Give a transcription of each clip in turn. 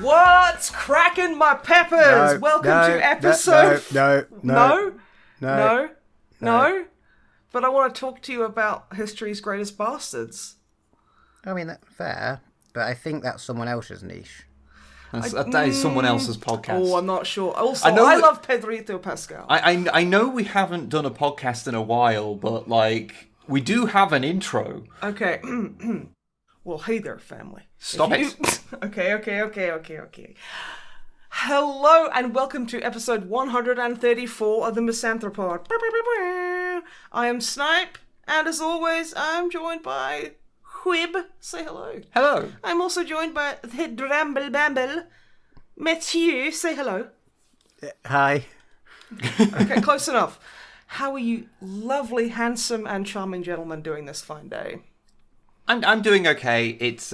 What's cracking my peppers? Welcome to episode... No. But I want to talk to you about history's greatest bastards. I mean, that's fair, but I think that's someone else's niche. That is someone else's podcast. Oh, I'm not sure. Also, I love Pedrito Pascal. I know we haven't done a podcast in a while, but, we do have an intro. Okay. Well, hey there, family. Stop it. Okay. Hello, and welcome to episode 134 of the MisanthroPod. I am Snipe, and as always, I'm joined by Whib. Say hello. Hello. I'm also joined by the Dramble Bamble. Mathieu, say hello. Hi. Okay, close enough. How are you lovely, handsome, and charming gentlemen doing this fine day? I'm doing okay. It's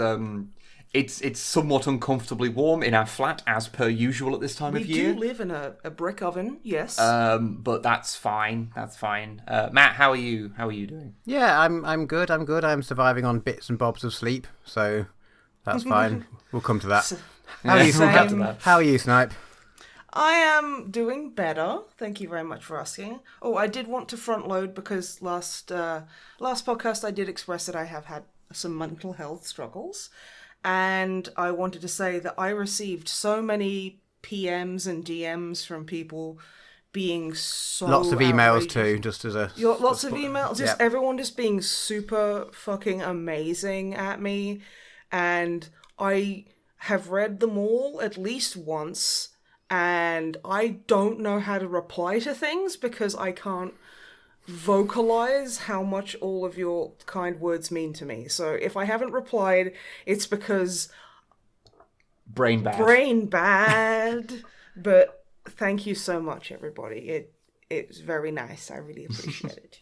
somewhat uncomfortably warm in our flat, as per usual at this time of year. We do live in a brick oven, yes. But that's fine. Matt, how are you? How are you doing? Yeah, I'm good. I'm surviving on bits and bobs of sleep, so that's fine. We'll come to that. How are you, Snipe? I am doing better. Thank you very much for asking. Oh, I did want to front load because last podcast I did express that I have had some mental health struggles, and I wanted to say that I received so many PMs and DMs from people being so lots of emails outrageous. too, just as a lots of emails, just everyone just being super fucking amazing at me, and I have read them all at least once, and I don't know how to reply to things because I can't vocalize how much all of your kind words mean to me. So if I haven't replied, it's because brain bad. But thank you so much, everybody. It's very nice. I really appreciate it.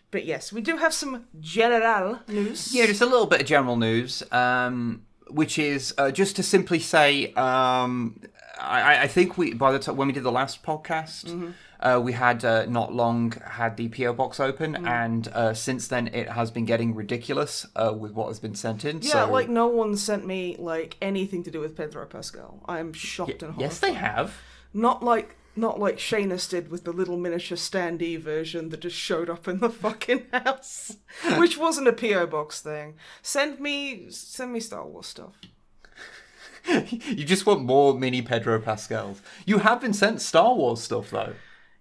But yes, we do have some general news. Yeah, just a little bit of general news, which is just to simply say, I think by the time when we did the last podcast, we had not long had the PO box open, and since then it has been getting ridiculous with what has been sent in. Yeah, so... no one sent me anything to do with Pedro Pascal. I am shocked and horrified. Yes, they have. Not like Seamus did with the little miniature standee version that just showed up in the fucking house, which wasn't a PO box thing. Send me Star Wars stuff. You just want more mini Pedro Pascals. You have been sent Star Wars stuff, though.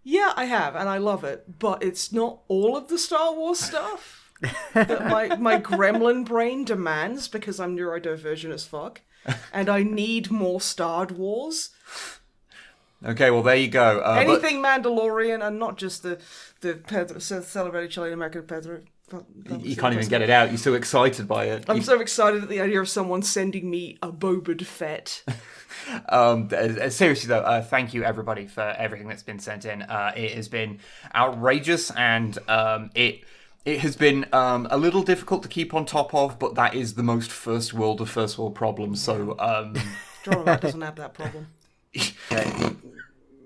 Yeah, I have, and I love it. But it's not all of the Star Wars stuff that my gremlin brain demands, because I'm neurodivergent as fuck, and I need more Star Wars. Okay, well, there you go. Anything Mandalorian, and not just the Pedro, celebrated Chilean American Pedro. You can't even get it out. You're so excited by it. I'm so excited at the idea of someone sending me a Boba Fett. Seriously though, thank you everybody for everything that's been sent in. It has been outrageous, and it has been a little difficult to keep on top of, but that is the most first world problems. So Dromat doesn't have that problem.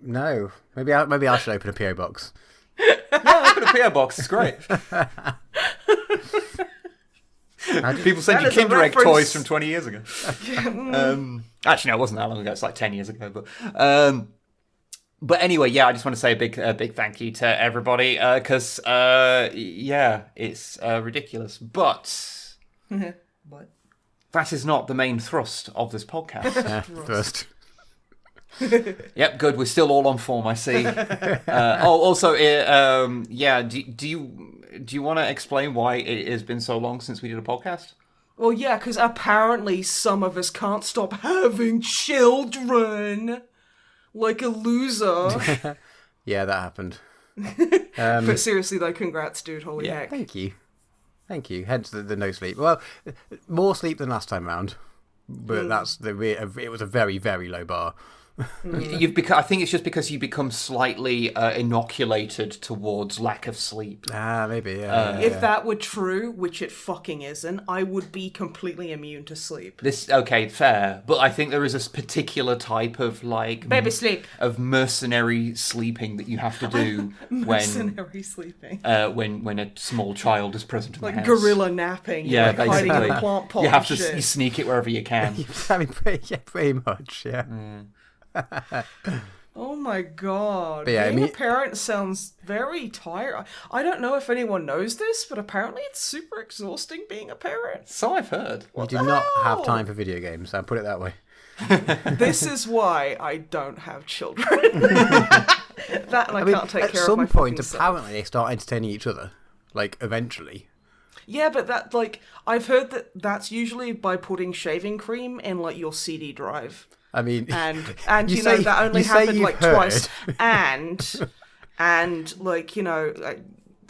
No, maybe I should open a PO box. Yeah, open a PO box. It's great. People send you Kinder Egg toys from 20 years ago. Actually, no, it wasn't that long ago. It's 10 years ago. But anyway, yeah, I just want to say a big thank you to everybody, because it's ridiculous. But that is not the main thrust of this podcast. Thrust. Yep, good. We're still all on form, I see. Also, do you want to explain why it has been so long since we did a podcast? Well, yeah, because apparently some of us can't stop having children. Like a loser. Yeah, that happened. But seriously, though, congrats, dude. Holy heck. Thank you. Hence the no sleep. Well, more sleep than last time round. But it was a very, very low bar. I think it's just because you become slightly inoculated towards lack of sleep. Maybe, If that were true, which it fucking isn't, I would be completely immune to sleep. Okay, fair. But I think there is a particular type of, like... Baby sleep. Of mercenary sleeping that you have to do mercenary sleeping. When a small child is present in the house. Like gorilla napping. Yeah, like hiding in a plant pot. You have to you sneak it wherever you can. I mean, pretty much, yeah. Oh my god. But yeah, Being a parent sounds very tired. I don't know if anyone knows this, but apparently it's super exhausting being a parent. So I've heard. You do not have time for video games, I'll put it that way. This is why I don't have children. That and I can't take care of my At some point, self. apparently, they start entertaining each other. Like, eventually. Yeah, but that, like, I've heard that that's usually by putting shaving cream in, like, your CD drive. I mean... And you know, that only happened, like, twice. And, like, you know,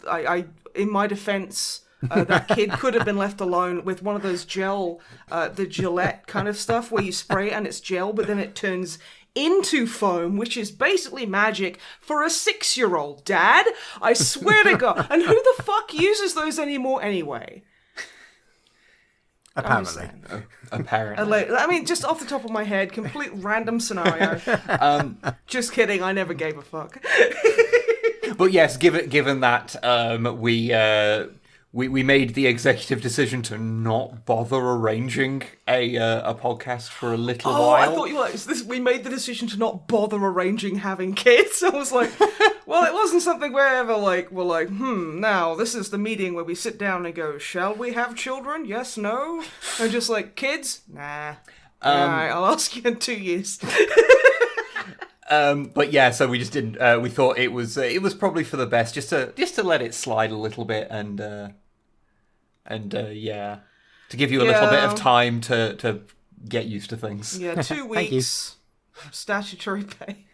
I in my defense... that kid could have been left alone with one of those the Gillette kind of stuff where you spray it and it's gel, but then it turns into foam, which is basically magic for a 6-year-old, Dad. I swear to God. And who the fuck uses those anymore anyway? Apparently. Apparently. I mean, just off the top of my head, complete random scenario. Just kidding, I never gave a fuck. But yes, given that we made the executive decision to not bother arranging a podcast for a little while. I thought you were like, we made the decision to not bother arranging having kids. I was like, well, it wasn't something where ever we're like, now this is the meeting where we sit down and go, shall we have children? Yes, no? And just like, kids? Nah. Alright, I'll ask you in 2 years. But yeah, so we just didn't. We thought it was probably for the best, just to let it slide a little bit, and yeah, to give you a little bit of time to get used to things. Yeah, 2 weeks statutory pay.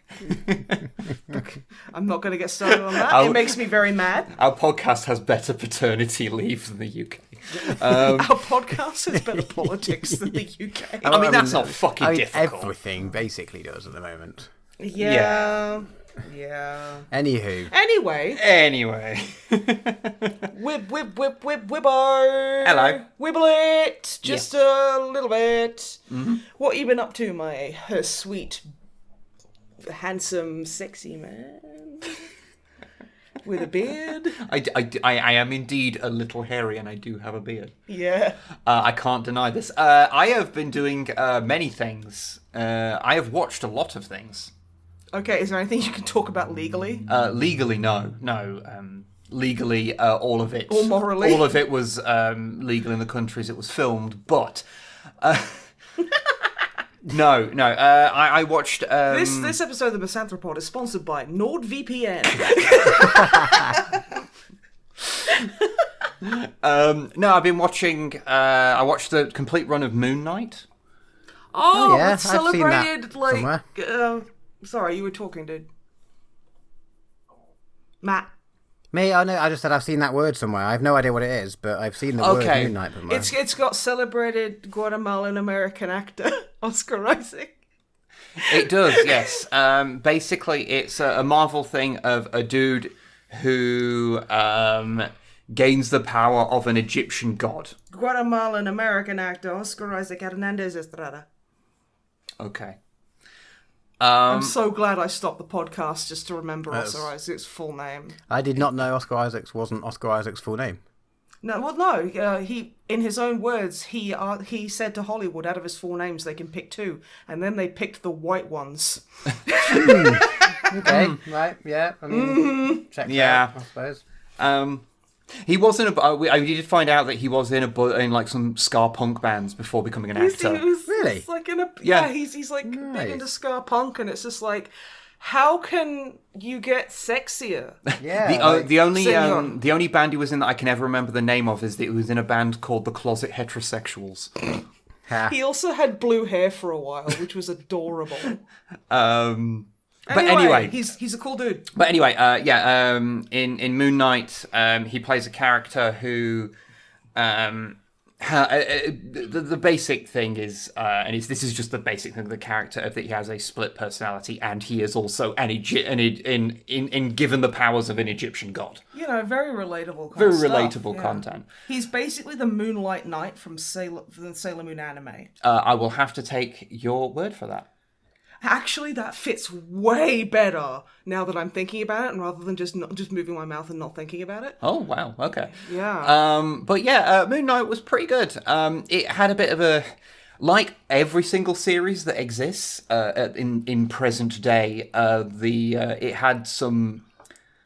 I'm not going to get started on that. It makes me very mad. Our podcast has better paternity leave than the UK. Our podcast has better politics than the UK. I mean, that's not fucking difficult. Everything basically does at the moment. Yeah. Anywho. Anyway. Whip, whibbo. Hello. Wibble it. Just a little bit. Mm-hmm. What have you been up to, my sweet, handsome, sexy man? With a beard? I am indeed a little hairy, and I do have a beard. Yeah. I can't deny this. I have been doing many things. I have watched a lot of things. Okay, is there anything you can talk about legally? Legally, no. Legally, all of it. Or morally? All of it was legal in the countries it was filmed, but... No. I watched... This episode of the MisanthroPod is sponsored by NordVPN. No, I've been watching... I watched the complete run of Moon Knight. Oh, yeah, I've celebrated, seen that somewhere. Sorry, you were talking, dude. Matt. Me? I know. I just said I've seen that word somewhere. I have no idea what it is, but I've seen the word Moon Knight somewhere. It's got celebrated Guatemalan American actor Oscar Isaac. It does, yes. Basically, it's a Marvel thing of a dude who gains the power of an Egyptian god. Guatemalan American actor Oscar Isaac Hernandez Estrada. Okay. I'm so glad I stopped the podcast just to remember Oscar Isaac's full name. I did not know Oscar Isaac's wasn't Oscar Isaac's full name. No. He, in his own words, he said to Hollywood, out of his full names, they can pick 2, and then they picked the white ones. Okay, right, yeah. I mean, check that out, I suppose. He was in I did find out that he was in like some ska punk bands before becoming an actor. Really? Like he's like big into ska punk, and it's just like, how can you get sexier? Yeah. The only band he was in that I can ever remember the name of is that he was in a band called the Closet Heterosexuals. He also had blue hair for a while, which was adorable. But anyway, he's a cool dude. But anyway, in Moon Knight, he plays a character who the basic thing is, this is just the basic thing of the character, that he has a split personality, and he is also given the powers of an Egyptian god. Very relatable. Very relatable content. He's basically the Moonlight Knight from the Sailor Moon anime. I will have to take your word for that. Actually, that fits way better now that I'm thinking about it, and rather than just moving my mouth and not thinking about it. Oh wow, okay. Yeah. But yeah, Moon Knight was pretty good. It had a bit of a, like every single series that exists in present day. It had some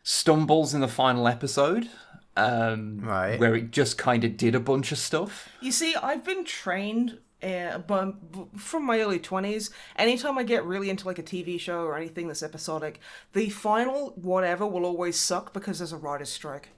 stumbles in the final episode. Right. Where it just kind of did a bunch of stuff. You see, I've been trained. But from my early 20s, anytime I get really into like a TV show or anything that's episodic, the final whatever will always suck because there's a writer's strike.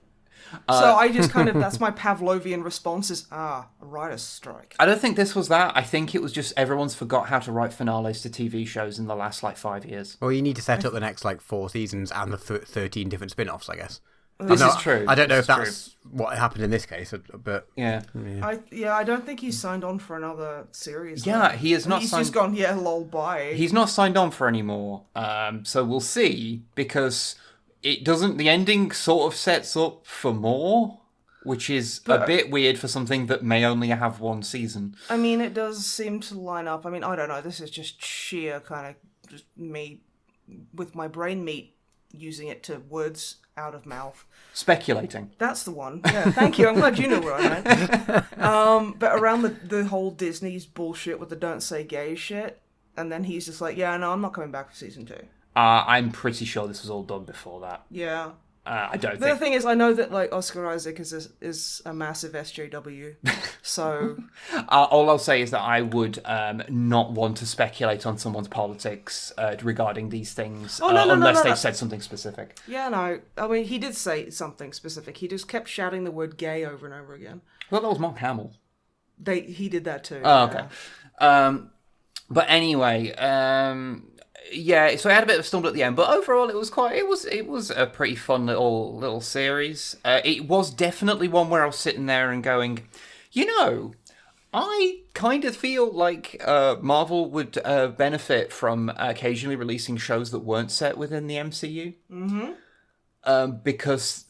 So I just that's my Pavlovian response is, a writer's strike. I don't think this was that. I think it was just everyone's forgot how to write finales to TV shows in the last 5 years. Well, you need to set up the next 4 seasons and the 13 different spin-offs, I guess. This is true. I don't know if that's what happened in this case, but yeah. I don't think he's signed on for another series. Yeah, he is not. He's just gone. Yeah, lol, bye. He's not signed on for any more. So we'll see, because it doesn't. The ending sort of sets up for more, which is a bit weird for something that may only have 1 season. I mean, it does seem to line up. I mean, I don't know. This is just sheer kind of just me with my brain meat using it to words out of mouth. Speculating. That's the one. Yeah, thank you. I'm glad you know what I meant. But around the whole Disney's bullshit with the don't say gay shit, and then he's just like, yeah, no, I'm not coming back for season 2. I'm pretty sure this was all done before that. Yeah. I don't think... The thing is, I know that Oscar Isaac is a massive SJW, so... all I'll say is that I would not want to speculate on someone's politics regarding these things unless they've said something specific. Yeah, no. I mean, he did say something specific. He just kept shouting the word gay over and over again. Well, that was Mark Hamill. He did that too. Oh, okay. But anyway... yeah, so I had a bit of a stumble at the end, but overall it was a pretty fun little series. It was definitely one where I was sitting there and going, I kind of feel like Marvel would benefit from occasionally releasing shows that weren't set within the MCU. Mm-hmm. Because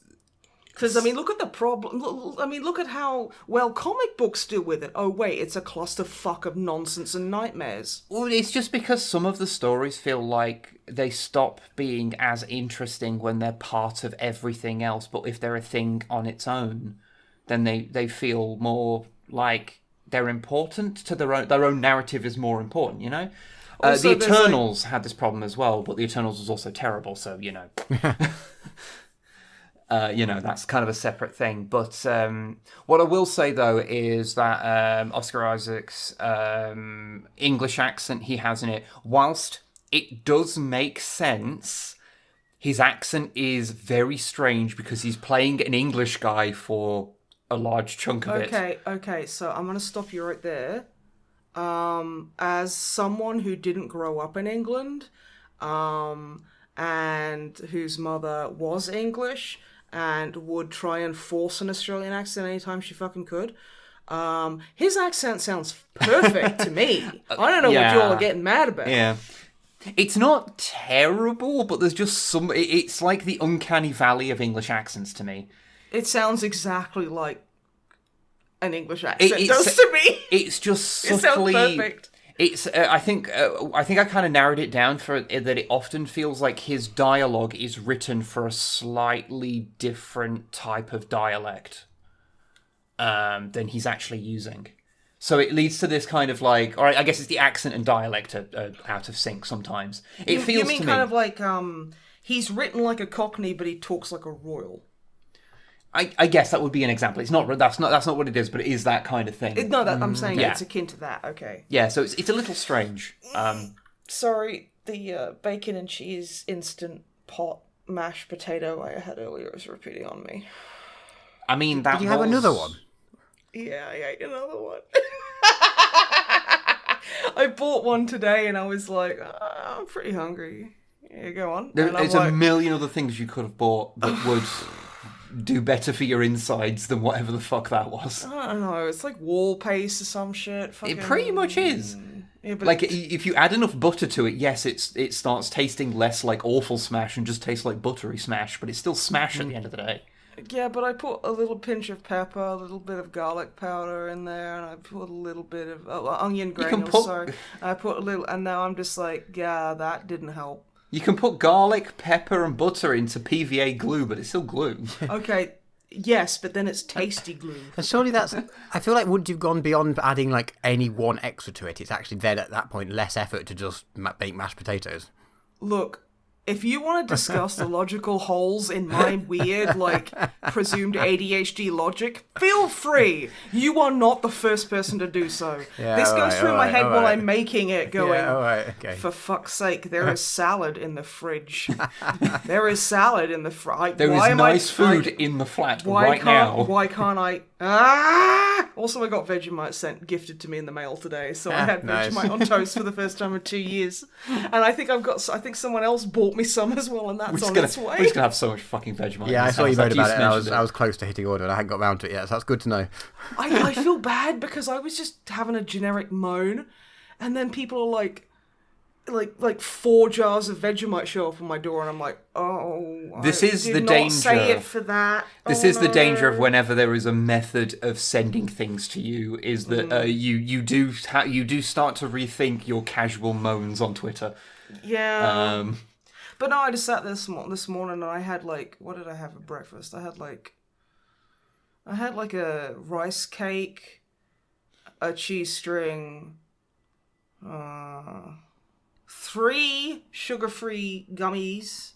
I mean, look at the problem. I mean, look at how well comic books deal with it. Oh, wait, it's a clusterfuck of nonsense and nightmares. Well, it's just because some of the stories feel like they stop being as interesting when they're part of everything else. But if they're a thing on its own, then they feel more like they're important to their own narrative is more important, Also, the Eternals had this problem as well, but the Eternals was also terrible, so, that's kind of a separate thing. But what I will say, though, is that Oscar Isaac's English accent he has in it, whilst it does make sense, his accent is very strange because he's playing an English guy for a large chunk of it. Okay, so I'm going to stop you right there. As someone who didn't grow up in England, and whose mother was English... and would try and force an Australian accent anytime she fucking could. His accent sounds perfect to me. I don't know what y'all are getting mad about. Yeah. It's not terrible, but there's just some... It's like the uncanny valley of English accents to me. It sounds exactly like an English accent does to me. It's just subtly... It sounds perfect. It's. I think I kind of narrowed it down for that. It often feels like his dialogue is written for a slightly different type of dialect than he's actually using. So it leads to this kind of like, or I guess it's the accent and dialect are out of sync sometimes. It feels. You mean to kind of like he's written like a Cockney, but he talks like a royal. I guess that would be an example. It's not that's not what it is, but it is that kind of thing. I'm saying it's akin to that. Okay. Yeah, so it's a little strange. Sorry, the bacon and cheese instant pot mashed potato I had earlier is repeating on me. I mean, that. Did you have another one? Yeah, I ate another one. I bought one today, and I was like, I'm pretty hungry. Yeah, go on. There's a million other things you could have bought that would do better for your insides than whatever the fuck that was. I don't know. It's like wall paste or some shit. It pretty much is. Yeah, but like, if you add enough butter to it, yes, it starts tasting less like awful Smash and just tastes like buttery Smash, but it's still Smash at the end of the day. Yeah, but I put a little pinch of pepper, a little bit of garlic powder in there, and I put a little bit of onion granules, I put a little, and now I'm just like, yeah, that didn't help. You can put garlic, pepper, and butter into PVA glue, but it's still glue. Okay, yes, but then it's tasty glue. And surely that's... I feel like once you've gone beyond adding, like, any one extra to it, it's actually then, at that point, less effort to just make mashed potatoes. Look, if you want to discuss the logical holes in my weird, like, presumed ADHD logic, feel free. You are not the first person to do so. Yeah, this goes through my head while I'm making it, going, okay. For fuck's sake, there is salad in the fridge. There is salad in the fridge. There is nice food in the flat right now. Why can't I... Also, I got Vegemite gifted to me in the mail today, so I had Vegemite on toast for the first time in 2 years. And I think someone else bought me some as well, and that's on its way. We're just gonna have so much fucking Vegemite. Yeah, I saw you wrote about it, and I was close to hitting order, and I hadn't got round to it yet, so that's good to know. I feel bad because I was just having a generic moan, and then people are like 4 jars of Vegemite show up on my door, and I'm like, this is the danger. Say it for that. This is the danger of whenever there is a method of sending things to you, is that you do start to rethink your casual moans on Twitter. Yeah. But no, I just sat this morning and I had what did I have for breakfast? I had a rice cake, a cheese string, 3 sugar-free gummies,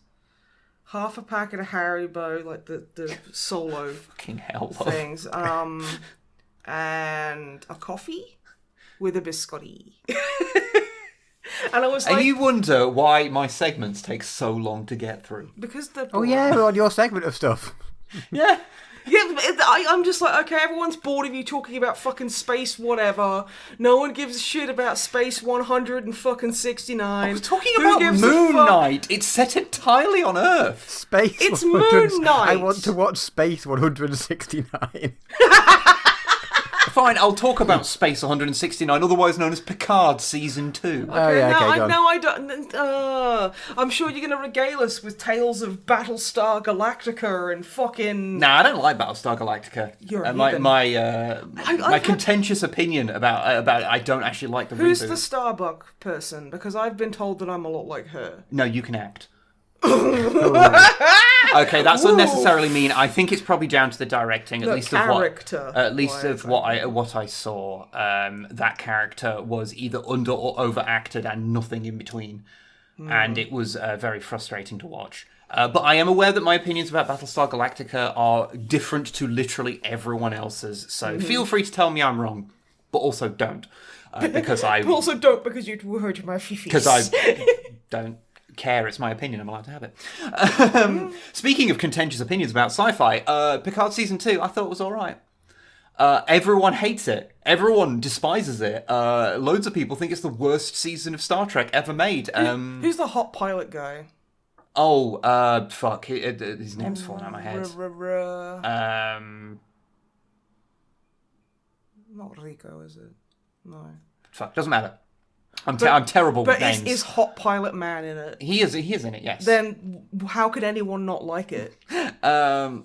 half a packet of Haribo, like the solo fucking hell things, and a coffee with a biscotti. And I was like... And you wonder why my segments take so long to get through. Because they're... Oh yeah, we're on your segment of stuff. Yeah. Yeah, I'm just like, okay, everyone's bored of you talking about fucking space whatever. No one gives a shit about Space 169. I was talking about Moon Knight. It's set entirely on Earth. Space. It's Moon Knight. I want to watch Space 169. Fine, I'll talk about Space 169, otherwise known as Picard Season 2. Okay, I don't... I'm sure you're going to regale us with tales of Battlestar Galactica and fucking... Nah, I don't like Battlestar Galactica. You're a my contentious opinion about I don't actually like the Who's reboot. the Starbuck person? Because I've been told that I'm a lot like her. No, you can act. Okay, that's unnecessarily mean. I think it's probably down to the directing, at least of what I saw. That character was either under or overacted and nothing in between, and it was very frustrating to watch. But I am aware that my opinions about Battlestar Galactica are different to literally everyone else's. So feel free to tell me I'm wrong, but also don't, because I also don't because you hurt my fifis. Because I don't care. It's my opinion. I'm allowed to have it. Speaking of contentious opinions about sci-fi, Picard Season 2, I thought it was all right. Everyone hates it. Everyone despises it. Loads of people think it's the worst season of Star Trek ever made. Who's the hot pilot guy? Oh, fuck. His name's falling out of my head. Not Rico, is it? No. Fuck, doesn't matter. I'm terrible with names. But is Hot Pilot Man in it? He is in it, yes. Then how could anyone not like it? Matt,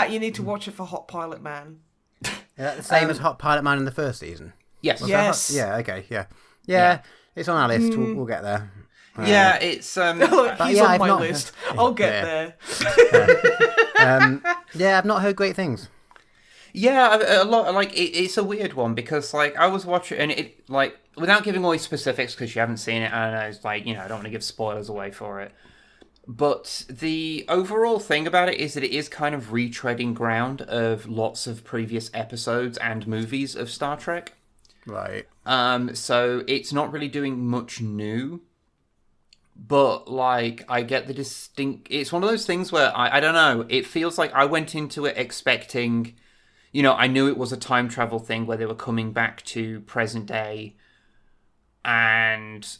you need to watch it for Hot Pilot Man. Is that the same as Hot Pilot Man in the first season? Yes. Yes. Yeah, okay, yeah. It's on our list. We'll get there. Yeah, it's... Look, he's on my list. I'll get there. I've not heard great things. Yeah, a lot. It's a weird one because, I was watching and it, without giving away specifics because you haven't seen it, and I was I don't want to give spoilers away for it. But the overall thing about it is that it is kind of retreading ground of lots of previous episodes and movies of Star Trek. Right. So it's not really doing much new. But, I get the distinct... It's one of those things where, I don't know, it feels like I went into it expecting... I knew it was a time travel thing where they were coming back to present day, and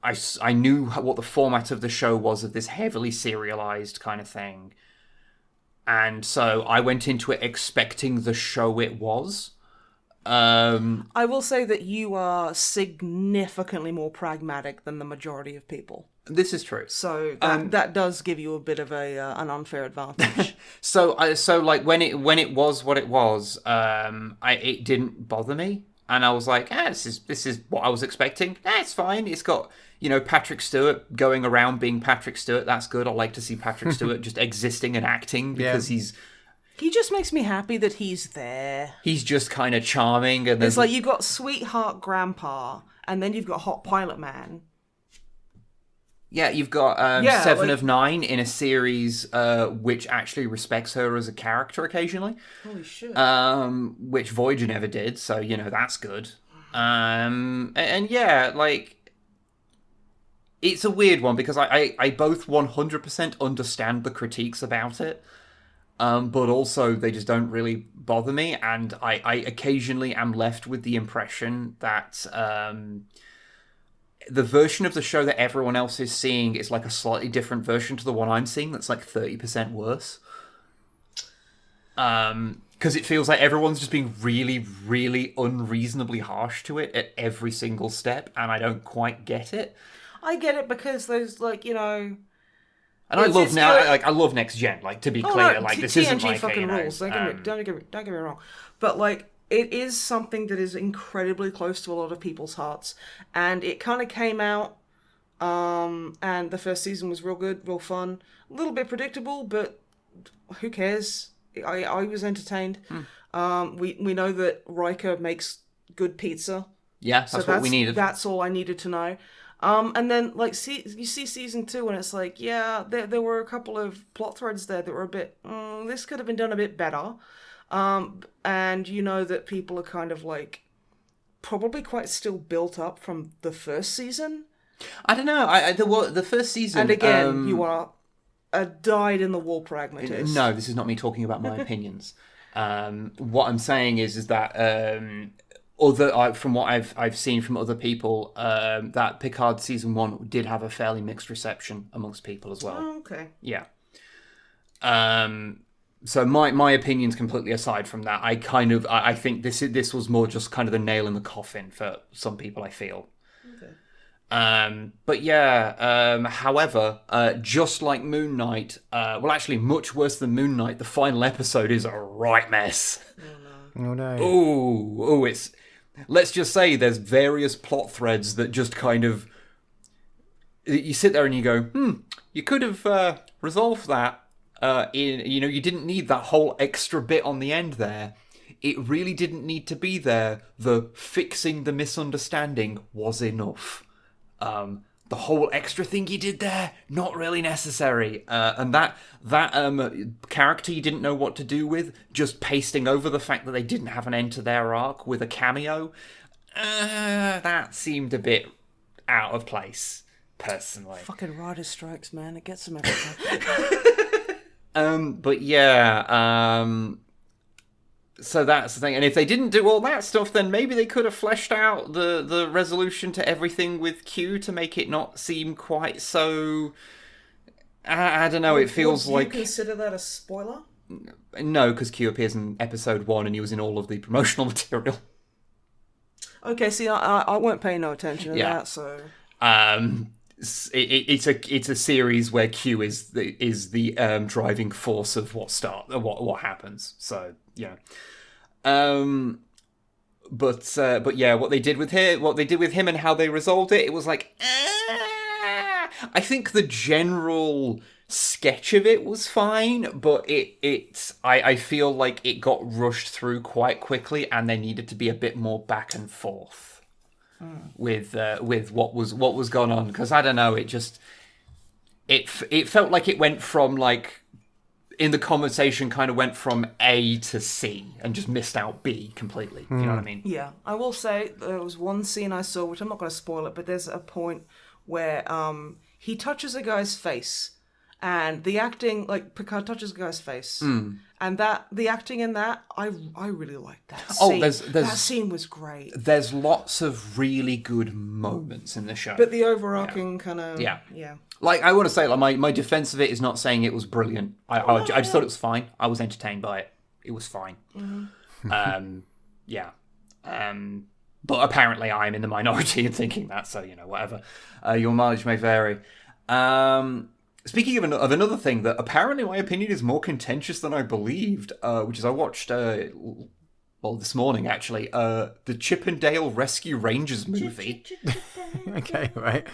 I knew what the format of the show was, of this heavily serialized kind of thing. And so I went into it expecting the show it was. I will say that you are significantly more pragmatic than the majority of people. This is true. So that does give you a bit of an unfair advantage. So like when it was what it was, it didn't bother me, and I was like, this is what I was expecting. It's fine. It's got Patrick Stewart going around being Patrick Stewart. That's good. I like to see Patrick Stewart just existing and acting because he just makes me happy that he's there. He's just kind of charming, and it's like you've got Sweetheart Grandpa, and then you've got Hot Pilot Man. Yeah, you've got Seven of Nine in a series which actually respects her as a character occasionally. Holy shit. Which Voyager never did, so, that's good. And yeah, like, it's a weird one because I both 100% understand the critiques about it, but also they just don't really bother me, and I occasionally am left with the impression that... the version of the show that everyone else is seeing is like a slightly different version to the one I'm seeing that's like 30% worse. Because it feels like everyone's just being really, really unreasonably harsh to it at every single step, and I don't quite get it. I get it because there's And I love Next Gen. Like, to be clear, no, like this TNG isn't like fucking rules. Don't get me wrong, but like. It is something that is incredibly close to a lot of people's hearts. And it kind of came out, and the first season was real good, real fun. A little bit predictable, but who cares? I was entertained. We know that Riker makes good pizza. Yeah, that's what we needed. That's all I needed to know. And then, like, you see season 2, and it's like, yeah, there were a couple of plot threads there that were a bit, this could have been done a bit better. And you know that people are kind of like probably quite still built up from the first season. I don't know. The first season, and again, you are a dyed-in-the-wool pragmatist. No, this is not me talking about my opinions. What I'm saying is that from what I've seen from other people, that Picard season 1 did have a fairly mixed reception amongst people as well. Oh, okay. Yeah. So my opinion's completely aside from that. I think this was more just kind of the nail in the coffin for some people, I feel. Okay. But yeah, however, just like Moon Knight, well, actually, much worse than Moon Knight, the final episode is a right mess. Oh no. Oh, it's... Let's just say there's various plot threads that just kind of... You sit there and you go, you could have resolved that. You didn't need that whole extra bit on the end there. It really didn't need to be there. The fixing the misunderstanding was enough. The whole extra thing you did there, not really necessary. And that character you didn't know what to do with, just pasting over the fact that they didn't have an end to their arc with a cameo, that seemed a bit out of place, personally. Fucking writer strikes, man. It gets them every time. But yeah, so that's the thing. And if they didn't do all that stuff, then maybe they could have fleshed out the resolution to everything with Q to make it not seem quite so... I don't know, it feels like... Would you consider that a spoiler? No, because Q appears in episode 1 and he was in all of the promotional material. Okay, see, I weren't paying no attention to that, so... It's a series where Q is the driving force of what happens. So yeah, but yeah, what they did with him and how they resolved it was like, I think the general sketch of it was fine, but I feel like it got rushed through quite quickly, and there needed to be a bit more back and forth. With what was going on, because I don't know, it felt like it went from, like, in the conversation kind of went from A to C and just missed out B completely. You know what I mean? Yeah, I will say there was one scene I saw, which I'm not going to spoil it, but there's a point where he touches a guy's face And the acting, like, Picard touches the guy's face. And the acting in that, I really liked that scene. That scene was great. There's lots of really good moments in the show. But the overarching kind of... Yeah. Like, I want to say, like, my defense of it is not saying it was brilliant. I just thought it was fine. I was entertained by it. It was fine. But apparently I'm in the minority in thinking that, so, whatever. Your mileage may vary. Speaking of another thing that apparently my opinion is more contentious than I believed, which is I watched, this morning actually, the Chip and Dale Rescue Rangers movie. Okay, right.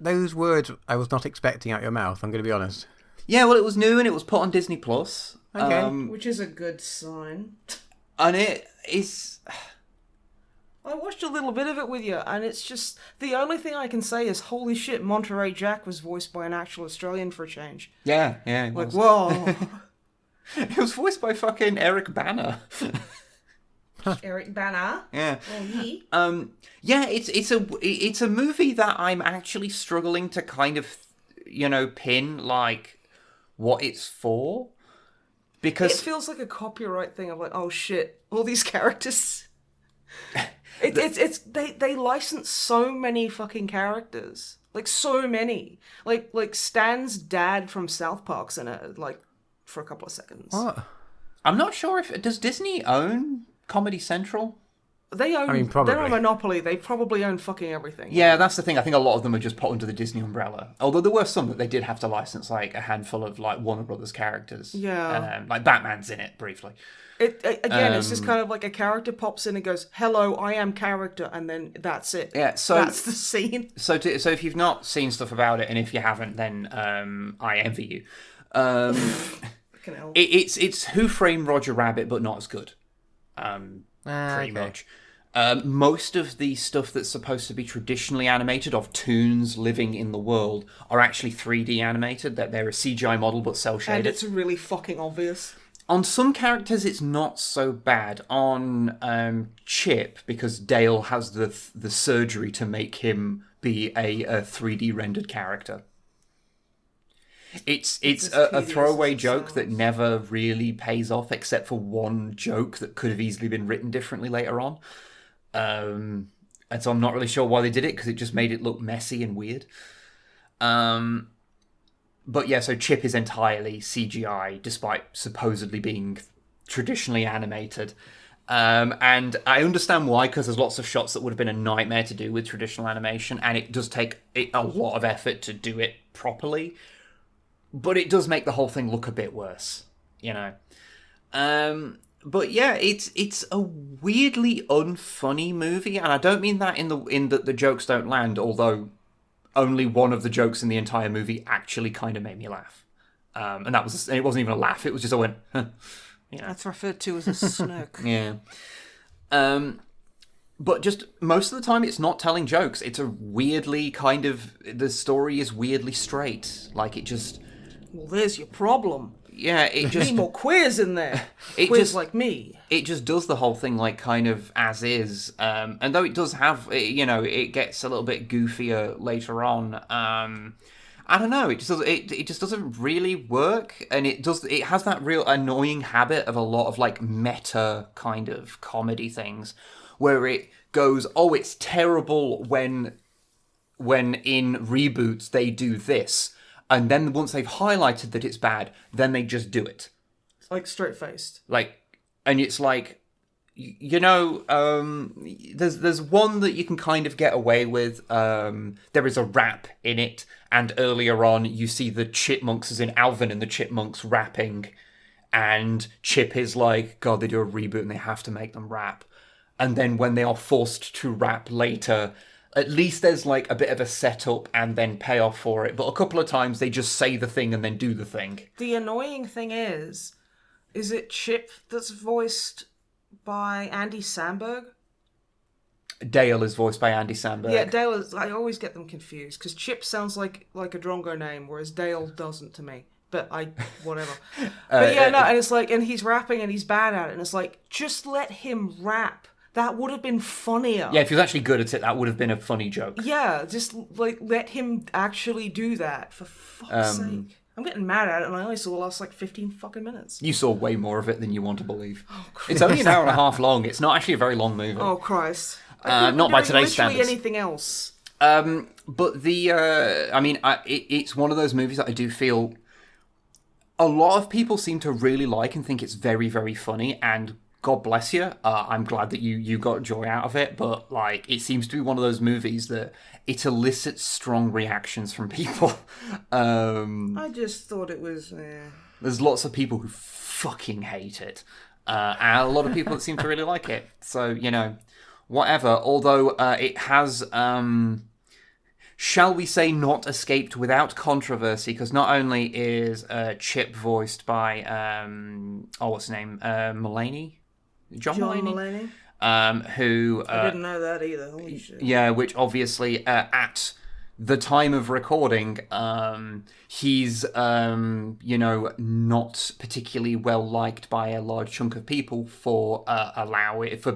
Those words I was not expecting out your mouth, I'm going to be honest. Yeah, well, it was new and it was put on Disney Plus. Okay. Which is a good sign. And it is... I watched a little bit of it with you, and it's just... The only thing I can say is, holy shit, Monterey Jack was voiced by an actual Australian for a change. Yeah, it like, was. Whoa. It was voiced by fucking Eric Bana. Eric Bana? Yeah. Oh, yeah, it's a movie that I'm actually struggling to kind of, pin, like, what it's for. Because... It feels like a copyright thing of like, oh shit, all these characters... They license so many fucking characters, like so many, like Stan's dad from South Park's in it, like for a couple of seconds. What? I'm not sure does Disney own Comedy Central? They own. I mean, probably. They're a monopoly. They probably own fucking everything. Yeah, that's the thing. I think a lot of them are just put under the Disney umbrella. Although there were some that they did have to license, like a handful of like Warner Brothers characters. Yeah, like Batman's in it briefly. It's just kind of like a character pops in and goes, "Hello, I am character," and then that's it. Yeah, so that's the scene. So if you've not seen stuff about it, and if you haven't, then I envy you. It's Who Framed Roger Rabbit, but not as good. Pretty much. Most of the stuff that's supposed to be traditionally animated of toons living in the world are actually 3D animated. That they're a CGI model but cell shaded. And it's really fucking obvious. On some characters, it's not so bad. On Chip, because Dale has the surgery to make him be a 3D rendered character. It's a throwaway joke that never really pays off, except for one joke that could have easily been written differently later on. And so I'm not really sure why they did it, because it just made it look messy and weird. But yeah, so Chip is entirely CGI, despite supposedly being traditionally animated. And I understand why, because there's lots of shots that would have been a nightmare to do with traditional animation, and it does take a lot of effort to do it properly. But it does make the whole thing look a bit worse, But yeah, it's a weirdly unfunny movie, and I don't mean that in that the jokes don't land, although only one of the jokes in the entire movie actually kind of made me laugh. And it wasn't even a laugh, it was just I went, huh. That's referred to as a smirk. Yeah. But just most of the time it's not telling jokes. It's a weirdly the story is weirdly straight. Like it just... Well, there's your problem. Yeah, it just... Need more queers in there. Like me. It just does the whole thing like kind of as is. And though it does have, it gets a little bit goofier later on. I don't know. It just doesn't really work, and it has that real annoying habit of a lot of like meta kind of comedy things, where it goes, oh, it's terrible when in reboots they do this. And then once they've highlighted that it's bad, then they just do it. It's like straight-faced. And it's like, there's one that you can kind of get away with. There is a rap in it, and earlier on you see the Chipmunks, as in Alvin and the Chipmunks, rapping, and Chip is like, God, they do a reboot and they have to make them rap. And then when they are forced to rap later... At least there's like a bit of a setup and then payoff for it. But a couple of times they just say the thing and then do the thing. The annoying thing is it Chip that's voiced by Andy Samberg? Dale is voiced by Andy Samberg. Yeah, Dale is... I always get them confused, because Chip sounds like a Drongo name, whereas Dale doesn't to me. But whatever. But yeah, no, and it's like, and he's rapping and he's bad at it, and it's like, just let him rap. that would have been funnier. Yeah, if he was actually good at it, that would have been a funny joke. Yeah, just like let him actually do that, for fuck's sake. I'm getting mad at it, and I only saw the last 15 fucking minutes. You saw way more of it than you want to believe. Oh, it's only an hour and a half long. It's not actually a very long movie. Oh, Christ. Not by today's standards. Anything else. But it's one of those movies that I do feel a lot of people seem to really like and think it's very, very funny, and God bless you. I'm glad that you got joy out of it, but it seems to be one of those movies that it elicits strong reactions from people. I just thought it was... There's lots of people who fucking hate it, and a lot of people that seem to really like it. So, whatever. Although it has... shall we say, not escaped without controversy, because not only is Chip voiced by, what's his name? Mulaney? John Mulaney? Who... I didn't know that either, holy shit. Yeah, which obviously, at the time of recording, he's, not particularly well liked by a large chunk of people for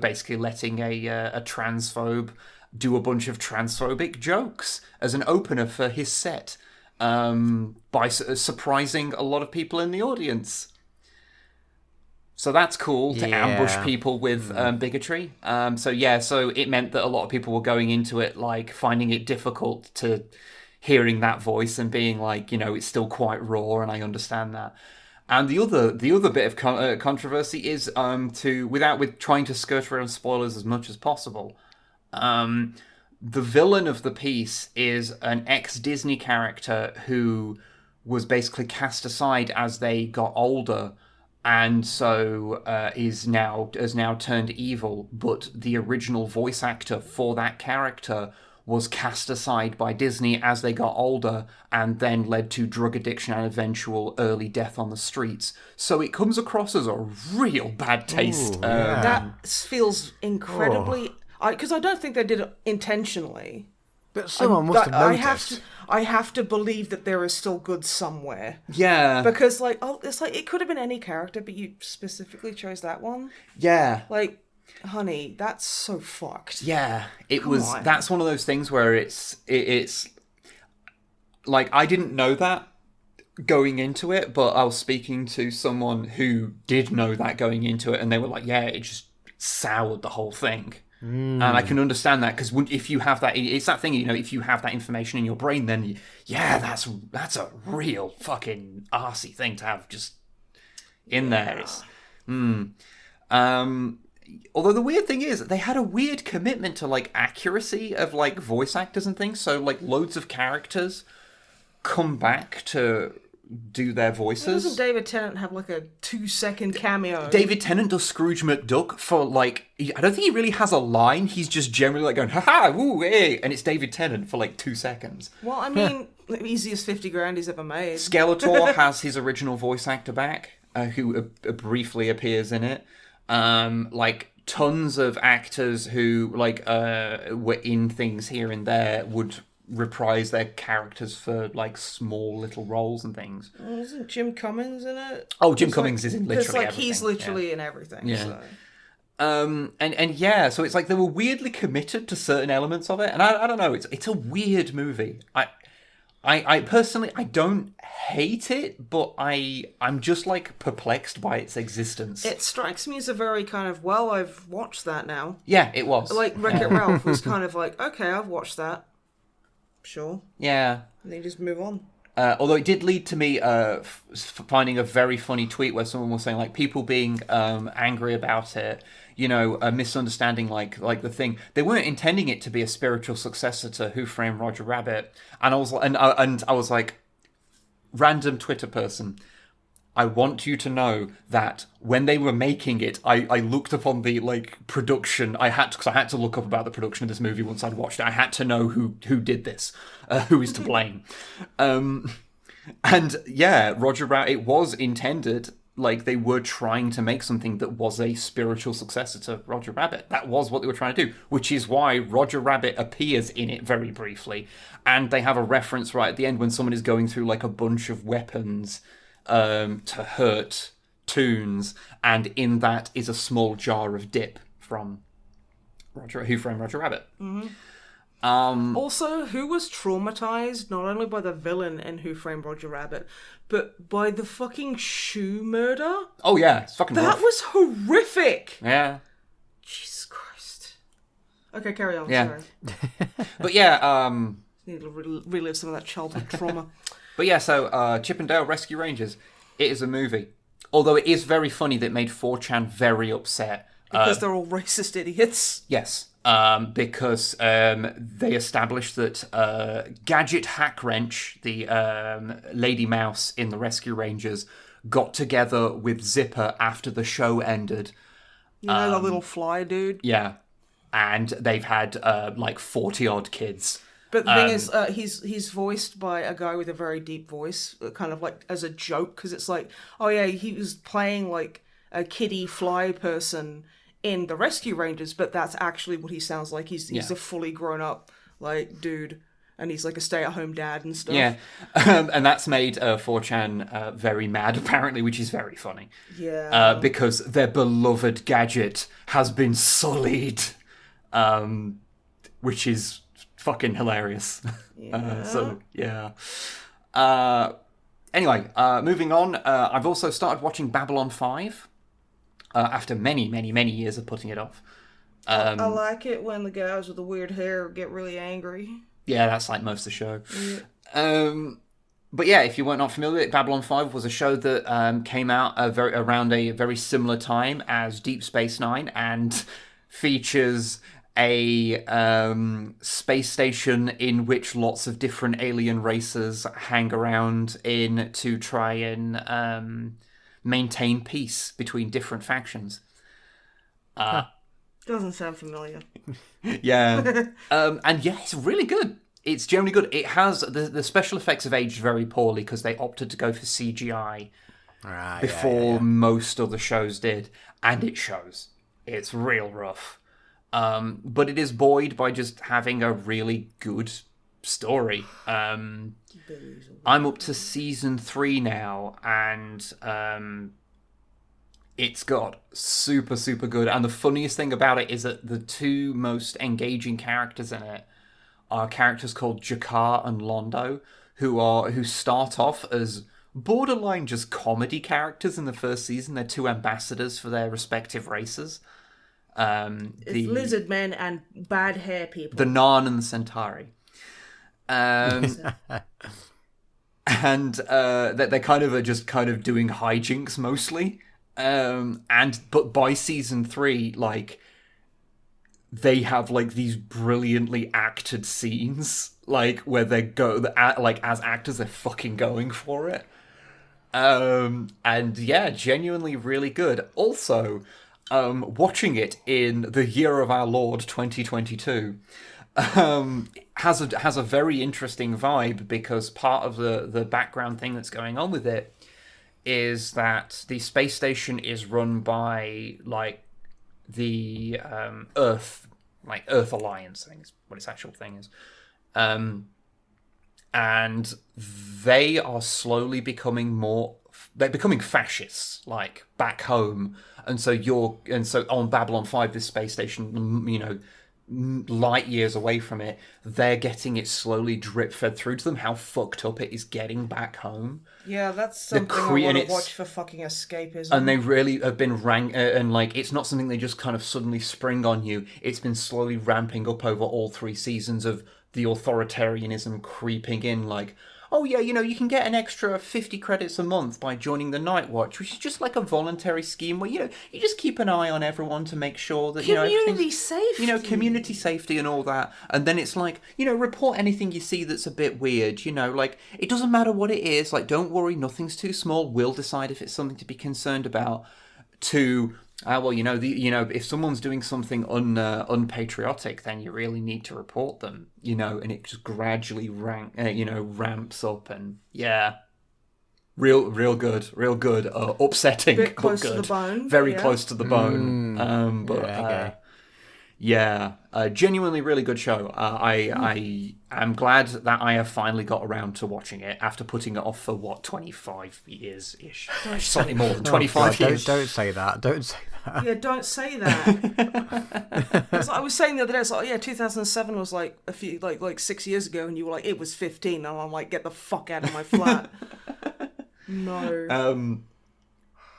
basically letting a transphobe do a bunch of transphobic jokes as an opener for his set, by surprising a lot of people in the audience. So that's cool to ambush people with bigotry. So it meant that a lot of people were going into it finding it difficult to hearing that voice and being it's still quite raw, and I understand that. And the other bit of controversy is with trying to skirt around spoilers as much as possible. The villain of the piece is an ex-Disney character who was basically cast aside as they got older, and so has now turned evil. But the original voice actor for that character was cast aside by Disney as they got older, and then led to drug addiction and eventual early death on the streets. So it comes across as a real bad taste. Ooh, yeah. That feels incredibly... Because I don't think they did it intentionally. But someone must have noticed. I have to believe that there is still good somewhere. Yeah. Because, it's it could have been any character, but you specifically chose that one. Yeah. Honey, that's so fucked. Yeah. That's one of those things where it's I didn't know that going into it, but I was speaking to someone who did know that going into it, and they were like, yeah, it just soured the whole thing. And I can understand that, because if you have that, it's that thing, if you have that information in your brain, then that's a real fucking arsey thing to have just in there. Although the weird thing is, they had a weird commitment to accuracy of voice actors and things. So loads of characters come back to do their voices. Doesn't David Tennant have a 2-second cameo? David Tennant does Scrooge McDuck for I don't think he really has a line. He's just generally going, ha-ha, woo, hey, and it's David Tennant for 2 seconds. Well, I mean, the easiest 50 grand he's ever made. Skeletor has his original voice actor back, who briefly appears in it. Tons of actors who were in things here and there would reprise their characters for small little roles and things. Isn't Jim Cummings in it? Oh, Jim Cummings is in literally everything. He's literally in everything. Yeah. So. So it's they were weirdly committed to certain elements of it, and I don't know. It's a weird movie. I personally I don't hate it, but I'm just perplexed by its existence. It strikes me as a very kind of I've watched that now. Yeah, it was. Wreck-It Ralph was kind of okay, I've watched that. Sure. Yeah. And then just move on. Although it did lead to me finding a very funny tweet where someone was saying people being angry about it, misunderstanding the thing. They weren't intending it to be a spiritual successor to Who Framed Roger Rabbit, and I was like, random Twitter person, I want you to know that when they were making it, I looked upon the production. Because I had to look up about the production of this movie once I'd watched it. I had to know who did this, who is to blame. And yeah, Roger Rabbit. It was intended they were trying to make something that was a spiritual successor to Roger Rabbit. That was what they were trying to do, which is why Roger Rabbit appears in it very briefly, and they have a reference right at the end when someone is going through a bunch of weapons to hurt Toons, and in that is a small jar of dip from Who Framed Roger Rabbit. Also, who was traumatized not only by the villain in Who Framed Roger Rabbit, but by the fucking shoe murder? Oh yeah, it's fucking That rough. was horrific! Yeah. Jesus Christ. Okay, carry on, Yeah. sorry. But yeah, Need to relive some of that childhood trauma. But yeah, so Chip and Dale Rescue Rangers, it is a movie. Although it is very funny that it made 4chan very upset. Because they're all racist idiots. Yes. Because they established that Gadget Hackwrench, the Lady Mouse in the Rescue Rangers, got together with Zipper after the show ended. You know, the little fly dude? Yeah. And they've had like 40-odd kids. But the thing is, he's voiced by a guy with a very deep voice, kind of like as a joke, because it's like, oh yeah, he was playing like a kiddie fly person in the Rescue Rangers, but that's actually what he sounds like. He's a fully grown up like dude, and he's like a stay-at-home dad and stuff. Yeah, and that's made 4chan very mad, apparently, which is very funny. Yeah. Because their beloved Gadget has been sullied, which is fucking hilarious. Yeah. Anyway, moving on. I've also started watching Babylon 5 after many, many, many years of putting it off. I like it when the guys with the weird hair get really angry. Yeah, that's like most of the show. Yeah. But yeah, if you weren't not familiar with it, Babylon 5 was a show that came out around a very similar time as Deep Space Nine and features a space station in which lots of different alien races hang around in to try and maintain peace between different factions. Doesn't sound familiar. Yeah. And yeah, it's really good. It's generally good. It has the special effects have aged very poorly because they opted to go for CGI before most other shows did, and it shows. It's real rough. But it is buoyed by just having a really good story. I'm up to season 3 now, and it's got super, super good. And the funniest thing about it is that the two most engaging characters in it are characters called Jakar and Londo, who start off as borderline just comedy characters in the first season. They're two ambassadors for their respective races. It's lizard men and bad hair people. The Narn and the Centauri. And they kind of are just kind of doing hijinks mostly. But by season 3, like, they have like these brilliantly acted scenes, like where they go, like as actors, they're fucking going for it. And yeah, genuinely really good. Also, watching it in the year of our Lord 2022 has a very interesting vibe, because part of the background thing that's going on with it is that the space station is run by like the Earth Alliance, I think is what its actual thing is. And they are slowly becoming they're becoming fascists, like back home. And so on Babylon 5, this space station, you know, light years away from it, they're getting it slowly drip fed through to them how fucked up it is getting back home. Yeah, that's something I want to watch for fucking escapism. And they really have been and like, it's not something they just kind of suddenly spring on you. It's been slowly ramping up over all 3 seasons of the authoritarianism creeping in, like, oh yeah, you know, you can get an extra 50 credits a month by joining the Night Watch, which is just like a voluntary scheme where, you know, you just keep an eye on everyone to make sure that, community safety. You know, community safety and all that. And then it's like, you know, report anything you see that's a bit weird, you know, like, it doesn't matter what it is, like, don't worry, nothing's too small, we'll decide if it's something to be concerned about. To well, you know, if someone's doing something unpatriotic, then you really need to report them, you know, and it just gradually ramps up, and yeah, real good, upsetting, bit close but good. To the bone, very close to the bone. Yeah, a genuinely really good show. I am glad that I have finally got around to watching it after putting it off for 25 years-ish. Slightly more than 25 years. Don't say that. Don't say that. Yeah, don't say that. I was saying the other day, it's like, 2007 was like a few, like 6 years ago, and you were like, it was 15, and I'm like, get the fuck out of my flat. No.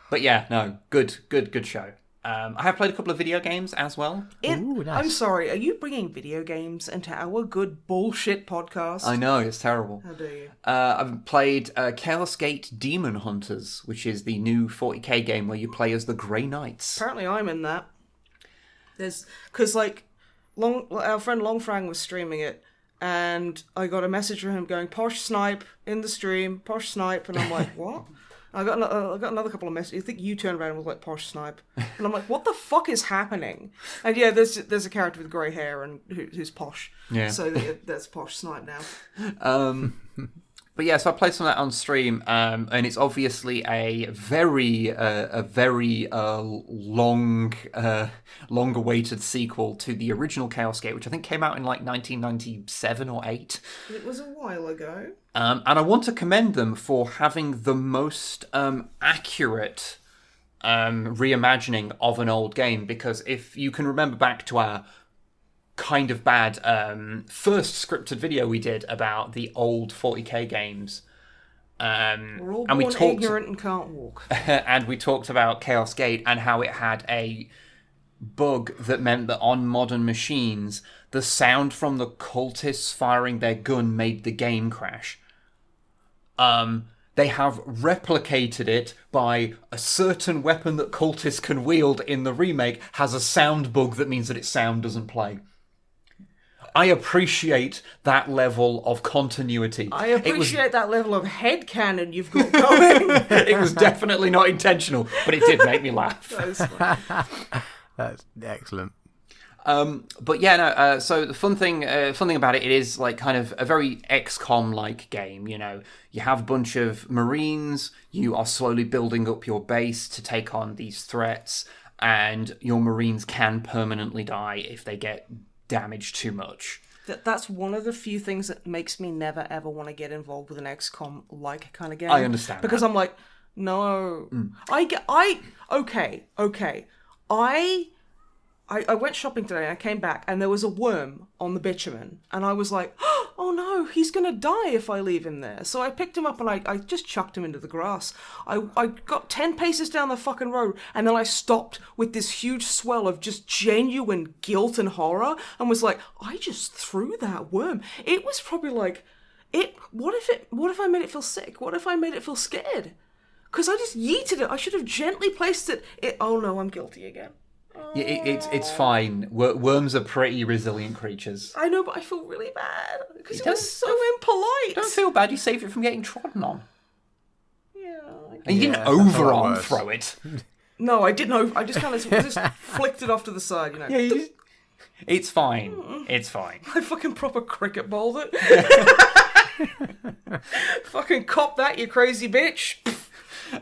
But yeah, no, good show. I have played a couple of video games as well. Ooh, nice. I'm sorry, are you bringing video games into our good bullshit podcast? I know, it's terrible. How dare you? I've played Chaos Gate Demon Hunters, which is the new 40k game where you play as the Grey Knights. Apparently I'm in that. Because, like, our friend Longfrang was streaming it, and I got a message from him going, Posh Snipe in the stream, Posh Snipe, and I'm like, what? I got another couple of messages. I think you turned around and was like, Posh Snipe. And I'm like, what the fuck is happening? And yeah, there's a character with grey hair and who's posh. Yeah. So that's Posh Snipe now. But yeah, so I played some of that on stream, and it's obviously a very long-awaited sequel to the original Chaos Gate, which I think came out in like 1997 or 8. It was a while ago. And I want to commend them for having the most accurate reimagining of an old game, because if you can remember back to our kind of bad first scripted video we did about the old 40k games, we're all born ignorant and can't walk. And we talked about Chaos Gate and how it had a bug that meant that on modern machines the sound from the cultists firing their gun made the game crash. They have replicated it by a certain weapon that cultists can wield in the remake has a sound bug that means that its sound doesn't play. I appreciate that level of continuity. I appreciate that level of headcanon you've got going. It was definitely not intentional, but it did make me laugh. That's excellent. But yeah, no. So the fun thing about it is like kind of a very XCOM-like game. You know, you have a bunch of Marines. You are slowly building up your base to take on these threats, and your Marines can permanently die if they get damaged too much. That's one of the few things that makes me never ever want to get involved with an XCOM-like kind of game. I understand because that. I'm like, no, okay. I went shopping today and I came back and there was a worm on the bitumen and I was like, oh no, he's going to die if I leave him there. So I picked him up and I just chucked him into the grass. I got 10 paces down the fucking road and then I stopped with this huge swell of just genuine guilt and horror and was like, I just threw that worm. It was probably like, what if I made it feel sick? What if I made it feel scared? Because I just yeeted it. I should have gently placed it. Oh no, I'm guilty again. Yeah, it's fine. Worms are pretty resilient creatures. I know, but I feel really bad because it was so impolite. Don't feel bad. You saved it from getting trodden on. Yeah. And you didn't overarm throw it. No, I didn't. I just kind of just flicked it off to the side. You know. Yeah, it's fine. It's fine. I fucking proper cricket bowled it. Fucking cop that, you crazy bitch.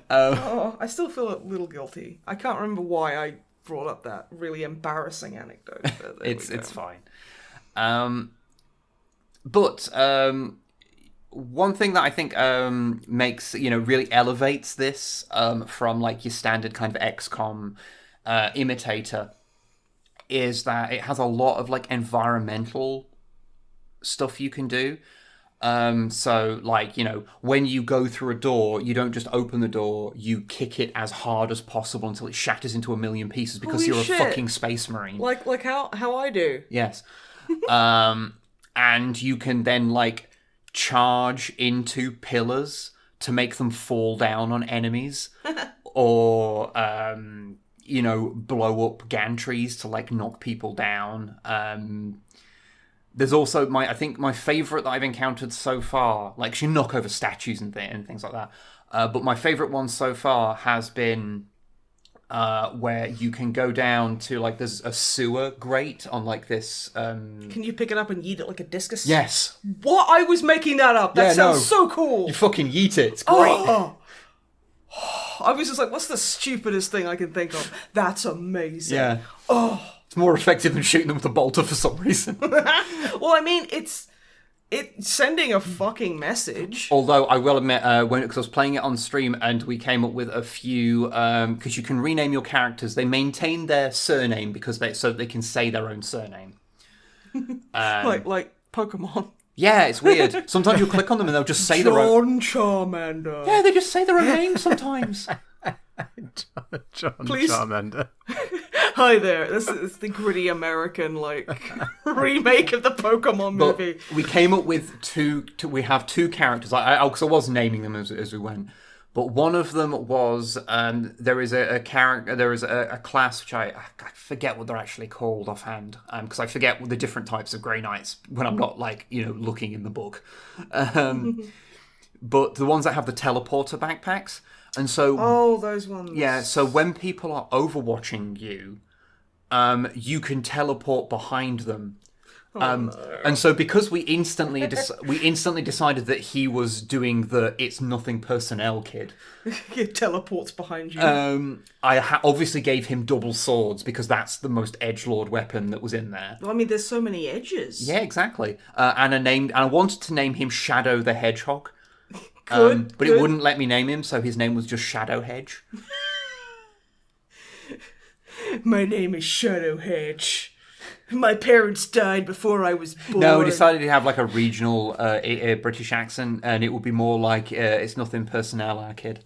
I still feel a little guilty. I can't remember why I brought up that really embarrassing anecdote. It's fine. But one thing that I think makes, really elevates this from like your standard kind of XCOM imitator is that it has a lot of like environmental stuff you can do. So like, when you go through a door, you don't just open the door, you kick it as hard as possible until it shatters into a million pieces because you're a fucking space marine. Like how I do. Yes. And you can then like charge into pillars to make them fall down on enemies or, blow up gantries to like knock people down. There's also I think my favourite that I've encountered so far, like you knock over statues and things like that. But my favourite one so far has been where you can go down to like there's a sewer grate on like this. Can you pick it up and yeet it like a discus? Yes. What? I was making that up. That sounds so cool. You fucking yeet it. It's great. Oh. I was just like, what's the stupidest thing I can think of? That's amazing. Yeah. Oh. It's more effective than shooting them with a bolter for some reason. Well, I mean, it's sending a fucking message. Although I will admit, because I was playing it on stream and we came up with a few, because you can rename your characters. They maintain their surname so they can say their own surname. Like Pokemon. Yeah, it's weird. Sometimes you'll click on them and they'll just say their own... John Charmander. Yeah, they just say their own name sometimes. John Please. Charmander. Hi there. This is the gritty American remake of the Pokemon movie. But we came up with we have two characters. Because I was naming them as we went. But one of them was there is a character. There is a class which I forget what they're actually called offhand. Because I forget the different types of Grey Knights when I'm not looking in the book. But the ones that have the teleporter backpacks. And so, those ones. Yeah, so when people are overwatching you, you can teleport behind them. No. And so because we instantly decided that he was doing the "it's nothing personnel" kid. He teleports behind you. I obviously gave him double swords because that's the most edgelord weapon that was in there. Well, I mean, there's so many edges. Yeah, exactly. And I wanted to name him Shadow the Hedgehog. But it wouldn't let me name him, so his name was just Shadow Hedge. My name is Shadow Hedge. My parents died before I was born. No, we decided to have a regional British accent, and it would be more like "it's nothing personnel, our kid."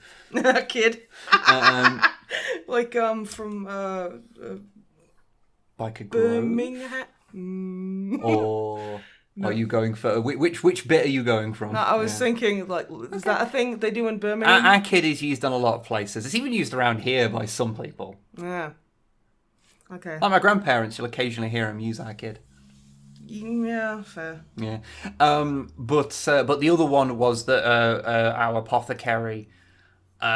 Kid. From Biker Birmingham. Or are you going for which bit are you going from? No, I was thinking is that a thing they do in Birmingham? Our kid is used on a lot of places. It's even used around here by some people. Yeah. Okay. Like my grandparents, you'll occasionally hear them use our kid. Yeah, fair. Yeah. But the other one was that our apothecary.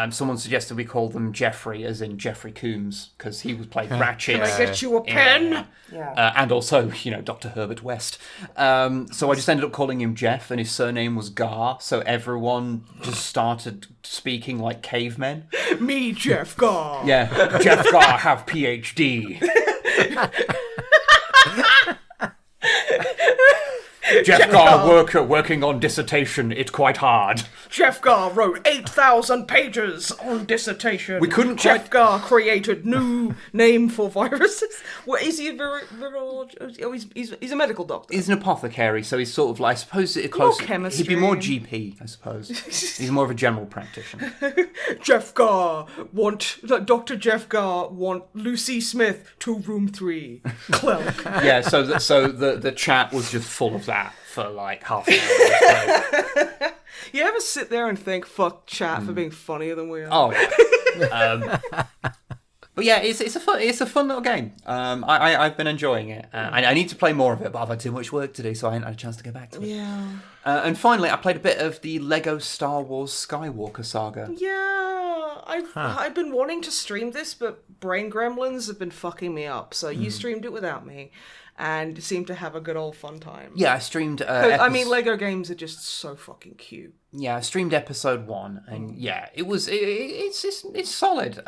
Someone suggested we call them Jeffrey, as in Jeffrey Coombs, because he was played Ratchet. Can I get you a pen? And also, Dr. Herbert West. So I just ended up calling him Jeff, and his surname was Gar, so everyone just started speaking like cavemen. Me, Jeff Gar. Yeah, Jeff Gar have PhD. Jeff Gar working on dissertation, it's quite hard. Jeff Gar wrote 8,000 pages on dissertation. We couldn't Jeff Gar created new name for viruses. What is he? He's a medical doctor. He's an apothecary, so he's sort of I suppose close. Chemistry. He'd be more GP, I suppose. He's more of a general practitioner. Dr. Jeff Gar want Lucy Smith to room 3. Clunk. Yeah, so the chat was just full of that for half an hour. You ever sit there and think, fuck chat for being funnier than we are? Oh, yeah. But yeah, it's a fun little game. I've been enjoying it. I need to play more of it, but I've had too much work to do, so I haven't had a chance to get back to it. Yeah. And finally, I played a bit of the Lego Star Wars Skywalker saga. Yeah, I've been wanting to stream this, but brain gremlins have been fucking me up. So you streamed it without me, and seemed to have a good old fun time. Yeah, I streamed. Lego games are just so fucking cute. Yeah, I streamed episode 1, and yeah, it's solid.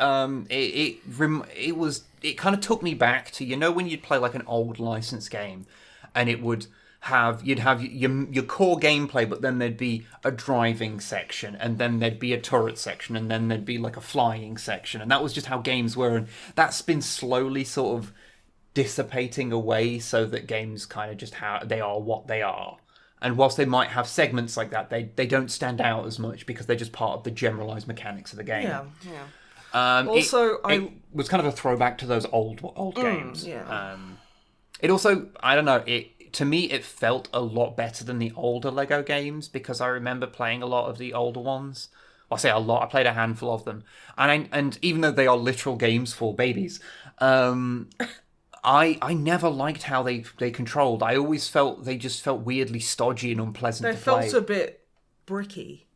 It kind of took me back to when you'd play an old licensed game, and you'd have your core gameplay, but then there'd be a driving section, and then there'd be a turret section, and then there'd be a flying section, and that was just how games were, and that's been slowly sort of dissipating away, so that games kind of just how they are what they are. And whilst they might have segments like that, they don't stand out as much because they're just part of the generalized mechanics of the game. Yeah. It was kind of a throwback to those old games. Yeah. It also, I don't know, to me it felt a lot better than the older Lego games because I remember playing a lot of the older ones. Well, I say a lot. I played a handful of them, and even though they are literal games for babies, I never liked how they controlled. I always felt they just felt weirdly stodgy and unpleasant to play. They felt a bit bricky.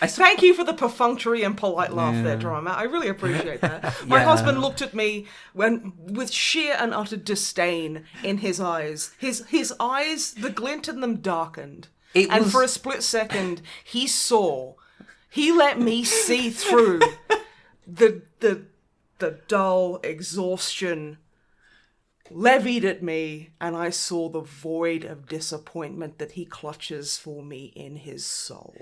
Thank you for the perfunctory and polite laugh there, Drama. I really appreciate that. My husband looked at me with sheer and utter disdain in his eyes. His eyes, the glint in them darkened. And for a split second, he let me see through the the dull exhaustion levied at me, and I saw the void of disappointment that he clutches for me in his soul.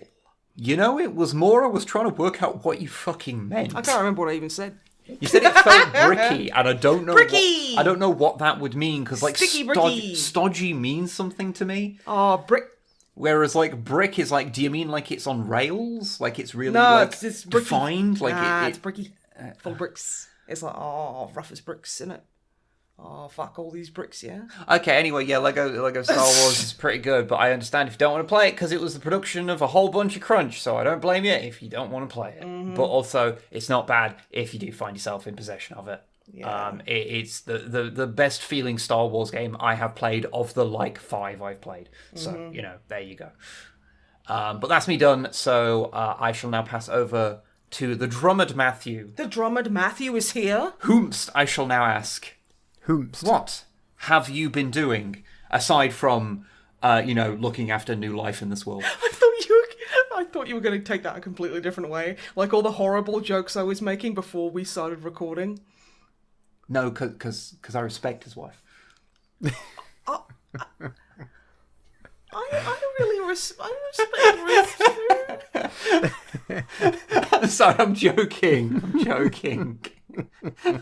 You know, it was more I was trying to work out what you fucking meant. I can't remember what I even said. You said it felt bricky, and I don't know. Bricky! I don't know what that would mean because like Sticky stodgy means something to me. Oh, brick. Whereas like brick is like, do you mean like it's on rails? Like it's really it's defined? Like it's bricky, full of bricks. It's like rough as bricks, isn't it? Oh, fuck all these bricks, yeah? Okay, anyway, yeah, Lego Star Wars is pretty good, but I understand if you don't want to play it, because it was the production of a whole bunch of crunch, so I don't blame you if you don't want to play it. Mm-hmm. But also, it's not bad if you do find yourself in possession of it. Yeah. It's the best feeling Star Wars game I have played of the, 5 I've played. So, there you go. But that's me done, so I shall now pass over to the drummered Matthew. The drummered Matthew is here. Whomst I shall now ask... What have you been doing aside from, looking after new life in this world? I thought you were going to take that a completely different way, like all the horrible jokes I was making before we started recording. No, because I respect his wife. I really respect Ruth. I'm sorry, I'm joking.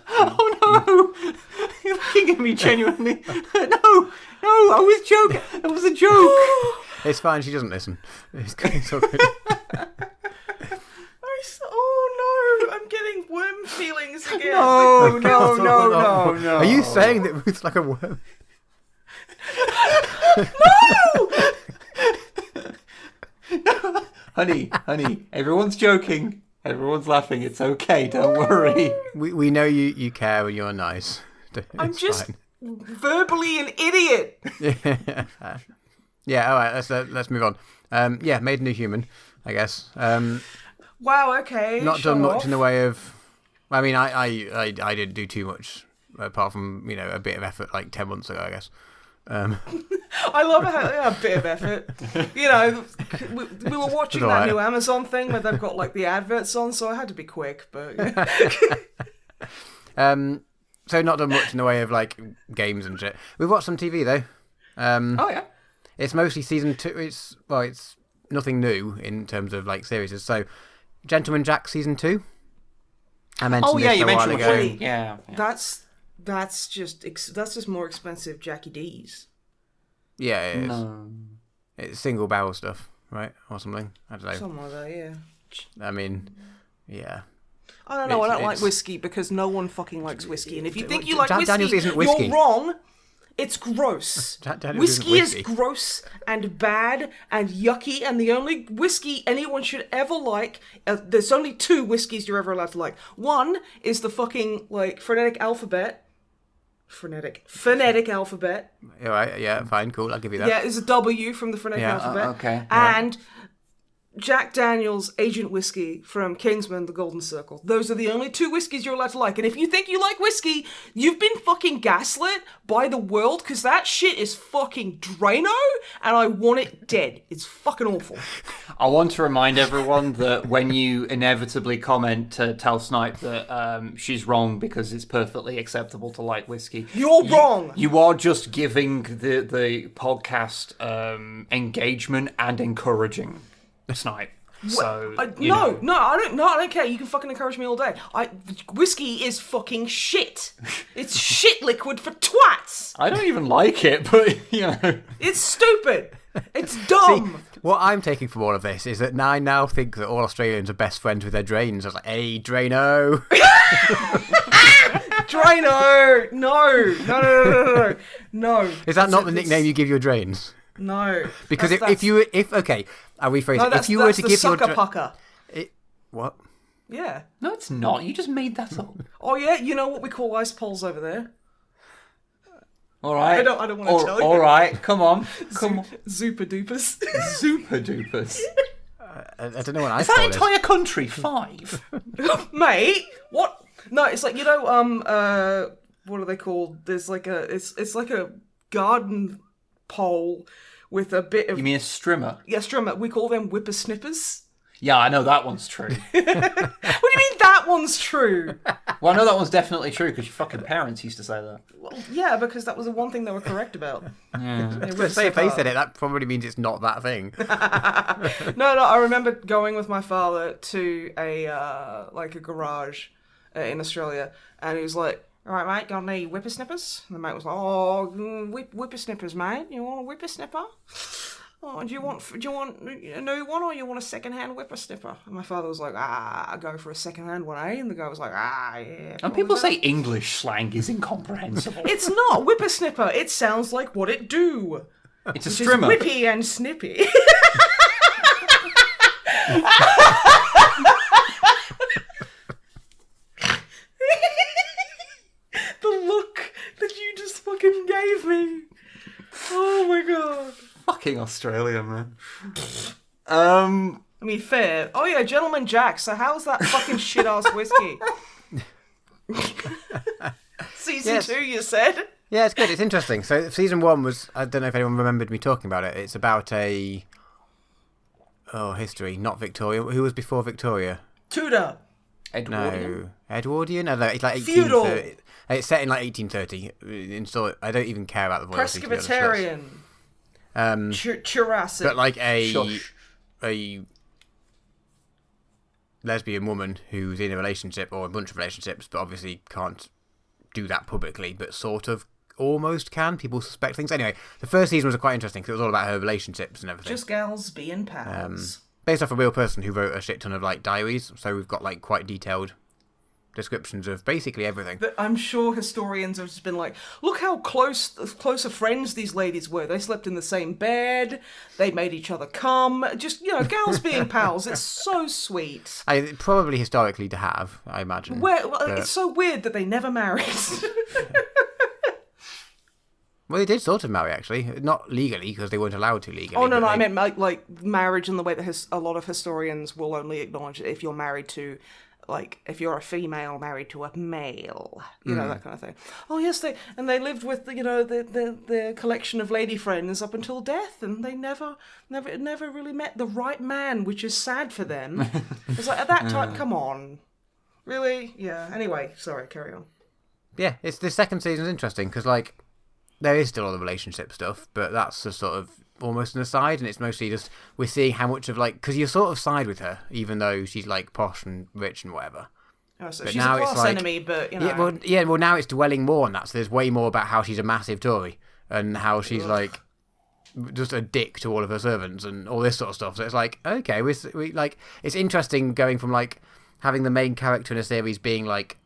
Oh no! You're looking at me genuinely. No, I was joking. It was a joke. It's fine, she doesn't listen. It's all good. Oh no, I'm getting worm feelings again. No. Are you saying that Ruth's like a worm? No! Honey, everyone's joking. Everyone's laughing. It's okay. Don't worry. We know you care and you're nice. I'm just verbally an idiot. Yeah. All right. Let's move on. Made a new human, I guess. Wow. Okay. Not done much in the way of. I mean, I didn't do too much apart from a bit of effort like 10 months ago, I guess. I love a bit of effort. We were watching that new Amazon thing where they've got the adverts on, so I had to be quick. But so not done much in the way of games and shit. We've watched some TV though. Oh yeah, it's mostly season 2. It's nothing new in terms of series. So, Gentleman Jack season 2. I mentioned. Oh yeah, you mentioned ago. Yeah. That's just more expensive Jackie D's. Yeah, it is. No. It's single barrel stuff, right? Or something. I don't know. Something like that, yeah. I mean, yeah. I don't know. I don't like whiskey because no one fucking likes whiskey. And if you think you like whiskey, you're wrong. It's gross. Whiskey is gross and bad and yucky, and the only whiskey anyone should ever like, there's only 2 whiskeys you're ever allowed to like. One is the fucking, phonetic alphabet. Phonetic alphabet. All right, yeah, fine, cool, I'll give you that. Yeah, it's a W from the phonetic alphabet. Okay. And Jack Daniel's Agent Whiskey from Kingsman, The Golden Circle. Those are the only 2 whiskeys you're allowed to like. And if you think you like whiskey, you've been fucking gaslit by the world, because that shit is fucking Drano, and I want it dead. It's fucking awful. I want to remind everyone that when you inevitably comment to tell Snipe that she's wrong because it's perfectly acceptable to like whiskey, you're wrong. You are just giving the podcast engagement and encouraging Snipe. So I don't care. You can fucking encourage me all day. Whiskey is fucking shit. It's shit liquid for twats. I don't even like it, but it's stupid. It's dumb. See, what I'm taking from all of this is that I now think that all Australians are best friends with their drains. I was like, hey, Drano. Drano. No. Is that not the nickname you give your drains? No. Because okay, I'll rephrase it. If you were to give your pucker. What? Yeah. No, it's not. You just made that up. Oh yeah, you know what we call ice poles over there. All right. I don't want to tell you. All right, come on. Super dupers. Super dupers. I don't know what ice pole is. Is that entire country 5? Mate, what? No, it's what are they called? There's it's like a garden pole with a bit of... You mean a strimmer? Yeah, strimmer. We call them whippersnippers. Yeah, I know that one's true. What do you mean that one's true? Well, I know that one's definitely true because your fucking parents used to say that. Well, yeah, because that was the one thing they were correct about. Yeah. I was going to say, if they said it, that probably means it's not that thing. No, I remember going with my father to a garage in Australia, and he was like, "All right, mate, got any whippersnippers?" And the mate was like, "Oh, whippersnippers, mate. You want a whippersnipper? Oh, do you want a new one or you want a second-hand whippersnipper?" And my father was like, "I go for a second-hand one, eh?" And the guy was like, yeah. And people say English slang is incomprehensible. It's not whippersnipper. It sounds like what it do. It's a strimmer. It's whippy and snippy. The look that you just fucking gave me. Oh my god. Fucking Australia, man. I mean, fair. Oh yeah, Gentleman Jack. So how's that fucking shit-ass whiskey? Season 2, you said? Yeah, it's good. It's interesting. So season 1 was, I don't know if anyone remembered me talking about it. It's about history, not Victoria. Who was before Victoria? Tudor. Edwardian? No. Edwardian? I don't know. It's like Feudal. 1830. It's set in like 1830. So I don't even care about the royalty. Presbyterian. Jurassic. But like a lesbian woman who's in a relationship or a bunch of relationships, but obviously can't do that publicly, but sort of almost can. People suspect things. Anyway, the first season was quite interesting because it was all about her relationships and everything. Just gals being pals. Based off a real person who wrote a shit ton of like diaries, so we've got like quite detailed descriptions of basically everything. But I'm sure historians have just been like, look how closer friends these ladies were. They slept in the same bed. They made each other come. Just, gals being pals. It's so sweet. Probably historically to have, I imagine. It's so weird that they never married. Well, they did sort of marry, actually. Not legally, because they weren't allowed to legally. Oh, no, I meant like marriage in the way that a lot of historians will only acknowledge it if you're married to, like, if you're a female married to a male, that kind of thing. Oh, yes, they lived with, the collection of lady friends up until death, and they never really met the right man, which is sad for them. It's like, at that time, come on. Really? Yeah. Anyway, sorry, carry on. Yeah, the second season's interesting, because, like, there is still all the relationship stuff, but that's just sort of almost an aside, and it's mostly just we're seeing how much of, like, because you sort of side with her, even though she's, like, posh and rich and whatever. Oh, so she's a class enemy, but, Well, now it's dwelling more on that, so there's way more about how she's a massive Tory, and how she's, like, just a dick to all of her servants, and all this sort of stuff. So it's like, okay, we like, it's interesting going from, like, having the main character in a series being, like,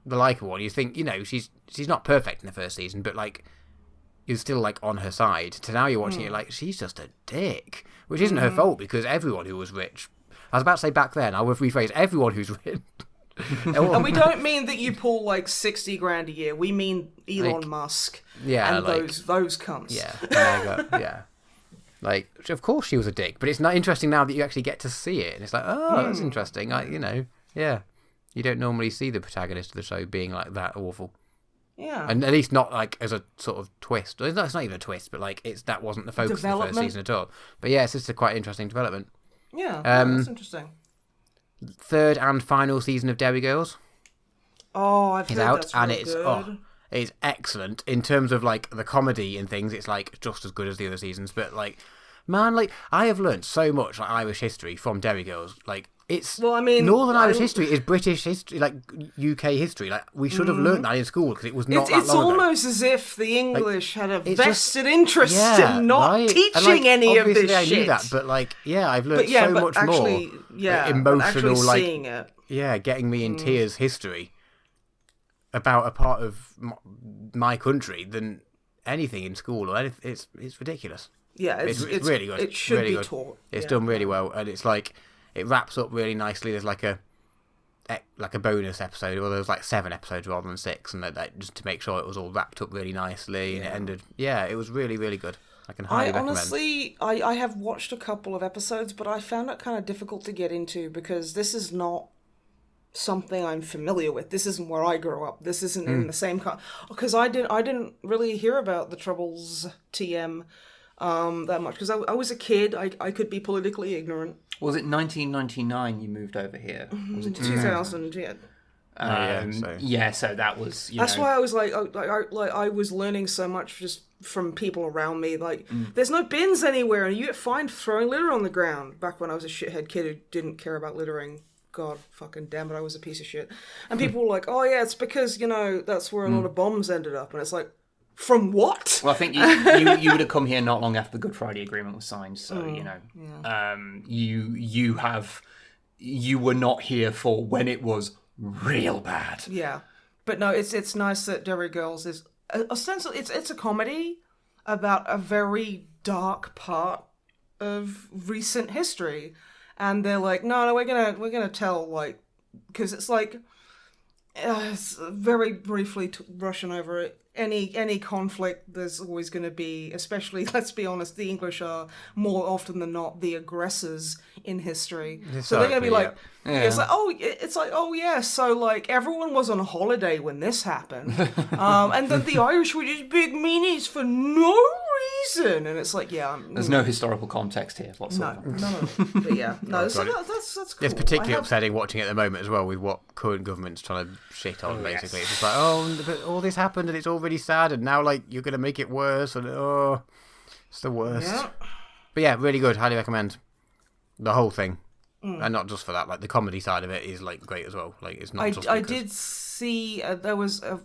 the likeable one. You think, she's not perfect in the first season, but, like, you're still, like, on her side. To now you're watching it like, she's just a dick. Which isn't her fault, because everyone who was rich... I was about to say back then, I would rephrase, everyone who's rich... And we don't mean that you pull, like, 60 grand a year. We mean Elon Musk. Yeah, and those cunts. Yeah, yeah. Like, of course she was a dick, but it's not interesting now that you actually get to see it. And it's like, oh, that's interesting. Yeah. You don't normally see the protagonist of the show being, like, that awful. Yeah. And at least not, like, as a sort of twist. It's not even a twist, but, like, that wasn't the focus of the first season at all. But yeah, it's just a quite interesting development. Yeah, that's interesting. Third and final season of Derry Girls. Oh, I've heard out, that's and really good. It's excellent in terms of, like, the comedy and things. It's, like, just as good as the other seasons. But, like, man, like, I have learned so much, like, Irish history from Derry Girls. Like, it's... Well, I mean... Northern Irish history is British history, like, UK history. Like, we should have learned that in school, because it was not that long ago. It's almost as if the English had a vested interest in not teaching any of this shit. I knew that, but, like, yeah, I've learned so much more. Yeah, emotional, like... seeing it. Yeah, getting me in tears history about a part of my country than anything in school or anything. It's ridiculous. Yeah, it's really good. It should really be good. taught. It's done really well, and it's like it wraps up really nicely. There's like a bonus episode, or there's like 7 episodes rather than 6, and that just to make sure it was all wrapped up really nicely, and it ended. Yeah, it was really, really good. I can highly recommend. Honestly, I have watched a couple of episodes, but I found it kind of difficult to get into because this is not something I'm familiar with. This isn't where I grew up. This isn't in the same because I didn't really hear about the Troubles TM that much because I was a kid. I could be politically ignorant. Was it 1999 you moved over here? Was it 2000? Yeah. So that was. That's why I was like I was learning so much just from people around me. Like, there's no bins anywhere, and you get fined for throwing litter on the ground. Back when I was a shithead kid who didn't care about littering. God fucking damn it, I was a piece of shit. And people were like, "Oh yeah, it's because that's where a lot of bombs ended up." And it's like, from what? Well, I think you would have come here not long after the Good Friday Agreement was signed, so you were not here for when it was real bad. Yeah, but no, it's nice that Derry Girls is ostensibly it's a comedy about a very dark part of recent history, and they're like, no, we're gonna tell, like, because it's like it's very briefly rushing over it. Any conflict, there's always going to be, especially, let's be honest, the English are more often than not the aggressors in history. So they're going to be like, it's like, oh yeah, so like everyone was on holiday when this happened, and then the Irish were just big meanies for no reason, and it's like, there's no historical context here whatsoever. No. But yeah, no, so that's cool. It's particularly upsetting watching it at the moment as well, with what current government's trying to shit on. Basically, it's just like, but all this happened and it's all really sad, and now like you're gonna make it worse, and it's the worst. Yeah. But yeah, really good. Highly recommend the whole thing, and not just for that. Like the comedy side of it is like great as well. Like it's not. I did see there was a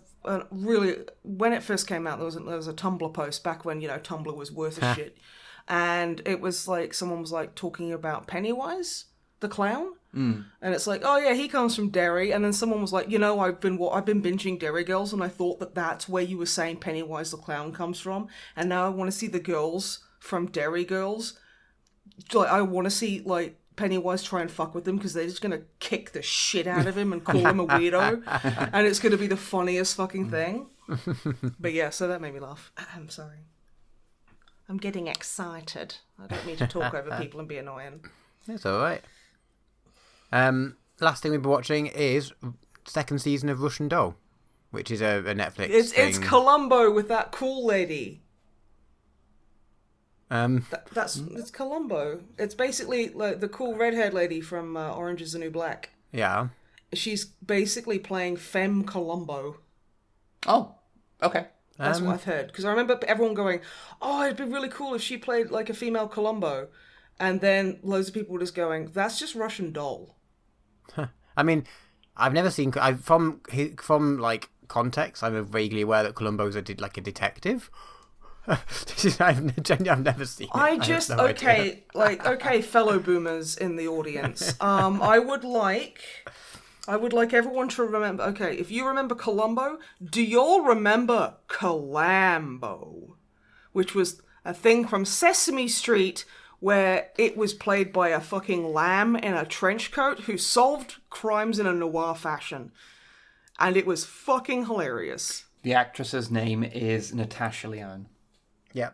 really, when it first came out, there was a Tumblr post back when Tumblr was worth a shit, and it was like someone was like talking about Pennywise the clown. And it's like, oh yeah, he comes from Derry, and then someone was like, I've been binging Derry Girls, and I thought that's where you were saying Pennywise the clown comes from, and now I want to see the girls from Derry Girls. Like, I want to see like Pennywise try and fuck with them, because they're just gonna kick the shit out of him and call him a weirdo, and it's gonna be the funniest fucking thing. But yeah, so that made me laugh. I'm sorry. I'm getting excited. I don't need to talk over people and be annoying. It's all right. Last thing we've been watching is second season of Russian Doll, which is a Netflix thing. It's Columbo with that cool lady. It's Columbo. It's basically like the cool redhead lady from Orange is the New Black. Yeah. She's basically playing Femme Columbo. Oh, okay. That's what I've heard. Because I remember everyone going, oh, it'd be really cool if she played like a female Columbo. And then loads of people were just going, that's just Russian Doll. I mean, I've never seen... From like context, I'm vaguely aware that Columbo's a detective. I've never seen it. Okay, fellow boomers in the audience. I would like everyone to remember. Okay, if you remember Columbo, do y'all remember Columbo, which was a thing from Sesame Street where it was played by a fucking lamb in a trench coat who solved crimes in a noir fashion, and it was fucking hilarious. The actress's name is Natasha Lyonne. Yeah,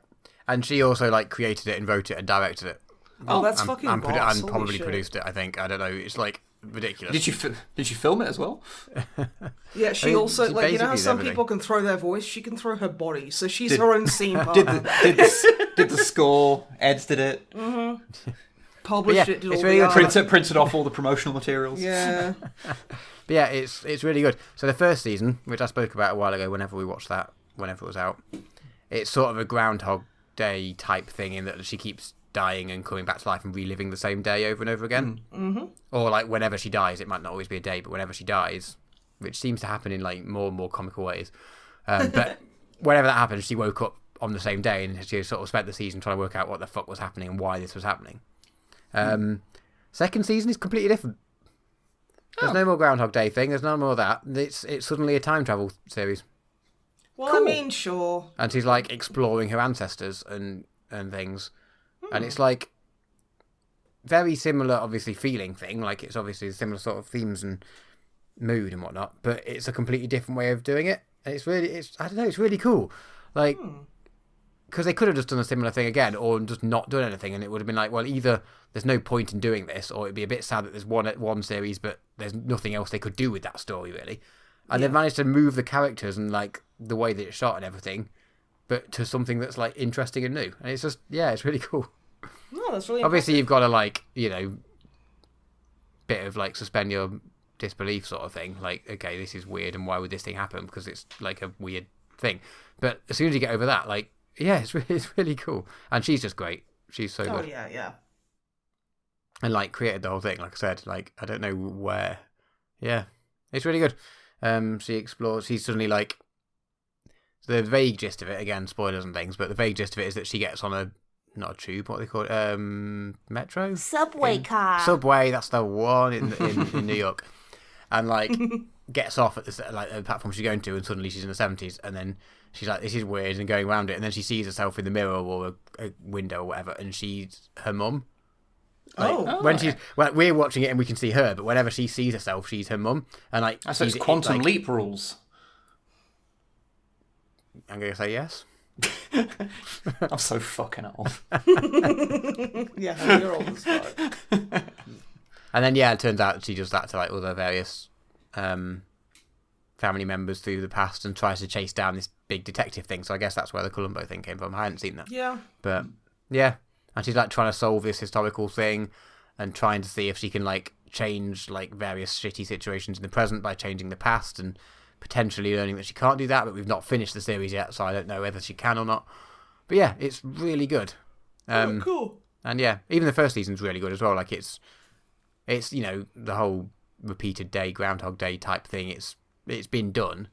and she also like created it and wrote it and directed it. Oh, that's fucking boss. And probably produced it. I think. I don't know. It's like ridiculous. Did you film it as well? Yeah, she also like, you know how some people can throw their voice, she can throw her body. So she's her own scene partner. Did the score? Edited it. Mm-hmm. Published it. Did it's all really the printed off all the promotional materials. Yeah. But yeah, it's really good. So the first season, which I spoke about a while ago, whenever we watched that, whenever it was out, it's sort of a Groundhog Day type thing in that she keeps dying and coming back to life and reliving the same day over and over again. Mm-hmm. Or like whenever she dies, it might not always be a day, but whenever she dies, which seems to happen in like more and more comical ways. But whenever that happens, she woke up on the same day and she sort of spent the season trying to work out what the fuck was happening and why this was happening. Second season is completely different. There's no more Groundhog Day thing. There's no more of that. It's suddenly a time travel series. Well, cool. I mean, sure. And she's like exploring her ancestors and things. And it's like very similar, obviously, feeling thing. Like it's obviously similar sort of themes and mood and whatnot, but it's a completely different way of doing it. And it's really cool. Like, because they could have just done a similar thing again or just not done anything, and it would have been like, well, either there's no point in doing this, or it'd be a bit sad that there's one series, but there's nothing else they could do with that story, really. And they've managed to move the characters and like the way that it's shot and everything, but to something that's like interesting and new. And it's just, it's really cool. No, that's really obviously impressive. You've got to like, bit of like suspend your disbelief sort of thing. Like, okay, this is weird, and why would this thing happen? Because it's like a weird thing. But as soon as you get over that, like, yeah, it's really cool. And she's just great. She's so good. Oh, yeah. And, like, created the whole thing, like I said. Like, I don't know where. Yeah, it's really good. She explores, she's suddenly, like, the vague gist of it, again, spoilers and things, but the vague gist of it is that she gets on not a tube, what do they call it? Metro? Subway car. Subway, that's the one in New York. And, like, gets off at the platform she's going to, and suddenly she's in the 70s, and then she's like, this is weird, and going around it, and then she sees herself in the mirror or a window or whatever, and she's her mum. Like, when we're watching it and we can see her, but whenever she sees herself, she's her mum. And like, so it's quantum leap rules. I'm gonna say yes. I'm so fucking old. Yeah, you're old as fuck. And then it turns out she does that to like other various family members through the past and tries to chase down this big detective thing. So I guess that's where the Columbo thing came from. I hadn't seen that. Yeah. But yeah. And she's like trying to solve this historical thing and trying to see if she can like change like various shitty situations in the present by changing the past, and potentially learning that she can't do that, but we've not finished the series yet, so I don't know whether she can or not. But yeah, it's really good. Cool. And yeah, even the first season's really good as well. Like it's you know, the whole repeated day, Groundhog Day type thing. It's been done,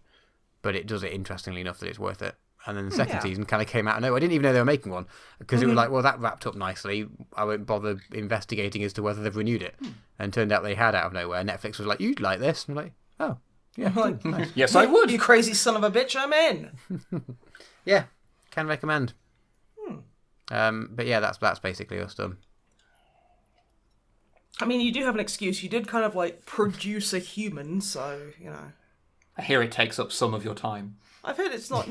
but it does it interestingly enough that it's worth it. And then the second season kind of came out of nowhere. I didn't even know they were making one, because it was like, well, that wrapped up nicely. I won't bother investigating as to whether they've renewed it. And turned out they had out of nowhere. Netflix was like, you'd like this? And I'm like, oh, yeah, cool, nice. Yes, I would. You crazy son of a bitch, I'm in. Yeah, can recommend. But yeah, that's basically us done. I mean, you do have an excuse. You did kind of like produce a human, so, you know. I hear it takes up some of your time. I've heard it's not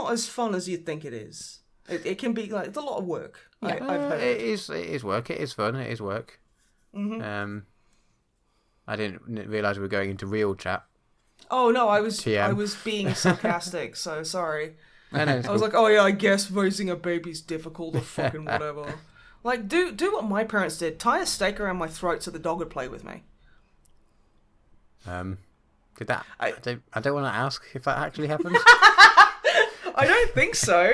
as fun as you'd think it is. It can be like, it's a lot of work. Yeah, I've heard. It is work. It is fun. It is work. Mm-hmm. I didn't realise we were going into real chat. Oh no, I was TM. being sarcastic. So sorry. No, I was like, oh yeah, I guess raising a baby's difficult or fucking whatever. Like, do what my parents did. Tie a stake around my throat so the dog would play with me. Did that? I don't want to ask if that actually happened. I don't think so.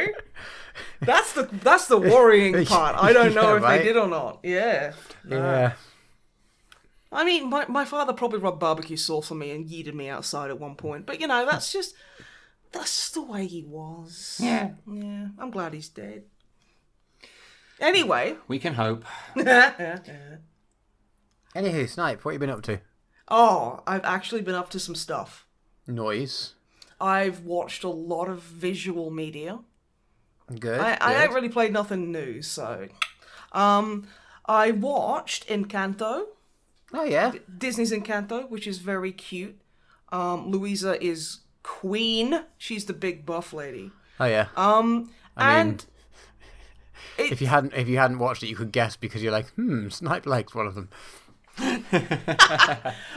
That's the worrying part. I don't know if right? they did or not. Yeah. Yeah. I mean, my father probably rubbed barbecue sauce on me and yeeted me outside at one point. But, you know, that's just the way he was. Yeah. Yeah. I'm glad he's dead. Anyway. We can hope. Anywho, Snipe, what have you been up to? Oh, I've actually been up to some stuff. Noise. I've watched a lot of visual media. Good. I haven't really played nothing new, so... I watched Encanto. Oh, yeah. Disney's Encanto, which is very cute. Louisa is Queen. She's the big buff lady. Oh, yeah. If you hadn't watched it, you could guess because you're like, Snipe likes one of them.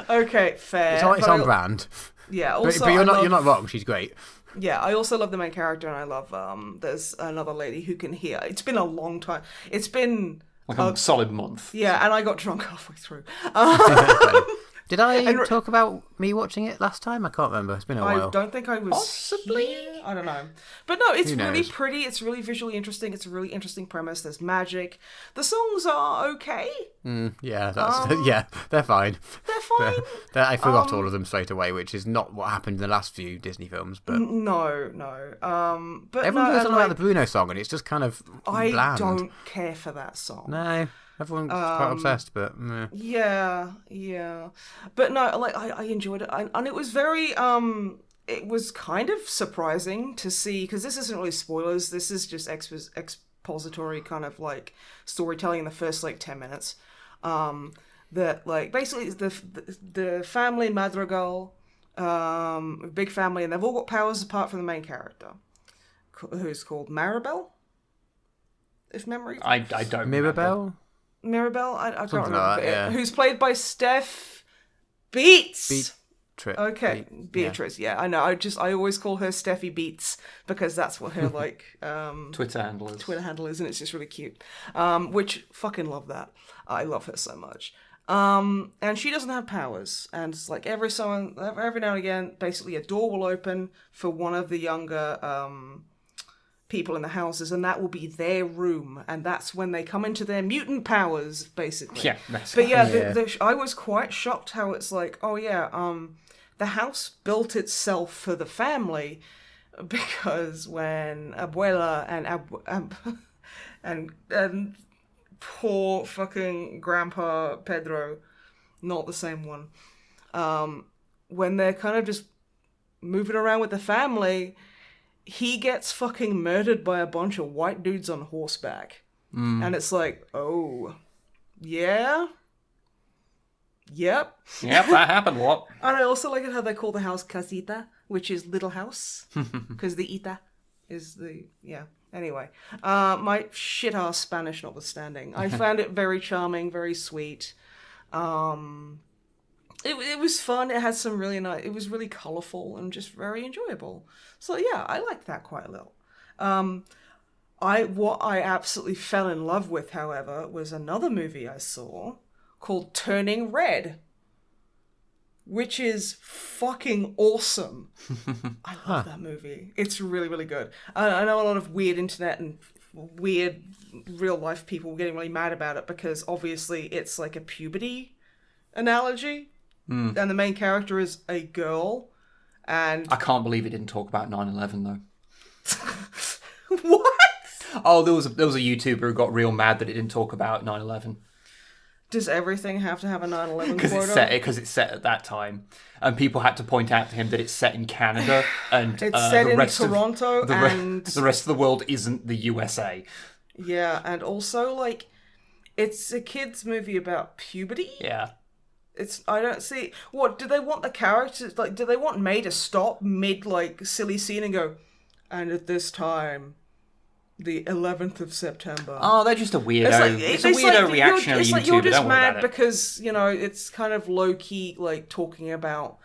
Okay, fair. It's on brand. Yeah, also but you're not wrong. She's great. Yeah, I also love the main character, and I love there's another lady who can hear. It's been a long time. It's been like a solid month. Yeah, and I got drunk halfway through. Did I talk about me watching it last time? I can't remember. It's been a while. I don't think I was. Possibly. Here. I don't know. But no, it's Who really knows? pretty. It's really visually interesting. It's a really interesting premise. There's magic. The songs are okay. Yeah, they're fine. They're fine. I forgot all of them straight away, which is not what happened in the last few Disney films. But no. But everyone goes on about the Bruno song, and it's just kind of I bland. don't care for that song. No. Everyone's quite obsessed, but meh. Yeah. But no, like I enjoyed it, and it was very it was kind of surprising to see, because this isn't really spoilers. This is just expository kind of like storytelling in the first like 10 minutes. That like basically the family Madrigal, big family, and they've all got powers apart from the main character, who's called Maribel. If memory, I don't. Mirabelle. Mirabelle, I can't remember. Like that, yeah. Who's played by Steph Beats. Okay, Beatrice. Yeah, I know. I always call her Steffi Beats because that's what her like Twitter handle is, and it's just really cute. Which fucking love that. I love her so much. And she doesn't have powers. And it's like every now and again, basically a door will open for one of the younger people in the houses, and that will be their room. And that's when they come into their mutant powers, basically. Yeah. But yeah, I was quite shocked how it's like, oh yeah, the house built itself for the family, because when Abuela and poor fucking Grandpa Pedro, not the same one, when they're kind of just moving around with the family, he gets fucking murdered by a bunch of white dudes on horseback. And it's like, oh, yeah? Yep, that happened, what? And I also like it how they call the house Casita, which is little house, because the ita is the, yeah. Anyway, my shit-ass Spanish notwithstanding, I found it very charming, very sweet. It was fun. It had some really nice, it was really colourful and just very enjoyable. So yeah, I liked that quite a little. What I absolutely fell in love with, however, was another movie I saw called Turning Red, which is fucking awesome. I love that movie. It's really, really good. I know a lot of weird internet and weird real life people getting really mad about it because obviously it's like a puberty analogy. And the main character is a girl. And I can't believe it didn't talk about 9/11 though. What? Oh, there was a YouTuber who got real mad that it didn't talk about 9/11. Does everything have to have a 9/11 quote? Because it's set at that time, and people had to point out to him that it's set in Canada, and it's set in Toronto, and the rest of the world isn't the USA. Yeah, and also like it's a kids' movie about puberty. Yeah, I don't see what do they want the characters like? Do they want May to stop mid like silly scene and go, and at this time, the 11th of September. Oh, they're just a weirdo. It's a weirdo reactionary YouTuber. It's like you're just mad because, you know, it's kind of low-key, like, talking about,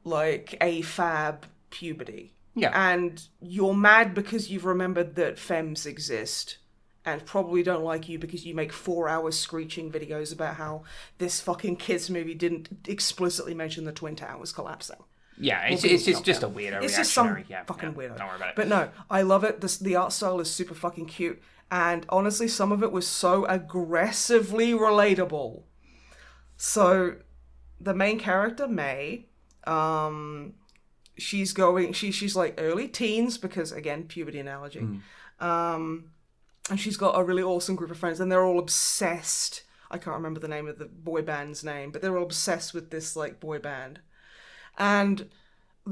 like, AFAB puberty. Yeah. And you're mad because you've remembered that femmes exist and probably don't like you because you make 4-hour screeching videos about how this fucking kids movie didn't explicitly mention the Twin Towers collapsing. Yeah, it's just a weirdo. It's just some fucking weirdo. Don't worry about it. But no, I love it. The art style is super fucking cute. And honestly, some of it was so aggressively relatable. So, the main character, May, she's like early teens because, again, puberty analogy. And she's got a really awesome group of friends and they're all obsessed. I can't remember the name of the boy band's name, but they're all obsessed with this, like, boy band. And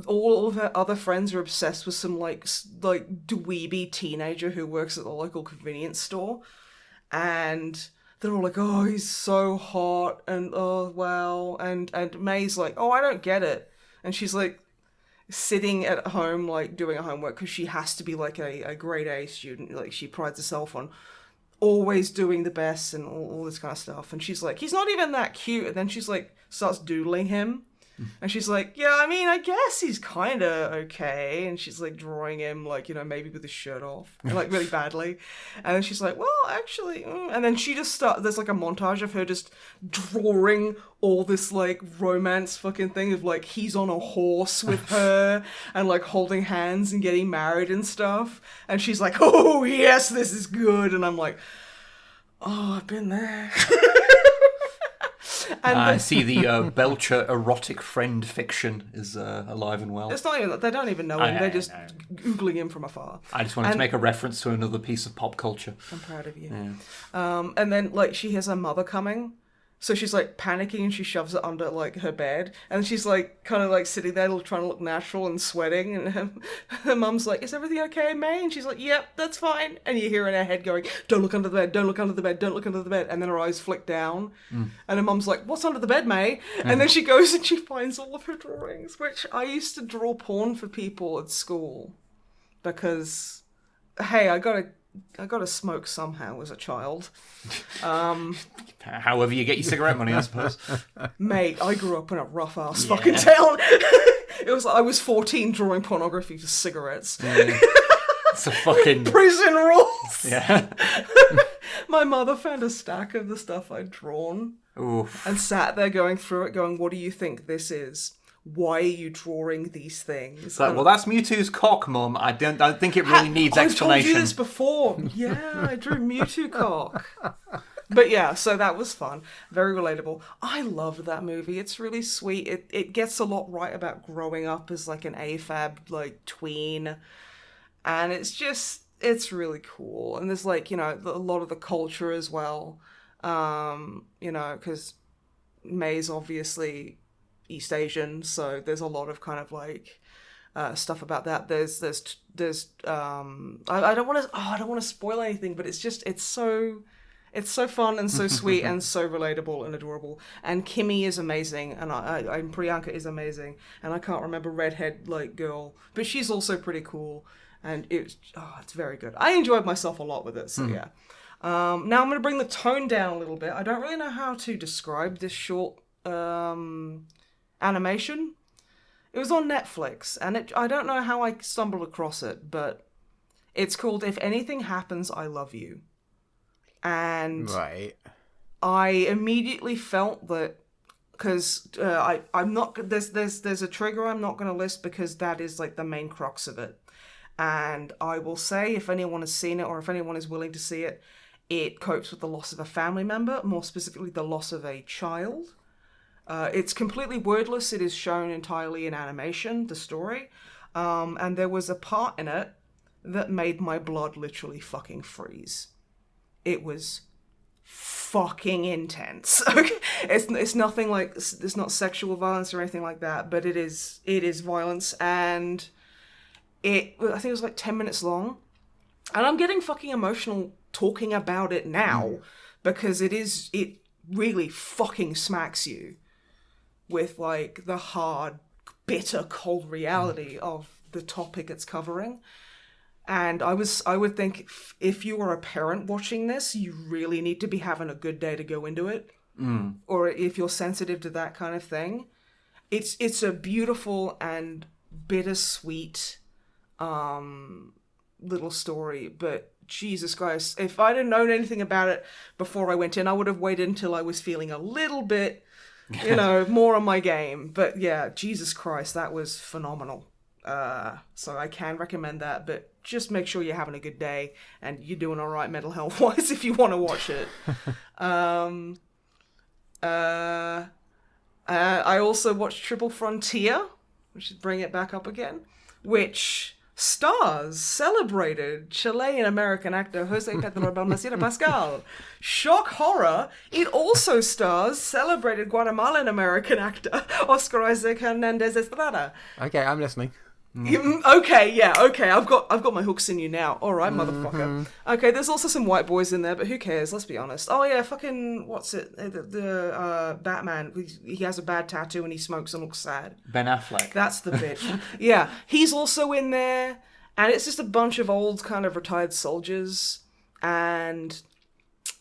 all of her other friends are obsessed with some like dweeby teenager who works at the local convenience store, and they're all like, "Oh, he's so hot," and "Oh, wow," and May's like, "Oh, I don't get it," and she's like sitting at home like doing her homework because she has to be like a grade A student, like she prides herself on always doing the best and all this kind of stuff, and she's like, "He's not even that cute," and then she's like starts doodling him. And she's like, yeah, I mean, I guess he's kind of okay. And she's like drawing him, like, you know, maybe with his shirt off, like really badly. And then she's like, well, actually, and then she just there's like a montage of her just drawing all this like romance fucking thing of like he's on a horse with her and like holding hands and getting married and stuff. And she's like, oh, yes, this is good. And I'm like, oh, I've been there. And I see the Belcher erotic friend fiction is alive and well. It's not even, they don't even know him. They're just Googling him from afar. I just wanted to make a reference to another piece of pop culture. I'm proud of you. Yeah. And then, like, she hears her mother coming. So she's, like, panicking and she shoves it under, like, her bed. And she's, like, kind of, like, sitting there trying to look natural and sweating. And her mum's like, is everything okay, May? And she's like, yep, that's fine. And you hear in her head going, don't look under the bed, don't look under the bed, don't look under the bed. And then her eyes flick down. And her mum's like, what's under the bed, May? And then she goes and she finds all of her drawings, which I used to draw porn for people at school. Because, hey, I gotta smoke somehow as a child. However you get your cigarette money, I suppose. Mate, I grew up in a rough-ass fucking town. I was 14 drawing pornography for cigarettes. It's a fucking... prison rules! Yeah. My mother found a stack of the stuff I'd drawn. Oof. and sat there going through it, going, "What do you think this is? Why are you drawing these things?" So, well, that's Mewtwo's cock, Mum. I don't think it really needs explanation. I've told you this before. Yeah, I drew Mewtwo cock. But yeah, so that was fun. Very relatable. I loved that movie. It's really sweet. It gets a lot right about growing up as like an AFAB like tween. And it's really cool. And there's like, a lot of the culture as well. Because May's obviously East Asian, so there's a lot of kind of like stuff about that. There's I don't want to spoil anything, but it's so fun and so sweet and so relatable and adorable. And Kimmy is amazing, and Priyanka is amazing, and I can't remember redhead like girl, but she's also pretty cool, and it's very good. I enjoyed myself a lot with it, so yeah. Now I'm going to bring the tone down a little bit. I don't really know how to describe this short animation. It was on Netflix, and I don't know how I stumbled across it, but it's called If Anything Happens, I Love You. And right. I immediately felt that, because I'm not, there's a trigger I'm not going to list, because that is like the main crux of it. And I will say, if anyone has seen it, or if anyone is willing to see it, it copes with the loss of a family member, more specifically the loss of a child. It's completely wordless. It is shown entirely in animation, the story. And there was a part in it that made my blood literally fucking freeze. It was fucking intense. Okay, it's nothing like, it's not sexual violence or anything like that, but it is violence, and I think it was like 10 minutes long, and I'm getting fucking emotional talking about it now, because it really fucking smacks you with like the hard, bitter, cold reality of the topic it's covering. And I would think if you are a parent watching this, you really need to be having a good day to go into it. Or if you're sensitive to that kind of thing. It's a beautiful and bittersweet little story. But Jesus Christ, if I'd have known anything about it before I went in, I would have waited until I was feeling a little bit, more on my game. But yeah, Jesus Christ, that was phenomenal. So I can recommend that, but just make sure you're having a good day and you're doing all right mental health wise if you want to watch it. I also watched Triple Frontier, we should bring it back up again, which stars celebrated Chilean American actor Jose Pedro Balmaceda Pascal. Shock horror, it also stars celebrated Guatemalan American actor Oscar Isaac Hernandez Estrada. Okay, I'm listening. Okay, I've got my hooks in you now. All right, motherfucker. Okay, there's also some white boys in there, but who cares? Let's be honest. Oh yeah, fucking what's it? The Batman. He has a bad tattoo and he smokes and looks sad. Ben Affleck. That's the bitch. Yeah, he's also in there, and it's just a bunch of old kind of retired soldiers, and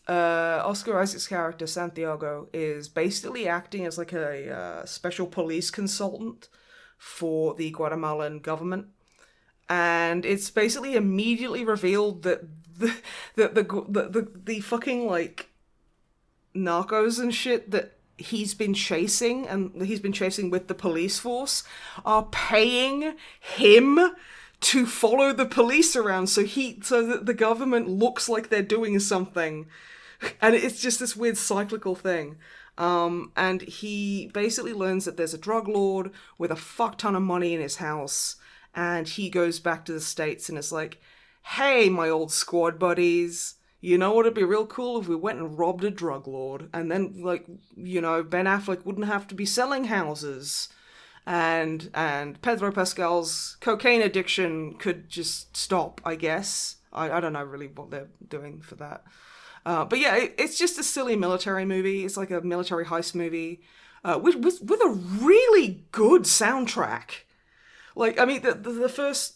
Oscar Isaac's character Santiago is basically acting as like a special police consultant for the Guatemalan government, and it's basically immediately revealed that the fucking like narcos and shit that he's been chasing with the police force are paying him to follow the police around so that the government looks like they're doing something, and it's just this weird cyclical thing. And he basically learns that there's a drug lord with a fuck ton of money in his house, and he goes back to the States and is like, hey, my old squad buddies, you know what would be real cool if we went and robbed a drug lord, and then, like, Ben Affleck wouldn't have to be selling houses, and Pedro Pascal's cocaine addiction could just stop, I guess. I don't know really what they're doing for that. But yeah, it's just a silly military movie. It's like a military heist movie with a really good soundtrack. Like, I mean, the first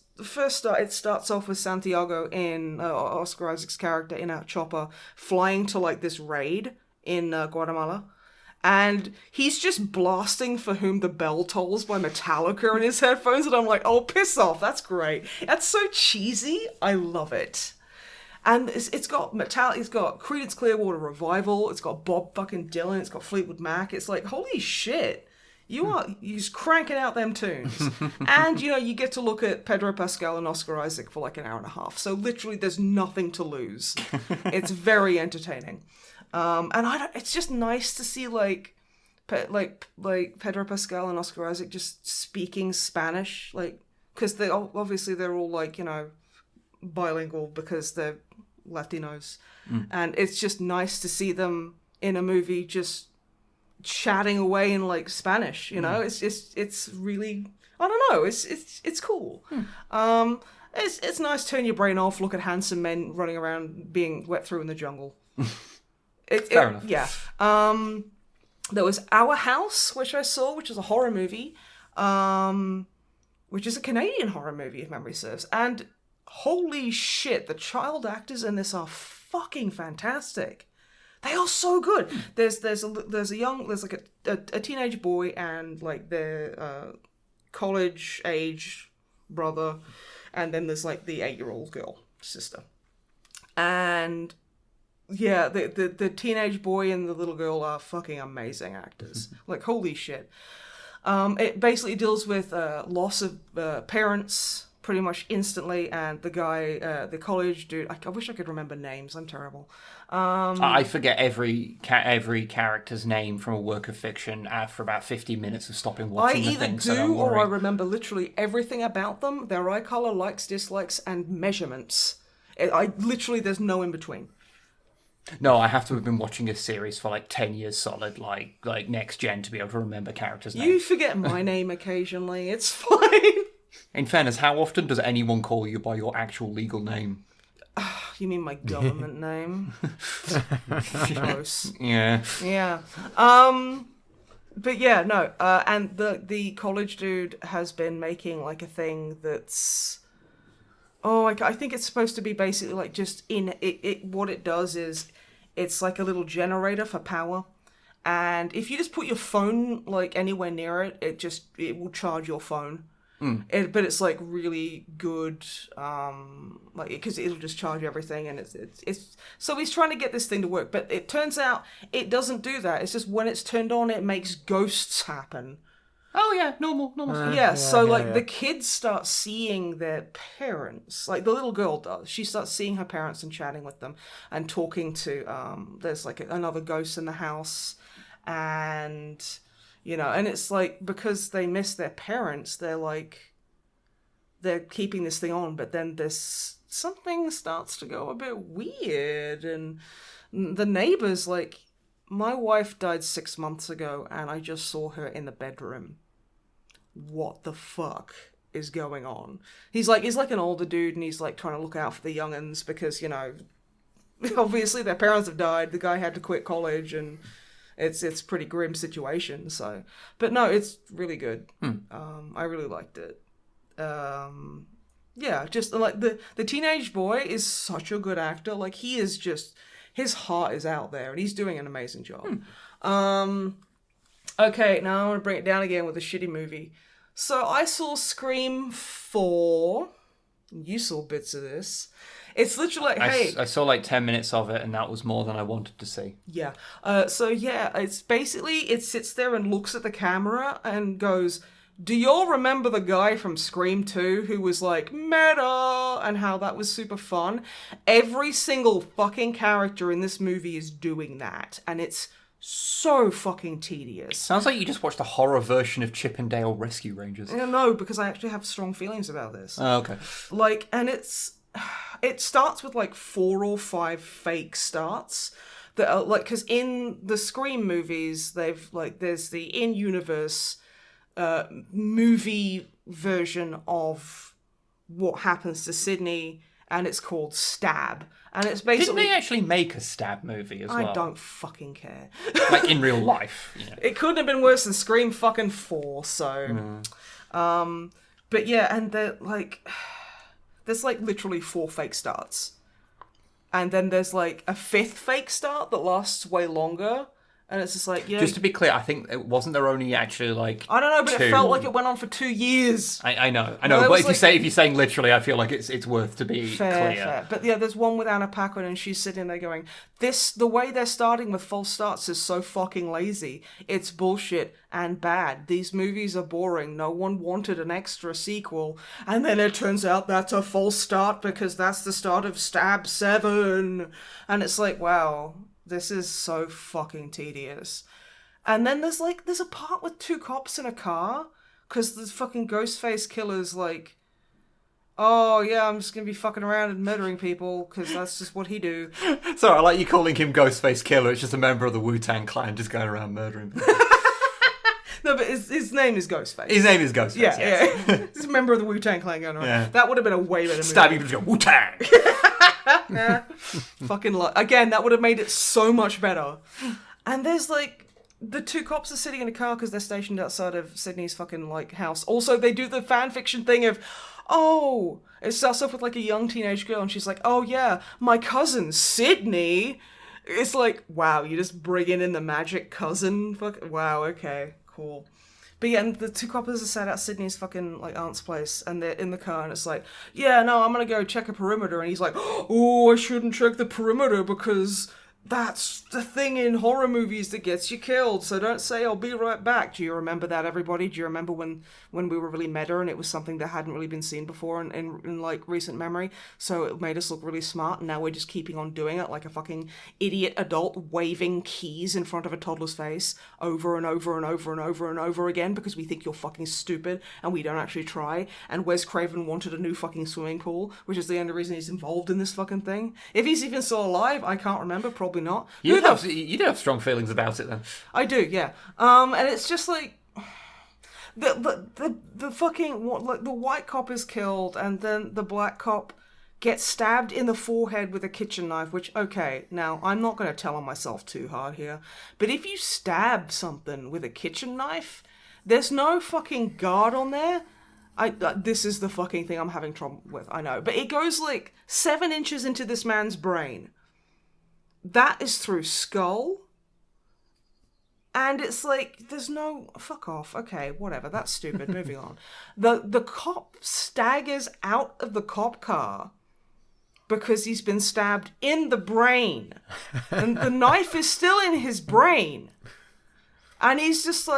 start, it starts off with Santiago in Oscar Isaac's character in a chopper flying to like this raid in Guatemala. And he's just blasting For Whom the Bell Tolls by Metallica in his headphones. And I'm like, oh, piss off. That's great. That's so cheesy. I love it. And it's got Metallica, it's got Creedence Clearwater Revival, it's got Bob fucking Dylan, it's got Fleetwood Mac. It's like, holy shit. You're just cranking out them tunes. And, you get to look at Pedro Pascal and Oscar Isaac for like an hour and a half. So literally there's nothing to lose. It's very entertaining. And it's just nice to see like Pedro Pascal and Oscar Isaac just speaking Spanish. Like, because they're all like, bilingual because they're Latinos. And it's just nice to see them in a movie just chatting away in like Spanish, it's really, I don't know, it's cool. It's nice to turn your brain off, look at handsome men running around being wet through in the jungle. Fair enough. Yeah. There was Our House, which I saw, which is a horror movie, which is a Canadian horror movie if memory serves, and holy shit, the child actors in this are fucking fantastic. They are so good. There's like a teenage boy and like their college age brother, and then there's like the 8-year-old girl sister. And yeah, the teenage boy and the little girl are fucking amazing actors. Like, holy shit. It basically deals with loss of parents pretty much instantly, and the guy, the college dude, I wish I could remember names, I'm terrible. I forget every character's name from a work of fiction after about 15 minutes of stopping watching the thing. I either do, or I remember literally everything about them, their eye color, likes, dislikes, and measurements. There's no in between. No, I have to have been watching a series for like 10 years solid, like Next Gen, to be able to remember characters' names. You forget my name occasionally, it's fine. In fairness, how often does anyone call you by your actual legal name? You mean my government name? Gross. Yeah. Yeah. But yeah, no. And the college dude has been making like a thing that's... I think it's supposed to be basically like just in it. What it does is it's like a little generator for power. And if you just put your phone like anywhere near it, it will charge your phone. But it's like really good, like because it'll just charge everything, and it's so he's trying to get this thing to work, but it turns out it doesn't do that. It's just when it's turned on, it makes ghosts happen. Oh yeah, normal. The kids start seeing their parents, like the little girl does. She starts seeing her parents and chatting with them and talking to. There's like another ghost in the house, and. And it's like, because they miss their parents, they're keeping this thing on, but then something starts to go a bit weird, and the neighbors, like, my wife died 6 months ago, and I just saw her in the bedroom. What the fuck is going on? He's like an older dude, and he's like trying to look out for the young'uns, because, obviously their parents have died, the guy had to quit college, and... It's a pretty grim situation, so... But no, it's really good. I really liked it. Just, like, the teenage boy is such a good actor. Like, he is just... His heart is out there, and he's doing an amazing job. Okay, now I want to bring it down again with a shitty movie. So, I saw Scream 4. You saw bits of this. It's literally like, hey... I saw like 10 minutes of it, and that was more than I wanted to see. Yeah. It's basically, it sits there and looks at the camera and goes, do y'all remember the guy from Scream 2 who was like, meta, and how that was super fun? Every single fucking character in this movie is doing that, and it's so fucking tedious. Sounds like you just watched a horror version of Chip and Dale Rescue Rangers. No, because I actually have strong feelings about this. Oh, okay. Like, and it starts with like 4 or 5 fake starts that are like, because in the Scream movies, there's the in-universe movie version of what happens to Sydney, and it's called Stab. And it's basically... Didn't they actually make a Stab movie as well? I don't fucking care. Like in real life. It couldn't have been worse than Scream fucking 4, so... But yeah, and they're like... There's like literally 4 fake starts. And then there's like a 5th fake start that lasts way longer. And it's just like, yeah. Just to be clear, I think it wasn't there only actually like I don't know, but 2. it felt like it went on for 2 years. I know. Well, But if you're saying literally, I feel like it's worth to be clear. Fair. But yeah, there's one with Anna Paquin, and she's sitting there going, the way they're starting with false starts is so fucking lazy. It's bullshit and bad. These movies are boring. No one wanted an extra sequel. And then it turns out that's a false start because that's the start of Stab 7. And it's like, wow, this is so fucking tedious. And then there's a part with 2 cops in a car because the fucking Ghostface killer's like, oh yeah, I'm just gonna be fucking around and murdering people because that's just what he do. Sorry, I like you calling him Ghostface Killer. It's just a member of the Wu-Tang Clan just going around murdering people. No, but his name is Ghostface. His name is Ghostface, yes. Yeah. He's a member of the Wu-Tang Clan going around. Yeah. That would have been a way better movie. Stab you, just go, Wu-Tang! Yeah. Fucking again, that would have made it so much better. And there's the 2 cops are sitting in a car because they're stationed outside of Sydney's fucking house. Also, they do the fan fiction thing of, oh, it starts off with a young teenage girl and she's like, oh yeah, my cousin Sydney. It's like, wow, you just bringing in the magic cousin. Wow, okay, cool. But yeah, and the 2 coppers are sat at Sydney's fucking aunt's place, and they're in the car, and it's like, yeah, no, I'm gonna go check a perimeter, and he's like, oh, I shouldn't check the perimeter because that's the thing in horror movies that gets you killed, so don't say I'll be right back. Do you remember that, everybody? Do you remember when we were really meta and it was something that hadn't really been seen before in recent memory? So it made us look really smart, and now we're just keeping on doing it like a fucking idiot adult waving keys in front of a toddler's face over and over and over and over and over again because we think you're fucking stupid and we don't actually try. And Wes Craven wanted a new fucking swimming pool, which is the only reason he's involved in this fucking thing. If he's even still alive, I can't remember, probably not. You do have strong feelings about it then. I do, yeah. And it's just like the fucking the white cop is killed, and then the black cop gets stabbed in the forehead with a kitchen knife. Which, okay, now I'm not going to tell on myself too hard here, but if you stab something with a kitchen knife, there's no fucking guard on there. This is the fucking thing I'm having trouble with. I know, but it goes 7 inches into this man's brain. That is through skull. And it's there's no... Fuck off. Okay, whatever. That's stupid. Moving on. The cop staggers out of the cop car because he's been stabbed in the brain. And the knife is still in his brain. And he's just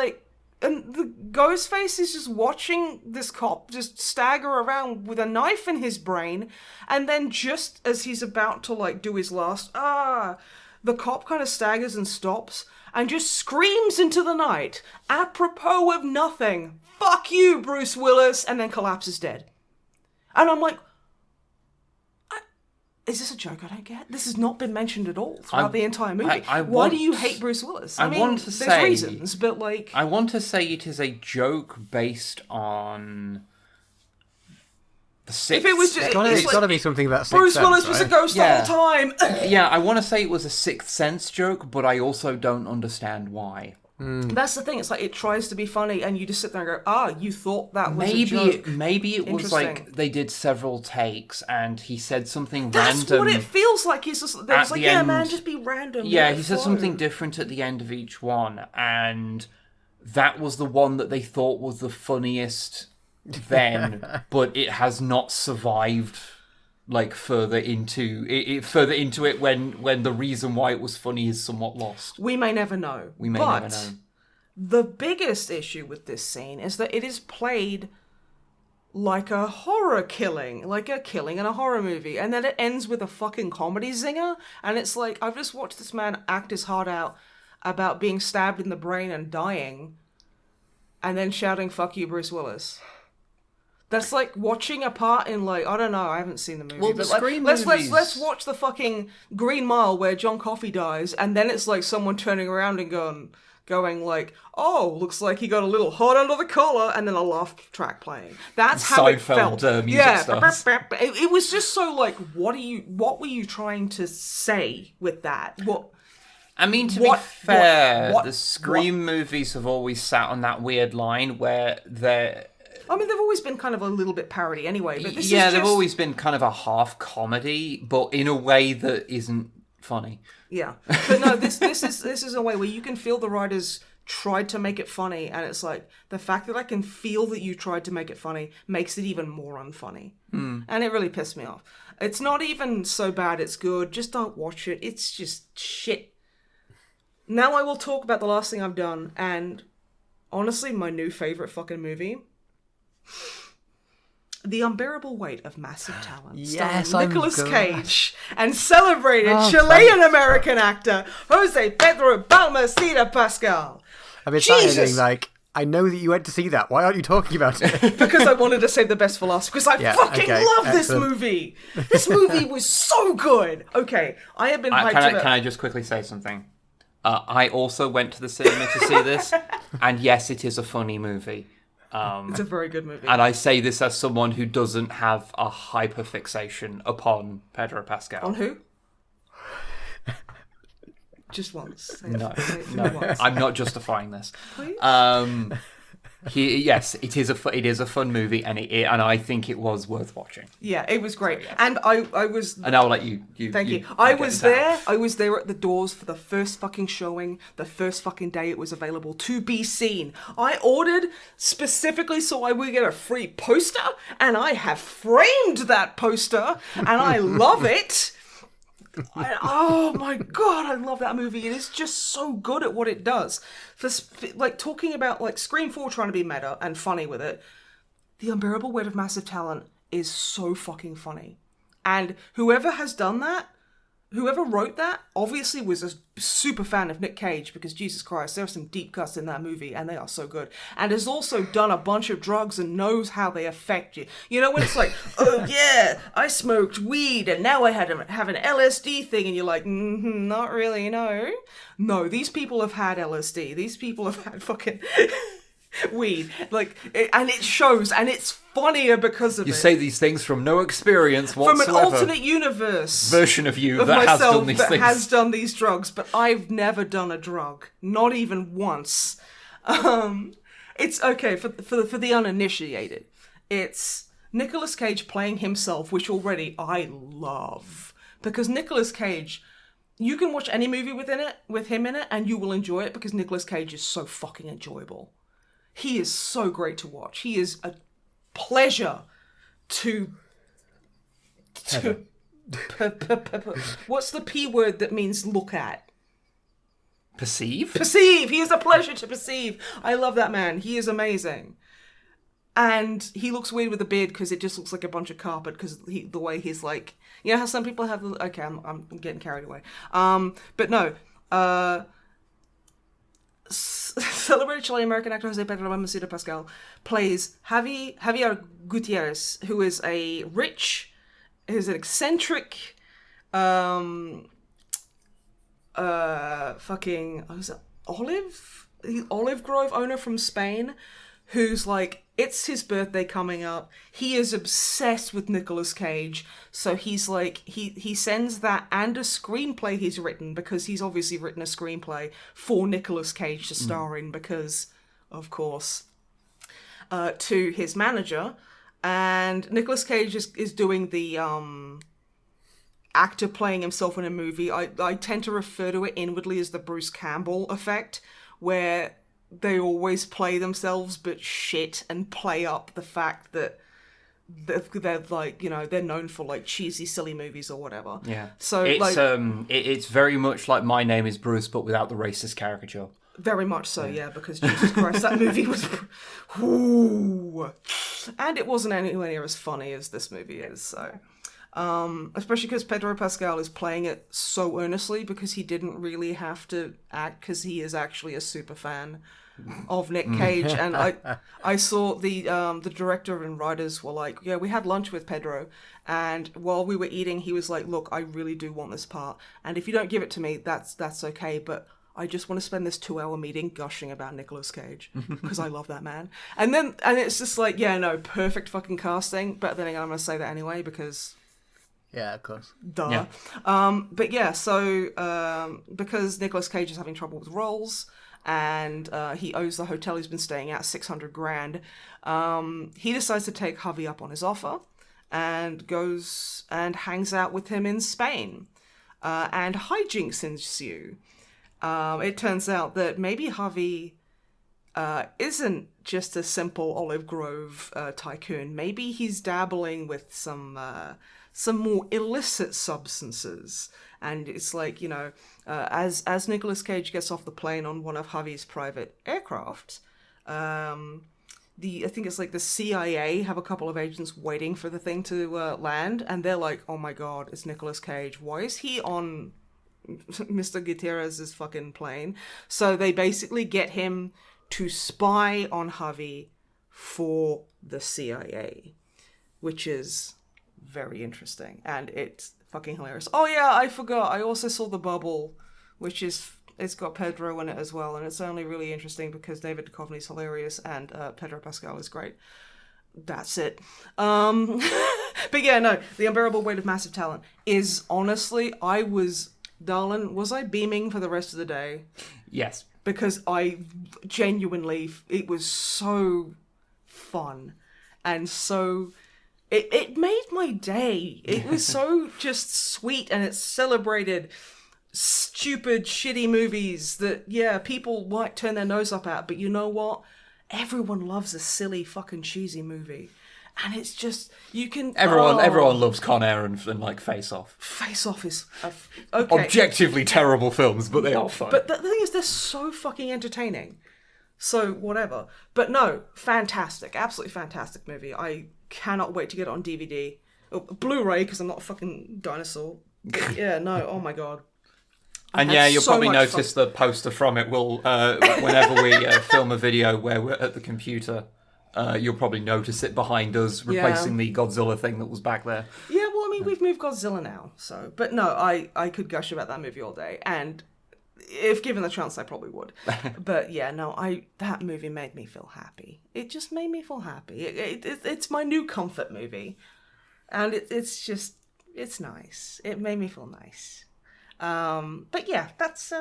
and the Ghostface is just watching this cop just stagger around with a knife in his brain, and then just as he's about to do his last the cop kind of staggers and stops and just screams into the night, apropos of nothing, "Fuck you, Bruce Willis," and then collapses dead. And I'm like, is this a joke I don't get? This has not been mentioned at all throughout the entire movie. Why do you hate Bruce Willis? I mean, there's reasons, but I want to say it is a joke based on the Sixth. If it was just, it's got to be something about Bruce Willis was a ghost the whole time. Yeah, I want to say it was a Sixth Sense joke, but I also don't understand why. That's the thing. It's it tries to be funny, and you just sit there and go, you thought that was a joke. Maybe it was they did several takes, and he said something That's random. What it feels like. He's just, there was yeah, man, just be random. Yeah, he said something different at the end of each one, and that was the one that they thought was the funniest then, but it has not survived further into it when the reason why it was funny is somewhat lost. We may never know. The biggest issue with this scene is that it is played like a horror killing, like a killing in a horror movie, and then it ends with a fucking comedy zinger, and it's I've just watched this man act his heart out about being stabbed in the brain and dying, and then shouting "fuck you, Bruce Willis." That's watching a part in I don't know, I haven't seen the movie. Well, but let's watch the fucking Green Mile where John Coffey dies, and then it's someone turning around and going oh, looks like he got a little hot under the collar, and then a laugh track playing. That's how it felt. Music starts. It was just so what were you trying to say with that? What? I mean, to be fair, the Scream movies have always sat on that weird line where they're... I mean, they've always been kind of a little bit parody anyway, but this is they've always been kind of a half comedy, but in a way that isn't funny. Yeah, but no, this is a way where you can feel the writers tried to make it funny, and it's like the fact that I can feel that you tried to make it funny makes it even more unfunny, and it really pissed me off. It's not even so bad it's good. Just don't watch it. It's just shit. Now I will talk about the last thing I've done, and honestly, my new favorite fucking movie. The Unbearable Weight of Massive Talent, Yes, starring Nicolas Cage and celebrated Chilean-American actor Jose Pedro Balmaceda Pascal. I've been saying, like, I know that you went to see that. Why aren't you talking about it? Because I wanted to save the best for last, because I fucking love this movie. This movie was so good. Okay, I have been hyped about... Can I just quickly say something? I also went to the cinema to see this, and yes, it is a funny movie. It's a very good movie. And I say this as someone who doesn't have a hyperfixation upon Pedro Pascal. On who? Just once. Say no, once. I'm not justifying this. Please? Yes, it is a fun movie, and I think it was worth watching. Yeah, it was great, and I was. And I'll let you. Thank you. I was there. I was there at the doors for the first fucking showing, the first fucking day it was available to be seen. I ordered specifically so I would get a free poster, and I have framed that poster, and I love it. Oh my god, I love that movie. It is just so good at what it does. For like talking about like Scream 4 trying to be meta and funny with it, The Unbearable Weight of Massive Talent is so fucking funny. And whoever has done that, whoever wrote that, obviously was a super fan of Nick Cage, because Jesus Christ, there are some deep cuts in that movie and they are so good. And has also done a bunch of drugs and knows how they affect you. You know, when it's like, oh yeah, I smoked weed and now I have an LSD thing, and you're like, not really, no. No, these people have had LSD. These people have had fucking... weed, like, and it shows, and it's funnier because of it. You say these things from no experience whatsoever. From an alternate universe version of you that has done these things. Has done these drugs, but I've never done a drug, not even once. It's okay for the uninitiated. It's Nicolas Cage playing himself, which already I love, because Nicolas Cage. You can watch any movie with him in it, and you will enjoy it because Nicolas Cage is so fucking enjoyable. He is so great to watch. He is a pleasure to what's the P word that means look at? Perceive? Perceive! He is a pleasure to perceive. I love that man. He is amazing. And he looks weird with a beard because it just looks like a bunch of carpet, because the way he's like... You know how some people have... Okay, I'm getting carried away. But no. Celebrated Chilean-American actor Jose Pedro Balmaceda Pascal plays Javier Gutierrez, who is an eccentric, fucking, olive grove owner from Spain, who's like, it's his birthday coming up. He is obsessed with Nicolas Cage. So he's like, he sends that and a screenplay he's written, because he's obviously written a screenplay for Nicolas Cage to star in, because, of course, to his manager. And Nicolas Cage is doing the actor playing himself in a movie. I tend to refer to it inwardly as the Bruce Campbell effect, where they always play themselves but shit, and play up the fact that they're like, you know, they're known for like cheesy, silly movies or whatever. Yeah. So it's like, it's very much like My Name Is Bruce, but without the racist caricature. Very much so, yeah, because Jesus Christ, that movie was... Ooh. And it wasn't anywhere near as funny as this movie is, so... especially because Pedro Pascal is playing it so earnestly, because he didn't really have to act, because he is actually a super fan of Nick Cage. And I saw the director and writers were like, yeah, we had lunch with Pedro, and while we were eating, he was like, look, I really do want this part, and if you don't give it to me, that's okay, but I just want to spend this 2-hour meeting gushing about Nicolas Cage, because I love that man. And it's just like, yeah, no, perfect fucking casting, but then again, I'm going to say that anyway, because... Yeah, of course. Duh. Yeah. But yeah, so because Nicolas Cage is having trouble with roles, and he owes the hotel he's been staying at $600,000, he decides to take Javi up on his offer and goes and hangs out with him in Spain. and hijinks ensue. It turns out that maybe Harvey isn't just a simple Olive Grove tycoon. Maybe he's dabbling with some more illicit substances. And it's like, as Nicolas Cage gets off the plane on one of Harvey's private aircraft, I think it's like the CIA have a couple of agents waiting for the thing to land, and they're like, oh my god, it's Nicolas Cage. Why is he on Mr. Gutierrez's fucking plane? So they basically get him to spy on Harvey for the CIA, which is very interesting, and it's fucking hilarious. Oh yeah, I forgot, I also saw The Bubble, which is, it's got Pedro in it as well, and it's only really interesting because David Duchovny's hilarious and Pedro Pascal is great. That's it. But yeah, no, The Unbearable Weight of Massive Talent is honestly, Darlin, was I beaming for the rest of the day? Yes. Because I genuinely, it was so fun and so, it made my day. It was so just sweet, and it celebrated stupid, shitty movies that, yeah, people might turn their nose up at, but you know what? Everyone loves a silly, fucking cheesy movie. And it's just, you can... Everyone loves Con Air and like, Face Off. Face Off is... okay. Objectively terrible films, but they are fun. But the thing is, they're so fucking entertaining. So, whatever. But no, fantastic. Absolutely fantastic movie. I cannot wait to get it on DVD. Blu-ray, because I'm not a fucking dinosaur. But yeah, no, oh my god. And yeah, you'll probably notice the poster from it will, whenever we film a video where we're at the computer... you'll probably notice it behind us, replacing the Godzilla thing that was back there. Yeah, well, I mean, we've moved Godzilla now, so... But no, I could gush about that movie all day, and if given the chance, I probably would. But yeah, no, that movie made me feel happy. It just made me feel happy. It's my new comfort movie, and it's nice. It made me feel nice. But yeah, that's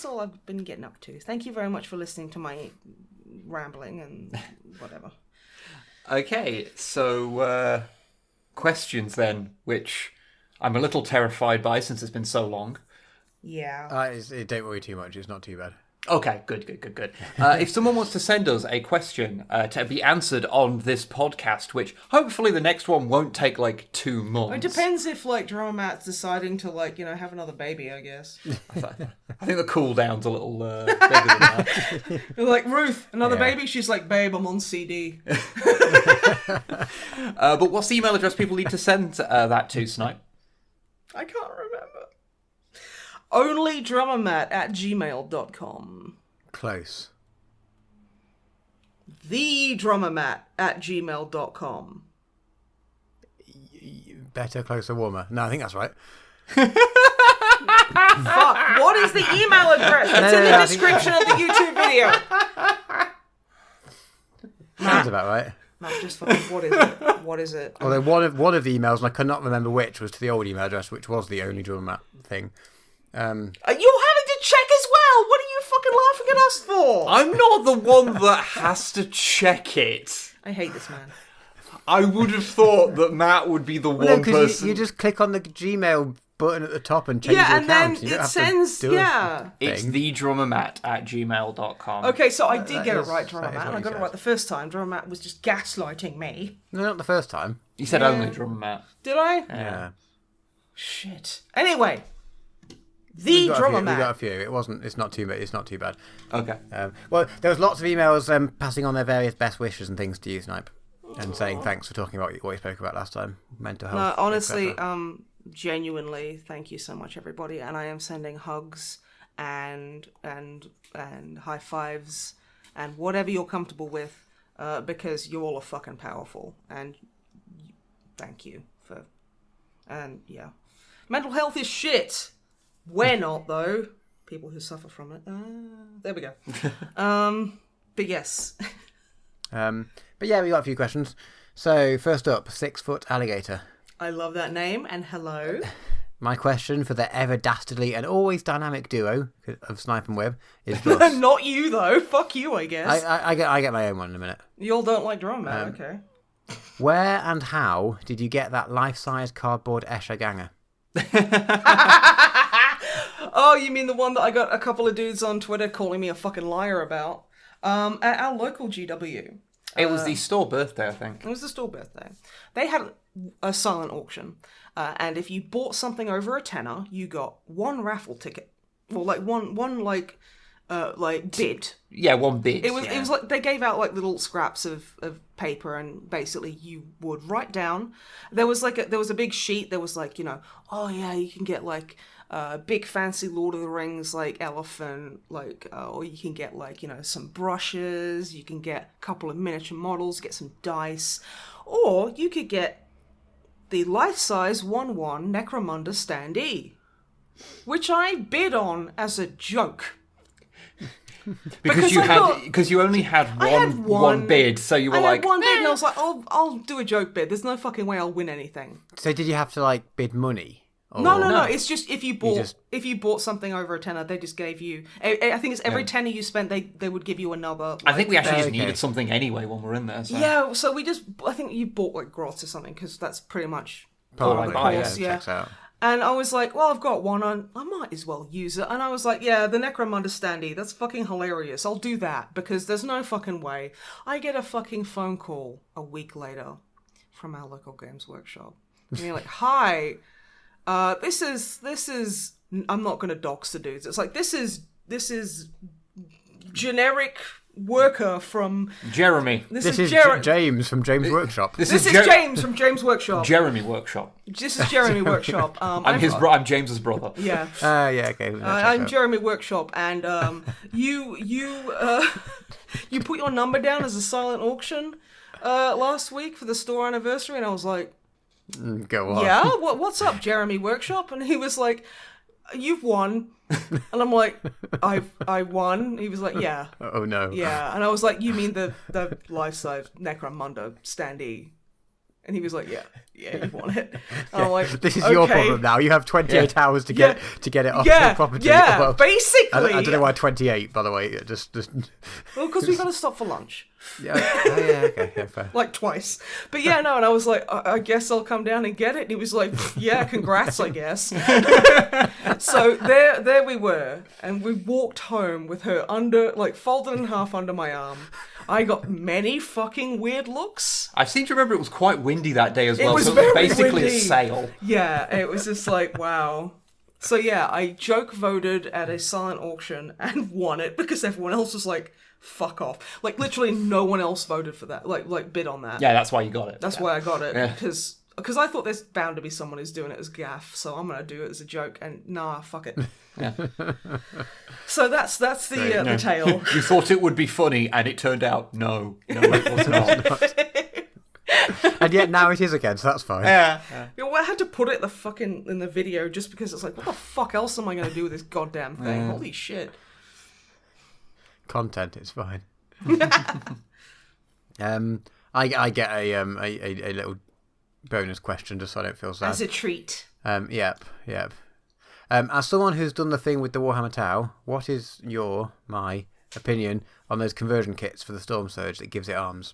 all I've been getting up to. Thank you very much for listening to my... rambling and whatever. Okay, so questions then, which I'm a little terrified by since it's been so long. Yeah. Don't worry too much, it's not too bad. Okay, good. If someone wants to send us a question to be answered on this podcast, which hopefully the next one won't take like 2 months. It depends if like Drama Matt's deciding to like, have another baby, I guess. I think the cooldown's a little bigger than that. You're like, Ruth, another baby? She's like, babe, I'm on CD. But what's the email address people need to send that to, Snipe? I can't remember. onlydrummermat@gmail.com. Close. thedrummermat@gmail.com. Better, closer, warmer. No, I think that's right. Fuck, what is the email address? It's in the description of the YouTube video. Sounds about right. Matt, just fucking, what is it? Although one of the emails, and I could not remember which, was to the old email address, which was the Only Drummer Mat thing. You're having to check as well. What are you fucking laughing at us for? I'm not the one that has to check it. I hate this man. I would have thought that Matt would be the one person. You just click on the Gmail button at the top and change your account. And then it sends, It's thedrummermat@gmail.com. Okay, so I did get it right, Drummer Matt. I got it right the first time. Drummer Matt was just gaslighting me. No, not the first time. You said only Drummer Matt. Did I? Yeah. Shit. Anyway. The Drummer Matt. We got a few. It's not too bad. Okay. Well, there was lots of emails passing on their various best wishes and things to you, Snipe, and saying thanks for talking about what you spoke about last time, mental health. No, honestly, genuinely, thank you so much, everybody, and I am sending hugs and high fives and whatever you're comfortable with, because you all are fucking powerful, and thank you for. And yeah, mental health is shit. We're not, though. People who suffer from it. There we go. But yes. But yeah, we got a few questions. So first up, 6 foot alligator. I love that name, and hello. My question for the ever dastardly and always dynamic duo of Snipe and Webb is thus. Not you, though. Fuck you, I guess. I get my own one in a minute. You all don't like Drummer Matt, okay. Where and how did you get that life-size cardboard Escher Ganger? Oh, you mean the one that I got a couple of dudes on Twitter calling me a fucking liar about? At our local GW. It was the store birthday, I think. It was the store birthday. They had a silent auction. And if you bought something over a tenner, you got one raffle ticket. Well, like one bid. Yeah, one bid. It was like they gave out like little scraps of paper, and basically you would write down. There was a big sheet. There was like, oh yeah, you can get like big fancy Lord of the Rings like elephant, like or you can get like some brushes. You can get a couple of miniature models, get some dice, or you could get the life-size 1/1 Necromunda standee, which I bid on as a joke. Because you only had one bid, so you were I like, had one bid, and I was like, I'll do a joke bid. There's no fucking way I'll win anything. So did you have to like bid money? Or... No. It's just if you bought something over a tenner, they just gave you. I think it's every tenner you spent, they would give you another. I think we actually just needed something anyway when we're in there. So. Yeah, so I think you bought like grots or something, because that's pretty much part of the course. Yeah. Checks out. And I was like, well, I've got one on, I might as well use it. And I was like, yeah, the Necromunda standee, that's fucking hilarious. I'll do that, because there's no fucking way. I get a fucking phone call a week later from our local games workshop. And you're like, hi, this is, I'm not going to dox the dudes. It's like, this is generic worker from Jeremy. This is James from James Workshop. This is James from James Workshop. Jeremy Workshop. This is Jeremy Workshop. I'm James's brother. Yeah. Yeah. Okay. I'm Jeremy Workshop, and you put your number down as a silent auction last week for the store anniversary, and I was like, go on. Yeah. What's up, Jeremy Workshop? And he was like, you've won. And I'm like, I won. He was like, yeah. Oh no. Yeah. And I was like, you mean the life-size Necromunda standee? And he was like, yeah, you want it. And I'm like, this is your problem now. You have 28 hours to get it off the property. Yeah, well, basically. I don't know why 28, by the way. Just. Well, because we got to stop for lunch. Yeah. Okay. Yeah, fair. Like twice. But yeah, no. And I was like, I guess I'll come down and get it. And he was like, yeah, congrats, I guess. So there we were, and we walked home with her folded in half under my arm. I got many fucking weird looks. I seem to remember it was quite windy that day as well. It was so very it was basically windy. A sail. Yeah, it was just like, wow. So yeah, I joke voted at a silent auction and won it because everyone else was like, fuck off. Like literally no one else voted for that. Like bid on that. Yeah, that's why you got it. That's why I got it. Because I thought there's bound to be someone who's doing it as gaff, so I'm gonna do it as a joke. And nah, fuck it. Yeah. So that's the tale. You thought it would be funny, and it turned out no, it was not. And yet now it is again, so that's fine. Yeah. Well, I had to put it in the video just because it's like, what the fuck else am I gonna do with this goddamn thing? Holy shit. Content, it's fine. I get a little bonus question just so I don't feel sad. As a treat. Yep. As someone who's done the thing with the Warhammer Tau, what is my opinion on those conversion kits for the Storm Surge that gives it arms?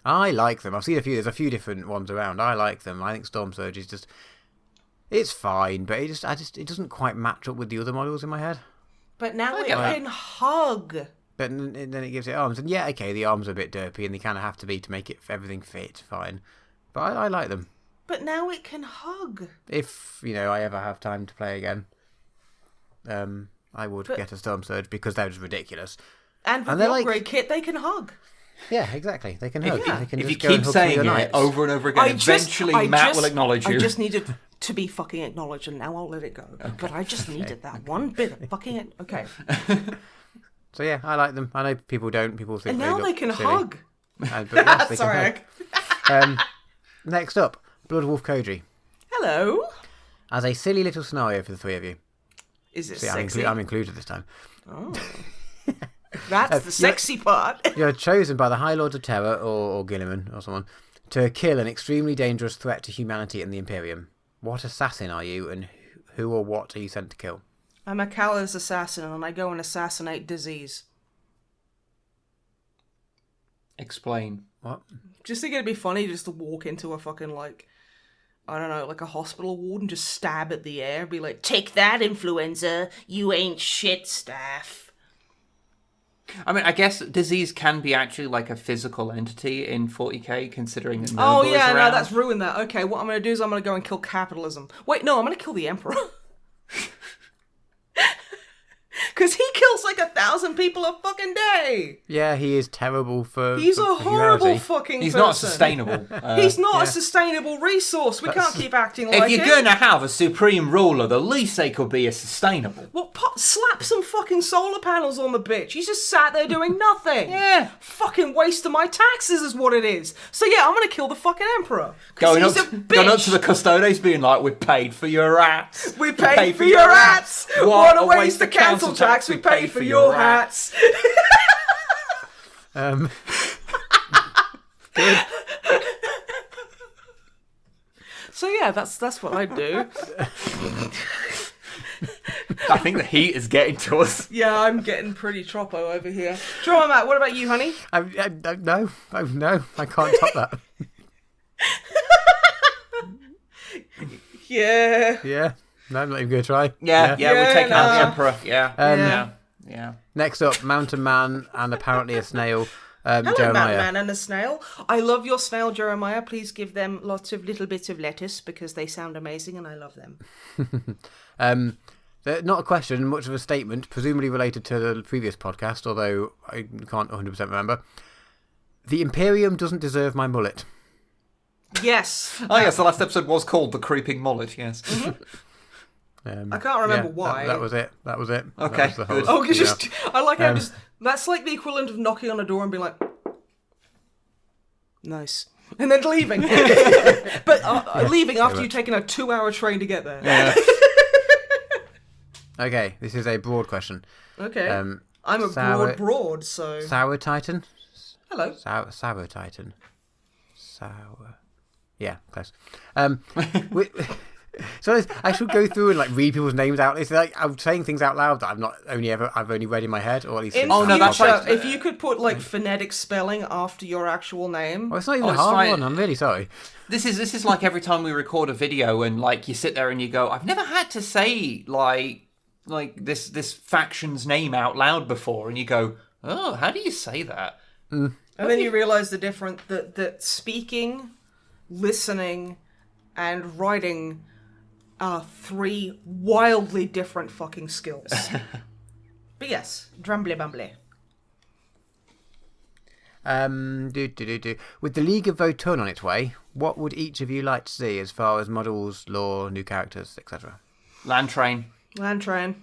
I like them. I've seen there's a few different ones around. I like them. I think Storm Surge is it's fine, but it doesn't quite match up with the other models in my head. But now it can hug. But then it gives it arms. And yeah, okay, the arms are a bit derpy and they kind of have to be to make everything fit, fine. But I like them. But now it can hug. If, I ever have time to play again, I would get a Storm Surge because they're just ridiculous. And with the upgrade kit, they can hug. Yeah, exactly. They can hug. Yeah. They can if just you go keep and saying hug it over and over again, eventually Matt will acknowledge you. I just needed to be fucking acknowledged, and now I'll let it go. Okay. But I just needed that one bit of fucking... Okay. So yeah, I like them. I know people don't. People think and now they can silly. Hug. But yes, they Sorry. Can hug. Next up, Bloodwolf Koji. Hello. As a silly little scenario for the three of you. Is it sexy? I'm included this time. Oh. That's the sexy part. You're chosen by the High Lords of Terror or Gilliman or someone to kill an extremely dangerous threat to humanity and the Imperium. What assassin are you, and who or what are you sent to kill? I'm a Callous assassin, and I go and assassinate disease. Explain. What? Just think it'd be funny just to walk into a fucking, I don't know, like a hospital ward and just stab at the air, be like, take that, influenza, you ain't shit, staff. I mean, I guess disease can be actually like a physical entity in 40k, considering that no, that's ruined that. Okay, what I'm going to do is I'm going to go and kill capitalism. Wait, no, I'm going to kill the Emperor. Because he kills like 1,000 people a fucking day. Yeah, he is terrible for. He's for a horrible humanity. fucking He's person. not sustainable. He's not a sustainable resource. We can't keep acting like If you're going to have a supreme ruler, the least they could be is sustainable. Well, slap some fucking solar panels on the bitch. He's just sat there doing nothing. Yeah. Fucking waste of my taxes is what it is. So yeah, I'm going to kill the fucking Emperor. Going up to the custodes being like, we paid for your rats. We paid for your rats. What a waste of council tax. We paid for your hats. Good. So yeah, that's what I do. I think the heat is getting to us. Yeah, I'm getting pretty troppo over here. Drama Matt, what about you, honey? No, I can't top that. Yeah. Yeah. No, I'm not even going to try. Yeah, we're taking out the Emperor. Yeah. Next up, Mountain Man and apparently a snail. Hello, Jeremiah. Man and a snail. I love your snail, Jeremiah. Please give them lots of little bits of lettuce because they sound amazing and I love them. Not a question, much of a statement, presumably related to the previous podcast, although I can't 100% remember. The Imperium doesn't deserve my mullet. Yes. Oh, yes, the last episode was called The Creeping Mullet, yes. Mm-hmm. I can't remember why. That was it. Okay, that good. I like how that's like the equivalent of knocking on a door and being like, nice. And then leaving. But leaving after you've taken a 2-hour train to get there. Yeah. Okay, this is a broad question. Okay. I'm a broad, so... Sour Titan? Hello. Sour Titan. Sour. Yeah, close. So I should go through and like read people's names out. It's like I'm saying things out loud that I've only read in my head, or at least. That's right. If you could put like phonetic spelling after your actual name. It's not even a hard one. I'm really sorry. This is like every time we record a video and like you sit there and you go, I've never had to say like this faction's name out loud before, and you go, oh, how do you say that? And then you realise the difference that speaking, listening, and writing are 3 wildly different fucking skills. But yes, drumbly bumbly. With the League of Votan on its way, what would each of you like to see as far as models, lore, new characters, etc.? Land train. Land train.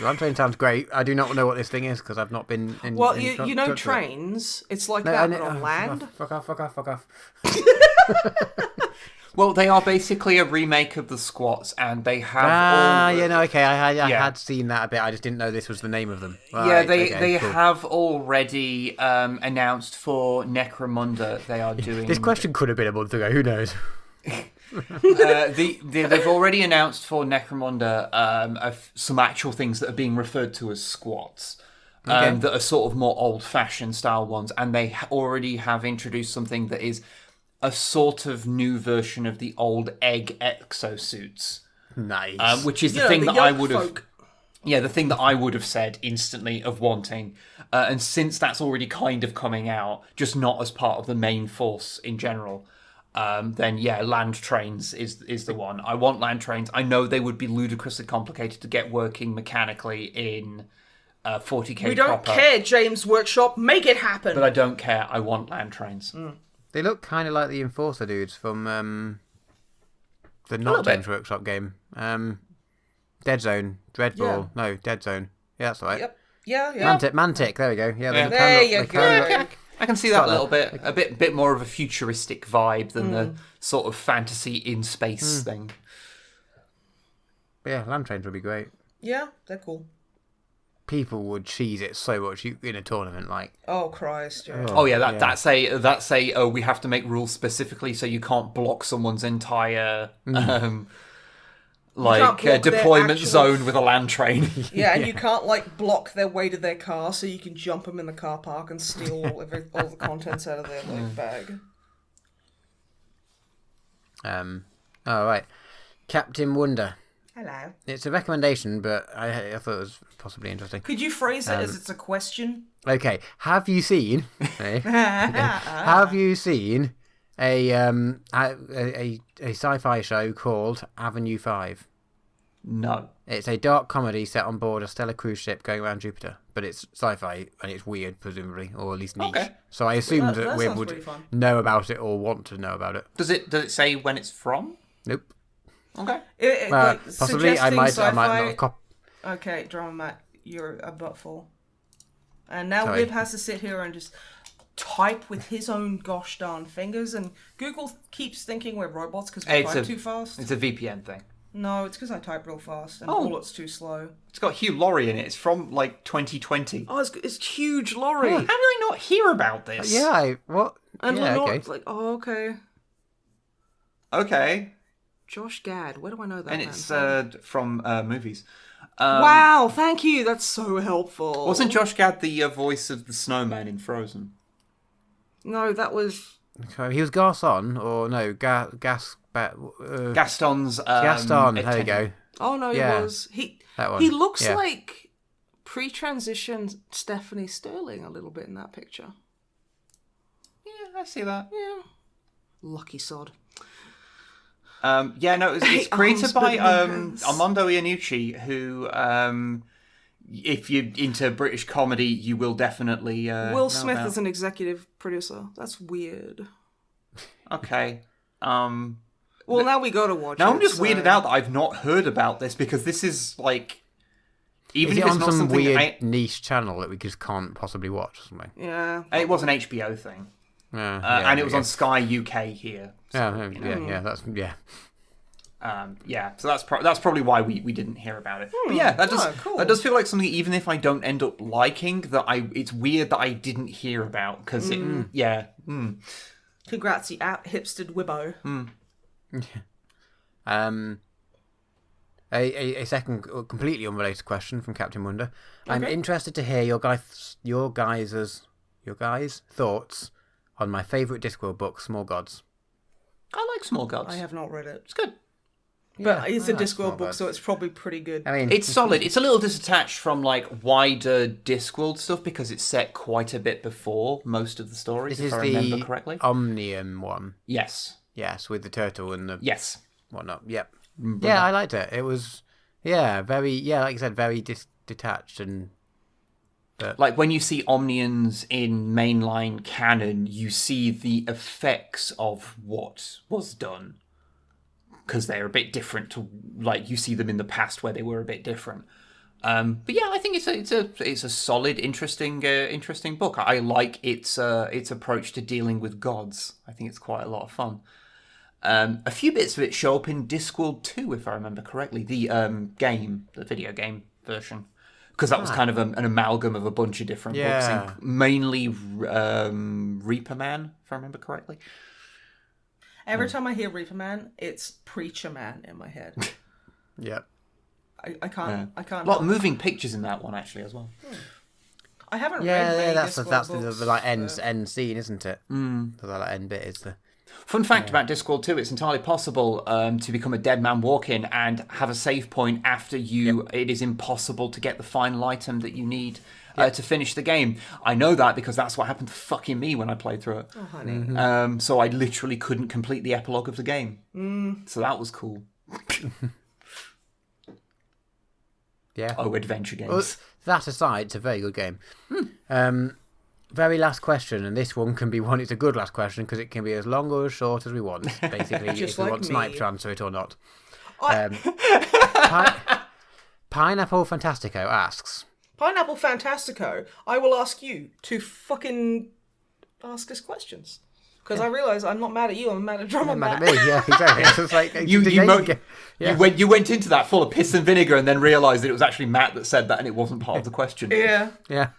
Land train sounds great. I do not know what this thing is because I've not been in. Well, you know trains. It's like that, but on land. Fuck off. Well, they are basically a remake of the Squats, and they have. I had seen that a bit. I just didn't know this was the name of them. Right, they have already announced for Necromunda. They are doing. This question could have been a month ago. Who knows? They've already announced for Necromunda some actual things that are being referred to as squats, that are sort of more old-fashioned style ones, and they already have introduced something that is a sort of new version of the old egg exosuits. Nice. Which is the thing that I would have. Yeah, the thing that I would have said instantly of wanting. And since that's already kind of coming out, just not as part of the main force in general. Then land trains is the one. I want land trains. I know they would be ludicrously complicated to get working mechanically in 40k. We don't care, James Workshop. Make it happen. But I don't care. I want land trains. They look kind of like the Enforcer dudes from the not James Workshop game. Dead Zone, Dreadball. No, Dead Zone. Yeah, that's right. Yep. Yeah. Mantic. There we go. Yeah, there you go. I can see that a little bit. A bit more of a futuristic vibe than the sort of fantasy in space thing. But yeah, land trains would be great. Yeah, they're cool. People would cheese it so much in a tournament, like. Oh Christ! Yeah. Oh yeah, that's a we have to make rules specifically so you can't block someone's entire like a deployment zone with a land train. Yeah, and you can't like block their way to their car, so you can jump them in the car park and steal all the contents out of their like bag. All right, Captain Wonder. Hello. It's a recommendation, but I thought it was possibly interesting. Could you phrase it as it's a question? Okay. Have you seen? Have you seen a sci-fi show called Avenue 5? No. It's a dark comedy set on board a stellar cruise ship going around Jupiter, but it's sci-fi and it's weird, presumably, or at least niche. Okay. So I assumed that we would know about it or want to know about it. Does it say when it's from? Nope. Okay. Like, possibly I might not Okay, Drama Matt, you're a buttful. And now Wib has to sit here and just type with his own gosh darn fingers, and Google keeps thinking we're robots because we type too fast. It's a VPN thing. No, it's because I type real fast and Bullet's too slow. It's got Hugh Laurie in it. It's from like 2020. Oh, it's huge Laurie. How did I not hear about this? What? And okay. It's like, oh, okay. Okay. Josh Gad, where do I know that? And it's from movies. Wow, thank you. That's so helpful. Wasn't Josh Gad the voice of the snowman in Frozen? No, that was... So he was Garçon, or no, Gaston's... Gaston, there you go. Oh, no, he was. He looks like pre-transition Stephanie Sterling a little bit in that picture. Yeah, I see that. Yeah. Lucky sod. It's created by Armando Iannucci, who, if you're into British comedy, you will definitely Will Smith is an executive producer. That's weird. Okay. Well, now we go to watch Now I'm just weirded out that I've not heard about this, because this is, like... Even if it's on not some weird niche channel that we just can't possibly watch or something? Yeah. It was an HBO thing. And it was on Sky UK here. So, that's so that's probably why we didn't hear about it. But yeah, that does feel like something. Even if I don't end up liking it's weird that I didn't hear about because Congrats, you hipstered Wibbo. A second completely unrelated question from Captain Wonder. Okay. I'm interested to hear your guys' thoughts on my favourite Discworld book, Small Gods. I like Small Gods. I have not read it. It's good. But it's a Discworld book, so it's probably pretty good. I mean, it's solid. It's a little disattached from like wider Discworld stuff because it's set quite a bit before most of the stories, if I remember correctly. Omnium one. Yes. Yes, with the turtle and the whatnot. Yep. Yeah, I liked it. It was very like you said, very detached and. Like when you see Omnians in mainline canon, you see the effects of what was done because they're a bit different to like you see them in the past where they were a bit different. But yeah, I think it's a solid, interesting book. I like its approach to dealing with gods. I think it's quite a lot of fun. A few bits of it show up in Discworld 2, if I remember correctly, the video game version. Because that was kind of an amalgam of a bunch of different books, mainly Reaper Man, if I remember correctly. Every time I hear Reaper Man, it's Preacher Man in my head. Yep. I can't. A lot of moving pictures in that one actually as well. I haven't read many that's books, the like end scene, isn't it? The like end bit is the. Fun fact about Discworld 2, it's entirely possible to become a dead man walk-in and have a save point after you. Yep. It is impossible to get the final item that you need to finish the game. I know that because that's what happened to fucking me when I played through it. Oh, honey. So I literally couldn't complete the epilogue of the game. So that was cool. Yeah. Oh, adventure games. Well, that aside, it's a very good game. Very last question, and this one can be one. It's a good last question because it can be as long or as short as we want. Basically, if we want Snipe to answer it or not. Pineapple Fantastico asks. Pineapple Fantastico, I will ask you to fucking ask us questions. Because I realise I'm not mad at you, I'm mad at Drummer Matt. Mad at me, yeah, exactly. It's just like, you went into that full of piss and vinegar and then realised that it was actually Matt that said that and it wasn't part of the question. Yeah. Yeah.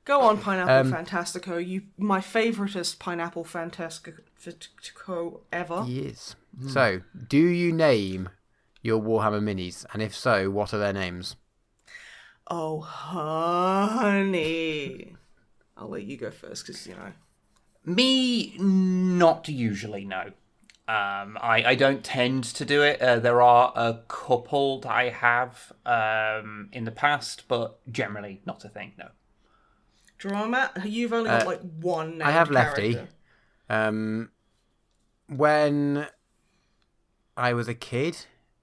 Go on, Pineapple Fantastico. My favouriteest Pineapple Fantastico ever. Yes. So, do you name your Warhammer minis? And if so, what are their names? Oh, honey. I'll let you go first, because, Me, not usually, no. I don't tend to do it. There are a couple that I have in the past, but generally not a thing, no. Drama, you've only got like one named I have character. Lefty. When I was a kid,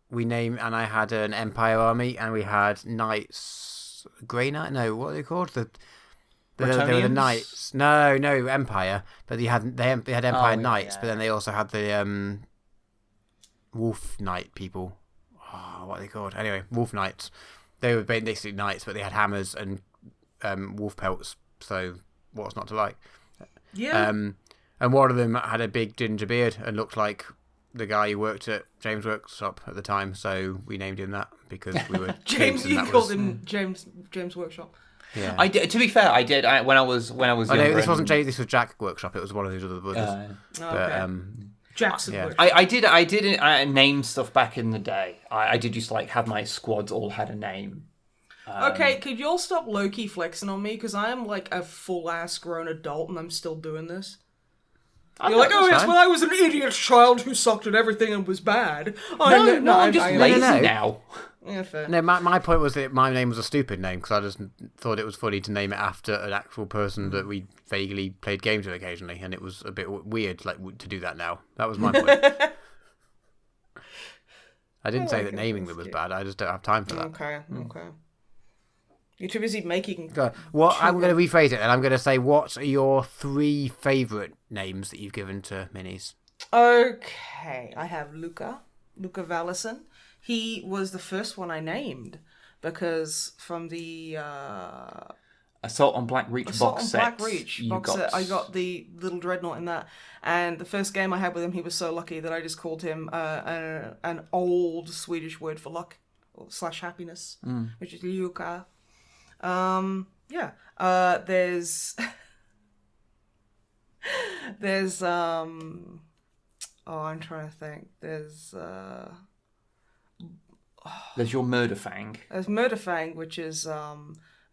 and I had an Empire army, and we had Knights, Grey Knight. No, what are they called? They were the Knights. No, Empire. But they had Empire Knights, but then they also had the Wolf Knight people. Oh, what are they called? Anyway, Wolf Knights. They were basically knights, but they had hammers and wolf pelts. So what's not to like? Yeah. And one of them had a big ginger beard and looked like the guy who worked at James' workshop at the time. So we named him that because we were James. You called him James Workshop. Yeah. I did. To be fair, I did. When I was younger. No, this wasn't Jay. This was Jack Workshop. It was one of his other brothers. Jackson. Yeah. Workshop. I did name stuff back in the day. I did just like have my squads all had a name. Okay, could you all stop low-key flexing on me? Because I am like a full-ass grown adult and I'm still doing this. You're like, oh yes, well I was an idiot child who sucked at everything and was bad. I'm just lazy now. Yeah, fair. No, my point was that my name was a stupid name because I just thought it was funny to name it after an actual person that we vaguely played games with occasionally, and it was a bit weird to do that now. That was my point. I didn't say that naming them was bad. I just don't have time for that. Okay. You're too busy making... I'm going to rephrase it, and I'm going to say, what are your 3 favourite names that you've given to minis? Okay, I have Luca Vallison. He was the first one I named, because from the... Assault on Black Reach box set. I got the little dreadnought in that. And the first game I had with him, he was so lucky that I just called him an old Swedish word for luck, or / happiness, which is Luca. There's I'm trying to think. There's your Murderfang. There's Murderfang, which is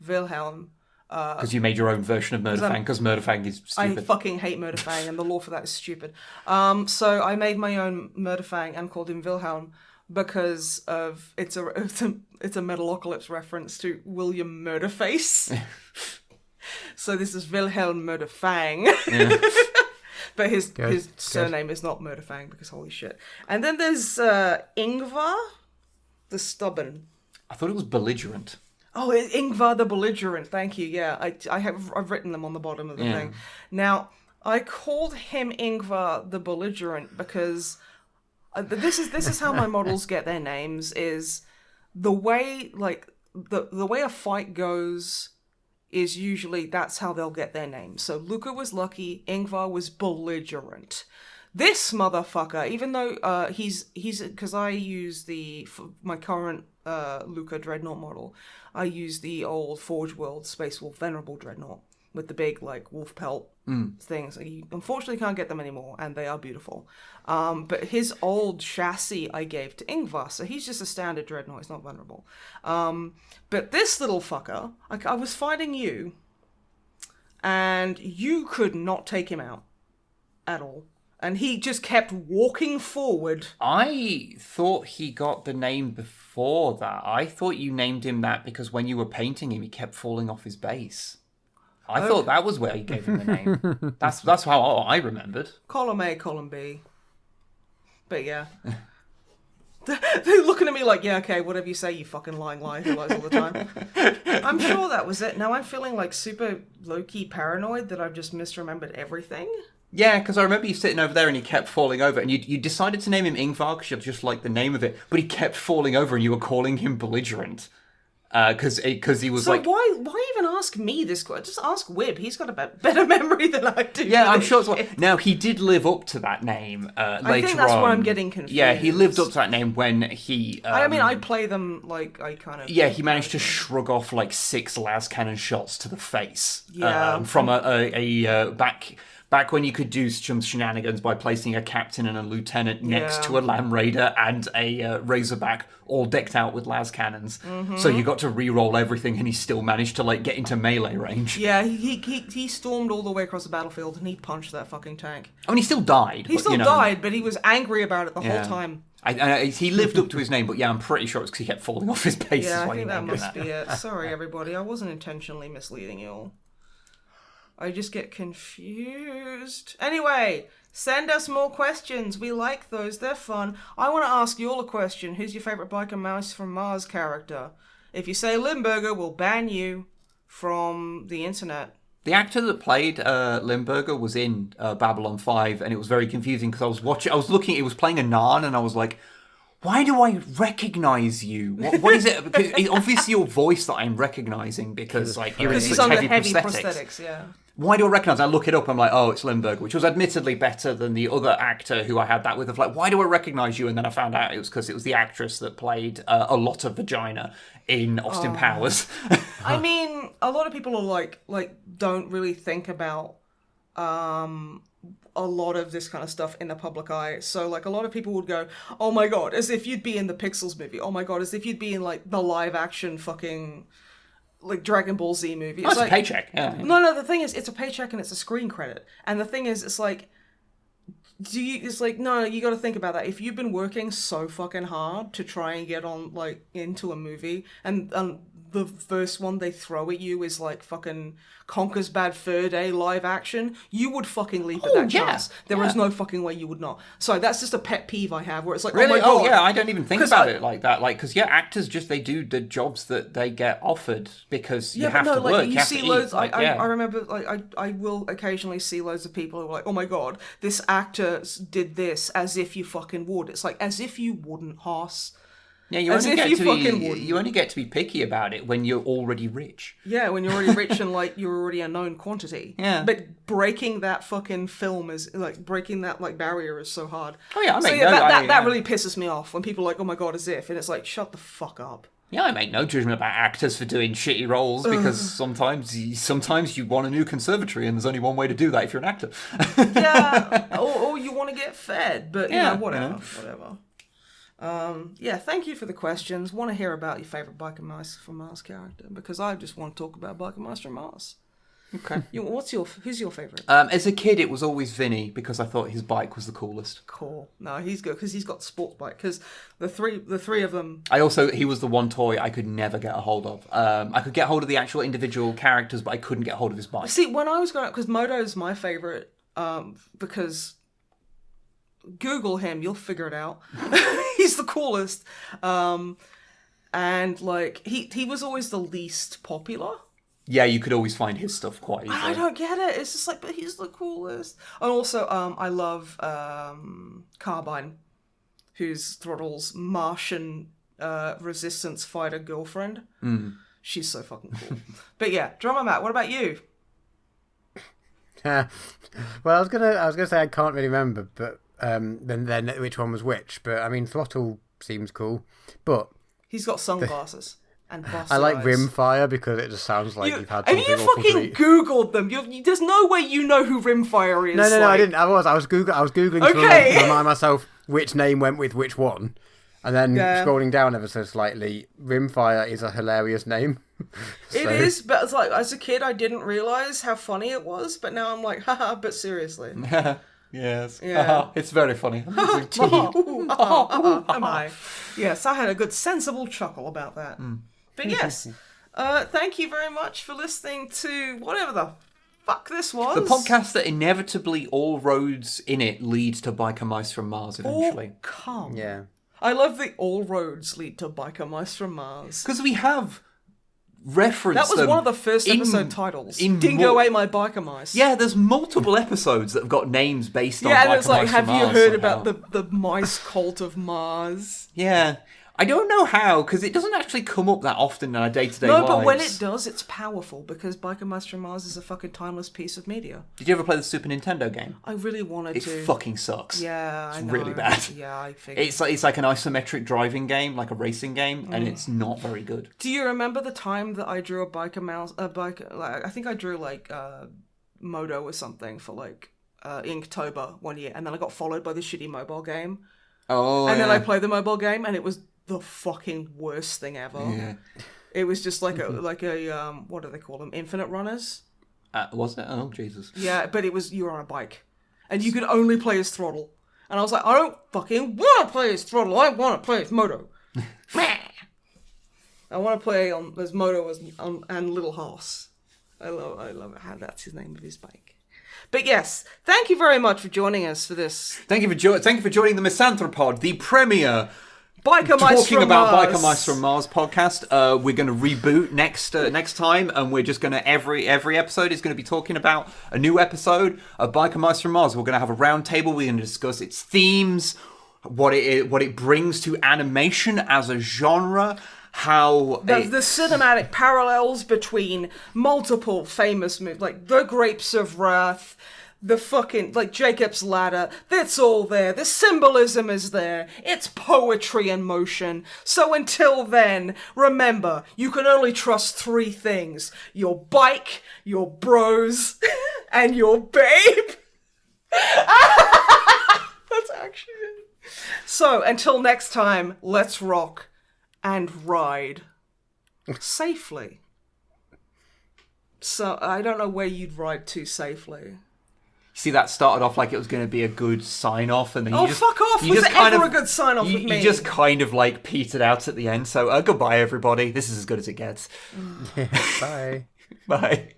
Wilhelm. Because you made your own version of Murderfang, because Murderfang is stupid. I fucking hate Murderfang, and the lore for that is stupid. So I made my own Murderfang and called him Wilhelm, because of it's a Metalocalypse reference to William Murderface. So this is Wilhelm Murderfang. Yeah. But his surname is not Murderfang, because holy shit. And then there's Ingvar the Stubborn. I thought it was Belligerent. Oh, Ingvar the Belligerent. Thank you. Yeah, I've written them on the bottom of the thing. Now, I called him Ingvar the Belligerent because this is how my models get their names. Is the way the way a fight goes is usually that's how they'll get their names. So Luca was lucky. Ingvar was belligerent. This motherfucker, even though he's because I use my current Luca Dreadnought model, I use the old Forge World Space Wolf Venerable Dreadnought with the big wolf pelt things. You unfortunately can't get them anymore, and they are beautiful. But his old chassis I gave to Ingvar, so he's just a standard Dreadnought. He's not Venerable. But this little fucker, I was fighting you, and you could not take him out at all. And he just kept walking forward. I thought he got the name before that. I thought you named him that because when you were painting him, he kept falling off his base. I thought that was where you gave him the name. That's how I remembered. Column A, column B. But yeah. They're looking at me like, yeah, okay, whatever you say, you fucking lying liar who lies all the time. I'm sure that was it. Now I'm feeling super low-key paranoid that I've just misremembered everything. Yeah, because I remember you sitting over there and he kept falling over, and you decided to name him Ingvar because you just liked the name of it, but he kept falling over and you were calling him Belligerent. Because he was why even ask me this question? Just ask Wib. He's got a better memory than I do. Yeah, I'm sure. Now, he did live up to that name later on. I think that's where I'm getting confused. Yeah, he lived up to that name when he... I play them I kind of... Yeah, he managed to shrug off 6 las cannon shots to the face. Yeah. From a Back when you could do some shenanigans by placing a captain and a lieutenant next to a Lamb Raider and a Razorback, all decked out with las cannons. Mm-hmm. So you got to re-roll everything, and he still managed to get into melee range. Yeah, he stormed all the way across the battlefield, and he punched that fucking tank. I mean, he still died. He still died, but he was angry about it the whole time. He lived up to his name, but yeah, I'm pretty sure it's because he kept falling off his base. Yeah, I think that must be it. Sorry, everybody. I wasn't intentionally misleading you all. I just get confused. Anyway, send us more questions. We like those. They're fun. I want to ask you all a question. Who's your favourite Biker Mouse from Mars character? If you say Limburger, we'll ban you from the internet. The actor that played Limburger was in Babylon 5, and it was very confusing because I was looking, it was playing a Narn, and I was like, why do I recognise you? What is it? Because it's obviously your voice that I'm recognising because you're in such heavy prosthetics. Yeah. Why do I recognise? I look it up. I'm like, oh, it's Limburger, which was admittedly better than the other actor who I had that with. Of why do I recognise you? And then I found out it was because it was the actress that played a lot of vagina in Austin Powers. I mean, a lot of people are like don't really think about a lot of this kind of stuff in the public eye. So a lot of people would go, oh my god, as if you'd be in the Pixels movie. Oh my god, as if you'd be in the live action fucking Dragon Ball Z movie. It's a paycheck. Yeah. No, the thing is, it's a paycheck and it's a screen credit. And the thing is, it's no, you got to think about that. If you've been working so fucking hard to try and get on into a movie, and the first one they throw at you is fucking Conker's Bad Fur Day live action, you would fucking leap at that chance. There is no fucking way you would not. So that's just a pet peeve I have, where it's really? Oh my god. Oh yeah, I don't even think about it like that. Because actors they do the jobs that they get offered because you have to work. You have see to loads. eat. I remember I will occasionally see loads of people who are like, oh my god, this actor did this, as if you fucking would. It's as if you wouldn't, Hoss. Yeah, you only get to be picky about it when you're already rich. Yeah, when you're already rich and you're already a known quantity. Yeah. But breaking that fucking film is breaking that barrier is so hard. Oh yeah, that really pisses me off when people are oh my god, as if, and it's shut the fuck up. Yeah, I make no judgment about actors for doing shitty roles because sometimes you want a new conservatory and there's only one way to do that if you're an actor. Yeah, or you want to get fed, but whatever. Thank you for the questions. Want to hear about your favourite Biker Mice from Mars character, because I just want to talk about Biker Mice from Mars. Okay. Who's your favourite? As a kid, it was always Vinny because I thought his bike was the coolest. Cool. No, he's good because he's got the sports bike. Because the three of them. He was the one toy I could never get a hold of. I could get hold of the actual individual characters, but I couldn't get hold of his bike. See, when I was growing up, because Moto's my favourite, because Google him, you'll figure it out. He's the coolest. And he was always the least popular. Yeah, you could always find his stuff quite easily. I don't get it. It's just but he's the coolest. And also, I love Carbine, who's Throttle's Martian resistance fighter girlfriend. Mm. She's so fucking cool. But yeah, Drummer Matt, what about you? Well, I was gonna say I can't really remember, but then which one was which? But I mean, Throttle seems cool, but he's got sunglasses. And I like Rimfire because it just sounds like you've had something awful fucking to eat. Googled them. There's no way you know who Rimfire is. No, I didn't. I was googling to remind myself which name went with which one, and then scrolling down ever so slightly. Rimfire is a hilarious name. It is, but it's as a kid I didn't realise how funny it was, but now I'm haha, but seriously. Yes. Yeah. It's very funny. Am I? Yes, I had a good sensible chuckle about that. But yes, thank you very much for listening to whatever the fuck this was. The podcast that inevitably all roads in it lead to Biker Mice from Mars eventually. Oh, come. Yeah. I love the all roads lead to Biker Mice from Mars. Because we have referenced that was one of the first episode titles. Dingo ate my Biker Mice. Yeah, there's multiple episodes that have got names based on Biker Mice from Mars. Yeah, and it's have you heard about the mice cult of Mars? Yeah. I don't know how, because it doesn't actually come up that often in our day-to-day lives. No, but when it does, it's powerful, because Biker Mice from Mars is a fucking timeless piece of media. Did you ever play the Super Nintendo game? I really wanted to. It fucking sucks. Yeah, I know. It's really bad. Yeah, I figured. It's like an isometric driving game, like a racing game, and it's not very good. Do you remember the time that I drew I think I drew Moto or something for Inktober one year, and then I got followed by the shitty mobile game. Oh, and then I played the mobile game, and it was the fucking worst thing ever. Yeah. It was just like a what do they call them? Infinite runners. Was it? Oh, Jesus. Yeah, but you were on a bike, and you could only play as Throttle. And I was like, I don't fucking want to play as Throttle. I want to play as Moto. I want to play as Moto and Little Horse. I love how that's his name of his bike. But yes, thank you very much for joining us for this. Thank you for joining the MisanthroPod, the premier Biker Mice talking from about Mars. Biker Mice from Mars podcast. We're going to reboot next time, and we're just going to every episode is going to be talking about a new episode of Biker Mice from Mars. We're going to have a round table. We're going to discuss its themes, what it brings to animation as a genre. How the cinematic parallels between multiple famous movies, like The Grapes of Wrath, the fucking, like, Jacob's Ladder, it's all there. The symbolism is there. It's poetry in motion. So until then, remember, you can only trust 3 things. Your bike, your bros, and your babe. That's actually it. So, until next time, let's rock and ride safely. So, I don't know where you'd ride to safely. See, that started off like it was going to be a good sign-off, and then fuck off! Was it ever a good sign-off with me? You just kind of, like, petered out at the end, so goodbye, everybody. This is as good as it gets. Bye. Bye.